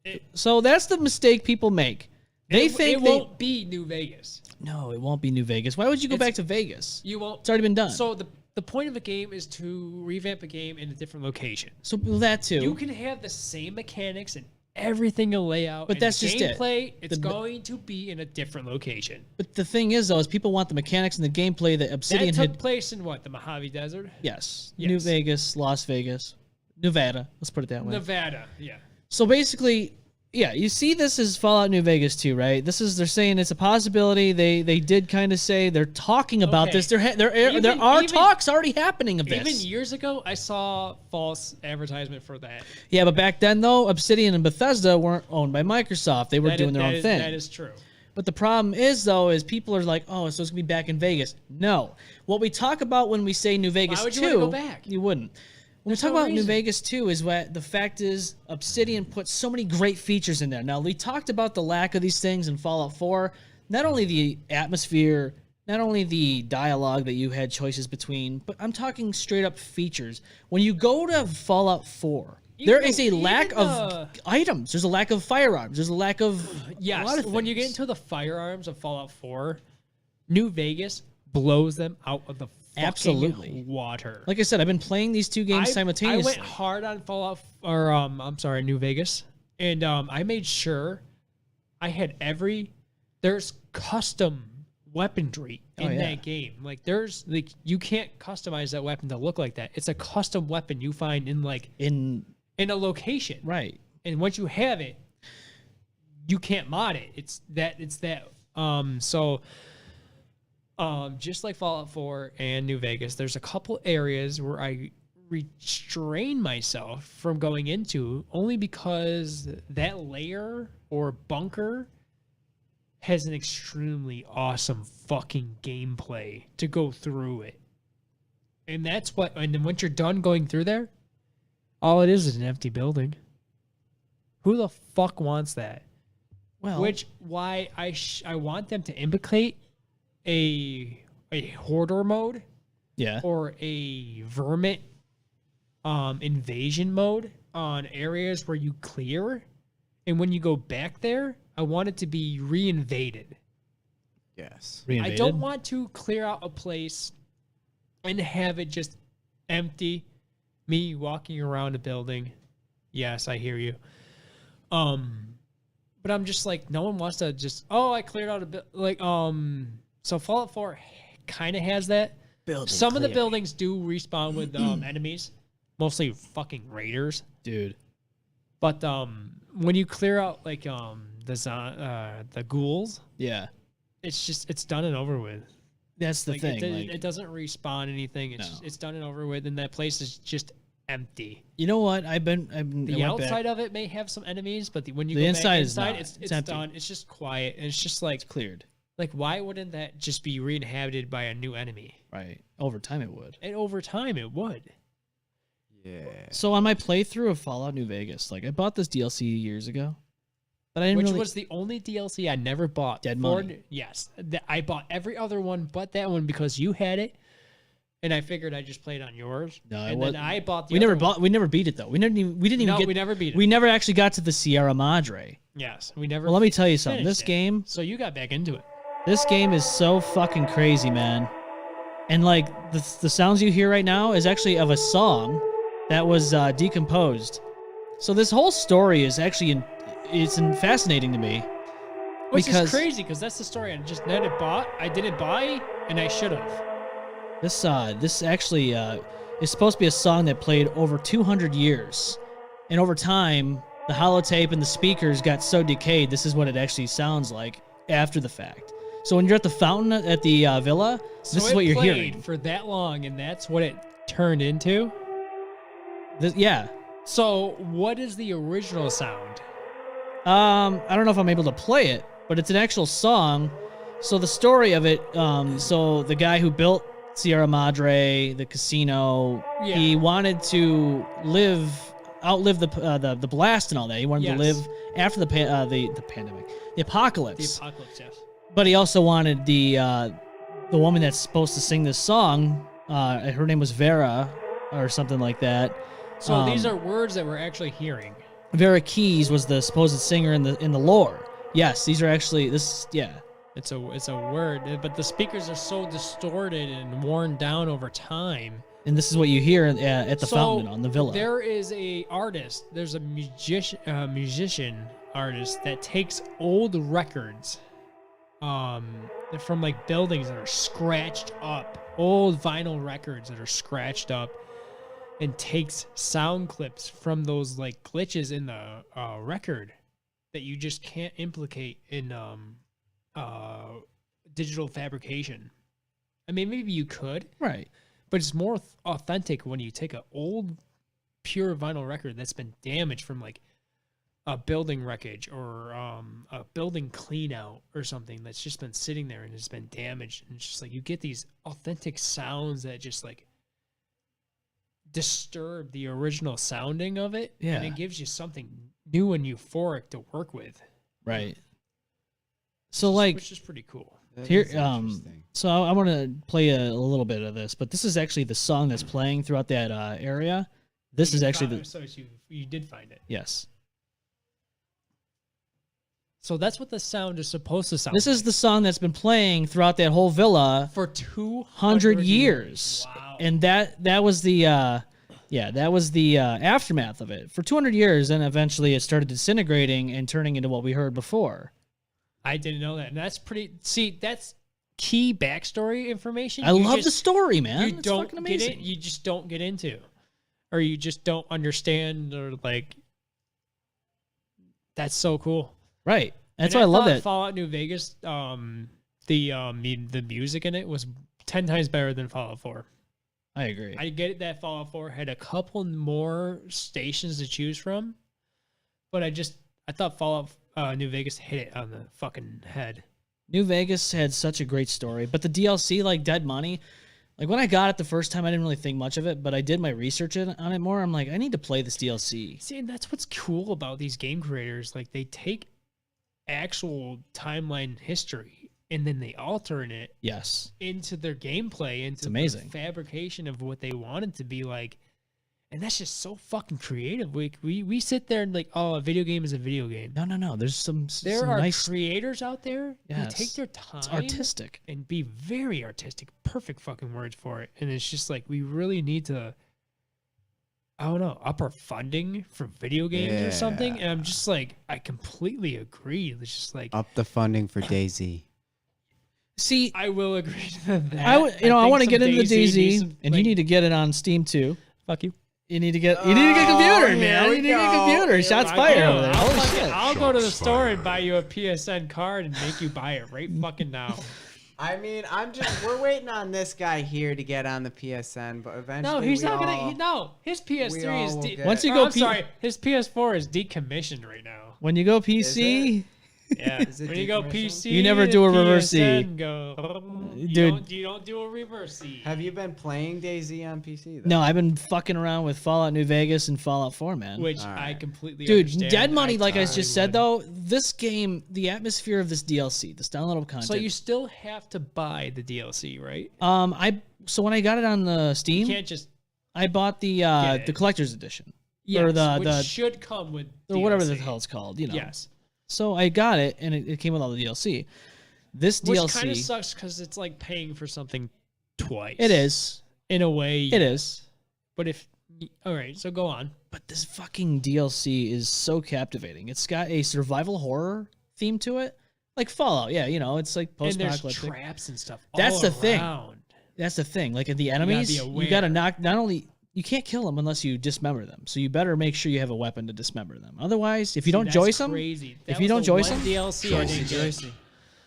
It,
So that's the mistake people make. They think
it won't be New Vegas.
No, it won't be New Vegas. Why would you go back to Vegas?
You won't.
It's already been done.
So the point of a game is to revamp a game in a different location.
So that too.
You can have the same mechanics and everything you lay out.
But
and
that's just it.
gameplay, it's
The-
going to be in a different location.
But the thing is, though, is people want the mechanics and the gameplay that Obsidian
That took
had.
place in what? The Mojave Desert?
Yes.
Yes.
New Vegas, Las Vegas, Nevada. Let's put it that way.
Nevada. Yeah.
So basically, yeah, you see this as Fallout New Vegas too, right? They're saying it's a possibility. They did kind of say they're talking about
Okay.
this. There
Even-
are
even-
talks already happening of
Even
this.
years ago, I saw false advertisement for that.
Yeah, but back then though, Obsidian and Bethesda weren't owned by Microsoft. They were
That
doing
is-
their own
that is-
thing.
That is true.
But the problem is, though, is people are like, oh, so it's going to be back in Vegas. No. What we talk about when we say New Vegas 2...
would you wanna go back?
You wouldn't. When we
There's
talk
no
about New
reason.
Vegas 2 is what the fact is Obsidian put so many great features in there. Now, we talked about the lack of these things in Fallout 4. Not only the atmosphere, not only the dialogue that you had choices between, but I'm talking straight up features. When you go to Fallout 4... There is a lack of items. There's a lack of firearms. There's a lack of a lot
Yes,
of
when you get
things.
into the firearms of Fallout 4, New Vegas blows them out of the fucking
Absolutely.
water.
Like I said, I've been playing these two games
I
simultaneously.
went hard on New Vegas, and I made sure I had there's custom weaponry in
Oh, yeah.
that game. Like there's you can't customize that weapon to look like that. It's a custom weapon you find in a location.
Right.
And once you have it, you can't mod it. It's that just like Fallout 4 and New Vegas, there's a couple areas where I restrain myself from going into only because that layer or bunker has an extremely awesome fucking gameplay to go through it. And then once you're done going through there, all it is an empty building. Who the fuck wants that?
Well,
Why I want them to implicate a hoarder mode
yeah.
or a vermin invasion mode on areas where you clear, and when you go back there, I want it to be reinvaded.
Yes.
I don't want to clear out a place and have it just empty. Me walking around a building. Yes, I hear you. But I'm just like, no one wants to just, I cleared out a bit. So Fallout 4 kind of has that. Some of the buildings do respawn with enemies, mostly fucking raiders,
dude.
But when you clear out the ghouls,
Yeah.
it's done and over with.
That's the thing.
It doesn't respawn anything. It's done and over with, and that place is just empty.
You know what? I
The
went
outside
back.
of it may have some enemies, but when you
The
go
inside
back
is
inside,
not.
it's
It's empty.
done. It's just quiet, and it's just like
cleared.
Like, why wouldn't that just be re-inhabited by a new enemy?
Right. Over time, it would.
And over time, it would.
Yeah.
So on my playthrough of Fallout New Vegas, like I bought this DLC years ago, but I didn't
Which
really.
was the only DLC I never bought.
Dead
for-
Money.
Yes. I bought every other one but that one because you had it. And I figured I'd just play it on yours.
No,
and
it was.
then I bought the
We never
other one.
bought. We never beat it though. We didn't even
No,
get.
we never beat it.
We never actually got to the Sierra Madre.
Yes. We never
Well, let me tell you something.
finished
This
it.
game.
So you got back into it.
This game is so fucking crazy, man. And like the sounds you hear right now is actually of a song that was decomposed. So this whole story is actually fascinating to me.
Which
because
is crazy because that's the story I just didn't buy. I didn't buy and I should have.
This actually is supposed to be a song that played over 200 years, and over time, the holotape and the speakers got so decayed. This is what it actually sounds like after the fact. So when you're at the fountain at the villa,
So
this is
it
what you're
played
hearing.
for that long, and that's what it turned into.
Yeah.
So what is the original sound?
I don't know if I'm able to play it, but it's an actual song. So the story of it, so the guy who built Sierra Madre, the casino,
Yeah.
he wanted to outlive the blast and all that. He wanted to
Yes.
live after the pandemic, the apocalypse.
The apocalypse, yes.
But he also wanted the woman that's supposed to sing this song. Her name was Vera, or something like that.
So these are words that we're actually hearing.
Vera Keys was the supposed singer in the lore. Yes, these are actually this. Yeah.
It's a word, but the speakers are so distorted and worn down over time.
And this is what you hear at the
So,
fountain on the villa.
There is a artist. There's a musician artist that takes old records, from like buildings that are scratched up, old vinyl records that are scratched up, and takes sound clips from those like glitches in the record that you just can't implicate in digital fabrication. I mean, maybe you could,
right?
But it's more authentic when you take an old, pure vinyl record that's been damaged from like a building wreckage or a building clean out or something that's just been sitting there and has been damaged. And it's just like you get these authentic sounds that just like disturb the original sounding of it.
Yeah.
And it gives you something new and euphoric to work with.
Right. So like,
which is pretty cool.
here, so I want to play a little bit of this, but this is actually the song that's playing throughout that area. This is actually
So you did find it.
Yes.
So that's what the sound is supposed to sound
This is the song that's been playing throughout that whole villa
for 200
100 years.
Wow.
And that was the aftermath of it. For 200 years, and eventually it started disintegrating and turning into what we heard before.
I didn't know that. And that's pretty. See, that's key backstory information.
I
you
love
just-
the story, man.
You
It's
don't
fucking
get
amazing.
it. You just don't get into, or you just don't understand, or like. That's so cool.
Right. That's
And
why I love
thought
that.
Fallout New Vegas. The music in it was 10 times better than Fallout 4.
I agree.
I get it that Fallout 4 had a couple more stations to choose from, but I thought Fallout New Vegas hit it on the fucking head.
New Vegas had such a great story, but the DLC, like Dead Money, like when I got it the first time, I didn't really think much of it, but I did my research on it more. I'm like, I need to play this DLC.
See, and that's what's cool about these game creators. Like, they take actual timeline history and then they alter it
Yes.
into their gameplay, into
amazing.
the fabrication of what they want it to be like. And that's just so fucking creative. We sit there and like, oh, a video game is a video game.
No. There's some
There are
nice
creators out there who
Yes.
take their time.
It's artistic.
And be very artistic. Perfect fucking words for it. And it's just like, we really need to, I don't know, up our funding for video games or something. And I'm just like, I completely agree. It's just like,
Up the funding for DayZ.
See,
I will agree to that.
I want
think
to
some
get into
DayZ needs
DayZ,
some,
and you
like-
need to get it on Steam too.
Fuck you.
You need to get a computer, man. You need to get a computer. Shots
I
fired
will.
over there.
I'll,
Holy
fucking-
shit.
I'll go to the store and buy you a PSN card and make you buy it right fucking now.
I mean, we're waiting on this guy here to get on the PSN, but eventually
No, he's
we
not
all-
gonna. No, his PS3 is.
all will get
Once
it.
you go
I'm sorry, his PS4 is decommissioned right now.
When you go PC,
Yeah.
Is it
When you go
decommercial?
PC,
You never do a
and
reverse C.
PSN, go.
Dude.
You don't do a reverse C.
Have you been playing DayZ on PC? Though?
No, I've been fucking around with Fallout New Vegas and Fallout 4, man.
Which I
Alright.
completely
Dude,
understand.
dead money, like I
totally
just said,
would.
though, this game, the atmosphere of this DLC, this downloadable content.
So you still have to buy the DLC, right?
So when I got it on the
You
Steam,
can't just
I bought the
Get
the
it.
collector's edition.
yes,
or the
which should come with
or whatever the
DLC.
hell it's called, you know.
Yes,
So I got it, and it came with all the DLC. This
which
DLC,
kind of sucks because it's like paying for something twice.
it is,
in a way.
it is.
But if all right, so go on.
But this fucking DLC is so captivating. It's got a survival horror theme to it, like Fallout. Yeah, you know, it's like
And there's
post-apocalyptic.
traps and stuff.
That's
all
the thing.
around.
That's the thing. Like the
gotta
enemies,
be
you gotta
aware.
knock. Not only you can't kill them unless you dismember them. So you better make sure you have a weapon to dismember them. Otherwise, if you don't
that's
joyce them,
crazy.
if
That
you
was
don't
the
joyce
one
them,
DLC I didn't get.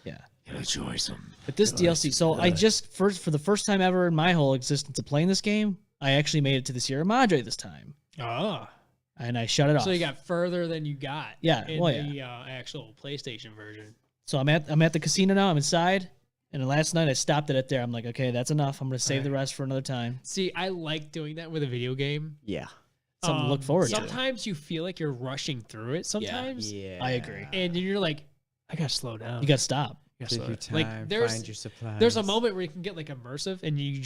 yeah.
Choice them.
But this DLC, so I just for the first time ever in my whole existence of playing this game, I actually made it to the Sierra Madre this time,
Ah,
and I shut it off.
so you got further than you got.
Yeah,
in
well, yeah.
the actual PlayStation version.
So I'm at the casino now. I'm inside, and then last night I stopped it at there. I'm like, okay, that's enough. I'm gonna save the rest for another time.
See, I like doing that with a video game.
Yeah.
Something to look forward to.
Sometimes you feel like you're rushing through it. Sometimes,
Yeah.
I agree.
and then you're like, I gotta slow down.
You gotta stop.
You gotta
Take
slow
your
down.
time.
Like there's
find your supplies.
there's a moment where you can get like immersive, and you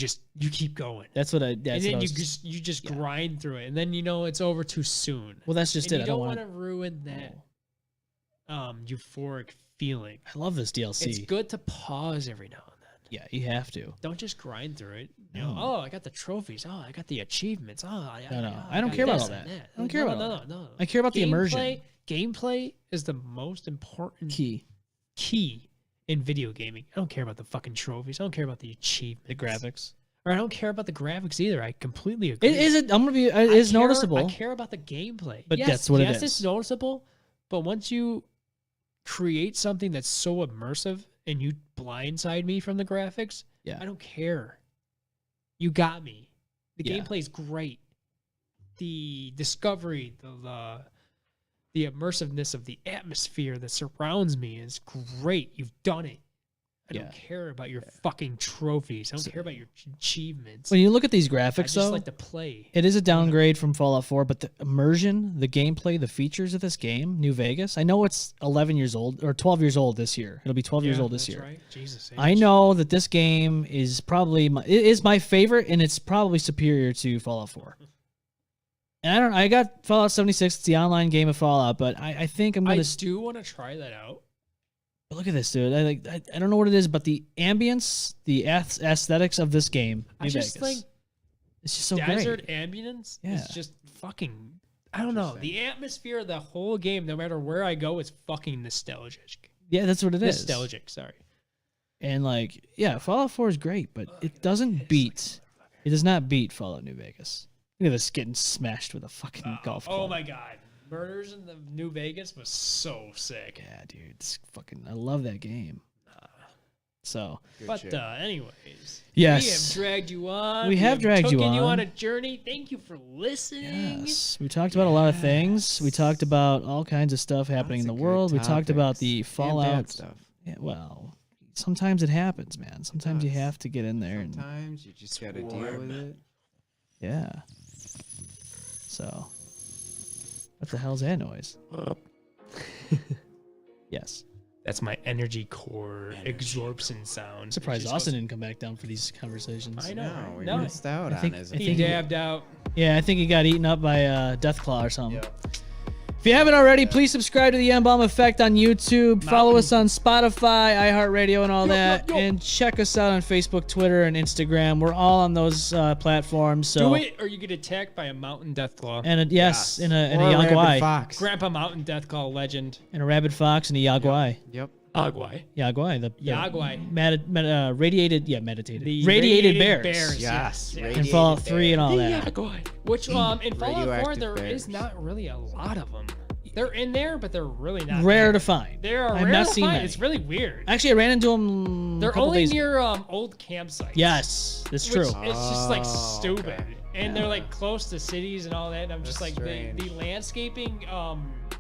keep going.
That's what I.
And
That's
then
what I
you
was,
just grind through it, and then you know it's over too soon.
well, that's just
And
it.
you
I
don't
don't
want
want
to ruin that euphoric feeling.
I love this DLC.
It's good to pause every now and then.
Yeah, you have to.
Don't just grind through it. You know, oh, I got the trophies. Oh, I got the achievements. Oh,
No, I don't care about all that. I don't care about all that.
No.
I care about the immersion.
Gameplay is the most important
Key.
in video gaming. I don't care about the fucking trophies. I don't care about the achievements.
The graphics.
Or I don't care about the graphics either. I completely agree.
It is. I'm gonna be. It
I
is
care-
noticeable.
I care about the gameplay.
But
Yes,
that's what it
yes,
is.
it's noticeable. But once you create something that's so immersive and you blindside me from the graphics,
Yeah.
I don't care. You got me. The
Yeah.
gameplay is great. The discovery, the immersiveness of the atmosphere that surrounds me is great. You've done it. I
Yeah.
don't care about your fucking trophies. I don't care about your achievements.
When you look at these
I
graphics,
just
though,
like to play.
it is a downgrade from Fallout 4, but the immersion, the gameplay, the features of this game, New Vegas. I know it's 11 years old or 12 years old this year. It'll be 12 years
Yeah,
old this
that's
year.
right. Jesus,
I
age.
know that this game is probably it is my favorite, and it's probably superior to Fallout 4. And I got Fallout 76. It's the online game of Fallout, but I think I'm
I
gonna.
do want to try that out.
But look at this, dude. I don't know what it is, but the ambience, the aesthetics of this game,
I
New
just
Vegas,
think
it's just so
desert
great.
ambience
Yeah.
is just fucking. I don't know. The atmosphere of the whole game, no matter where I go, is fucking nostalgic.
Yeah, that's what it is.
Nostalgic, sorry.
And like, yeah, Fallout 4 is great, but it doesn't beat. It does not beat Fallout New Vegas. Look at this getting smashed with a fucking golf club.
Oh my god. Murders in the New Vegas was so sick.
Yeah, dude, it's fucking. I love that game. So,
But anyways,
Yes.
we have dragged you on.
We have dragged you
taken you
on.
on a journey. Thank you for listening.
yes, we talked about a lot of things. We talked about all kinds of stuff happening in the world. We talked about the Fallout
stuff.
Yeah, well, sometimes it happens, man. Sometimes you have to get in there and
Sometimes you just gotta deal with it.
yeah. So, what the hell's that noise? Yes.
That's my energy core absorption sound.
I'm surprised
It just
Austin didn't come back down for these conversations.
I know.
No, we
No.
missed out
I
on
think-
his.
I
goes-
think
He dabbed out.
Yeah, I think he got eaten up by Deathclaw or something. If you haven't already, please subscribe to the M-Balm Effect on YouTube. Follow us on Spotify, iHeartRadio, and all that. And check us out on Facebook, Twitter, and Instagram. We're all on those platforms. So
Do it, or you get attacked by a mountain deathclaw.
And in a
Or a rabid
Yaguai.
fox.
Grandpa Mountain Deathclaw legend.
And a rabid fox and a Yaguai.
Yep.
Agwai.
Yaguai. The
Yaguai.
radiated bears.
Yes.
Yeah.
And Fallout 3 and all that.
Yaguai. Which in Fallout 4
Radioactive
there is
bears.
not really a lot of them. They're in there, but they're really not
Rare
there.
to find.
They are
I've
rare
not
to
seen
find.
many.
It's really weird.
Actually, I ran into them a
They're
couple
only
days
near old campsites.
Yes, that's
Which
true.
It's just like
Oh,
stupid.
okay.
And they're like close to cities and all that. And I'm just
That's
like, the
strange.
landscaping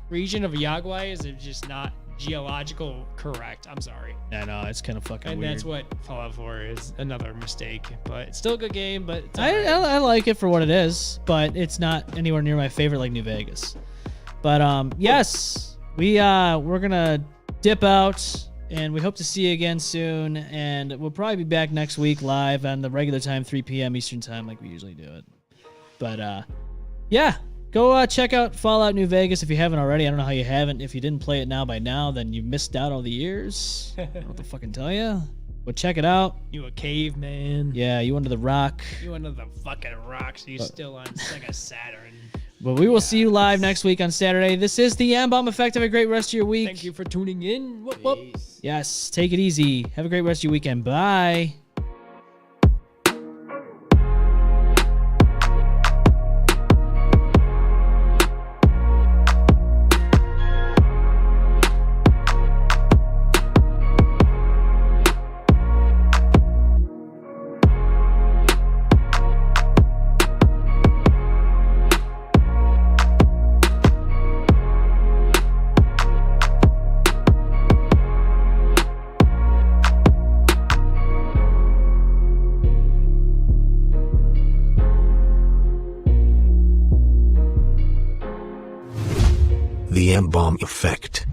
region of Yaguai is just not geological correct. I'm sorry.
I know it's kind of fucking
And
weird.
that's what Fallout 4 is, another mistake. But it's still a good game, but it's
I like it for what it is, but it's not anywhere near my favorite like New Vegas. But yes, we're gonna dip out, and we hope to see you again soon. And we'll probably be back next week live on the regular time, 3 p.m. Eastern time, like we usually do it. But yeah, go check out Fallout New Vegas if you haven't already. I don't know how you haven't. If you didn't play it now by now, then you missed out all the years. I don't know what to fucking tell you. But check it out.
You a caveman.
Yeah, you under the rock.
You under the fucking rocks. You still on Sega Saturn.
But we will see you live next week on Saturday. This is the M-Balm Effect. Have a great rest of your week.
Thank you for tuning in. Whoop, whoop.
Yes, take it easy. Have a great rest of your weekend. Bye.
The M-Balm Effect.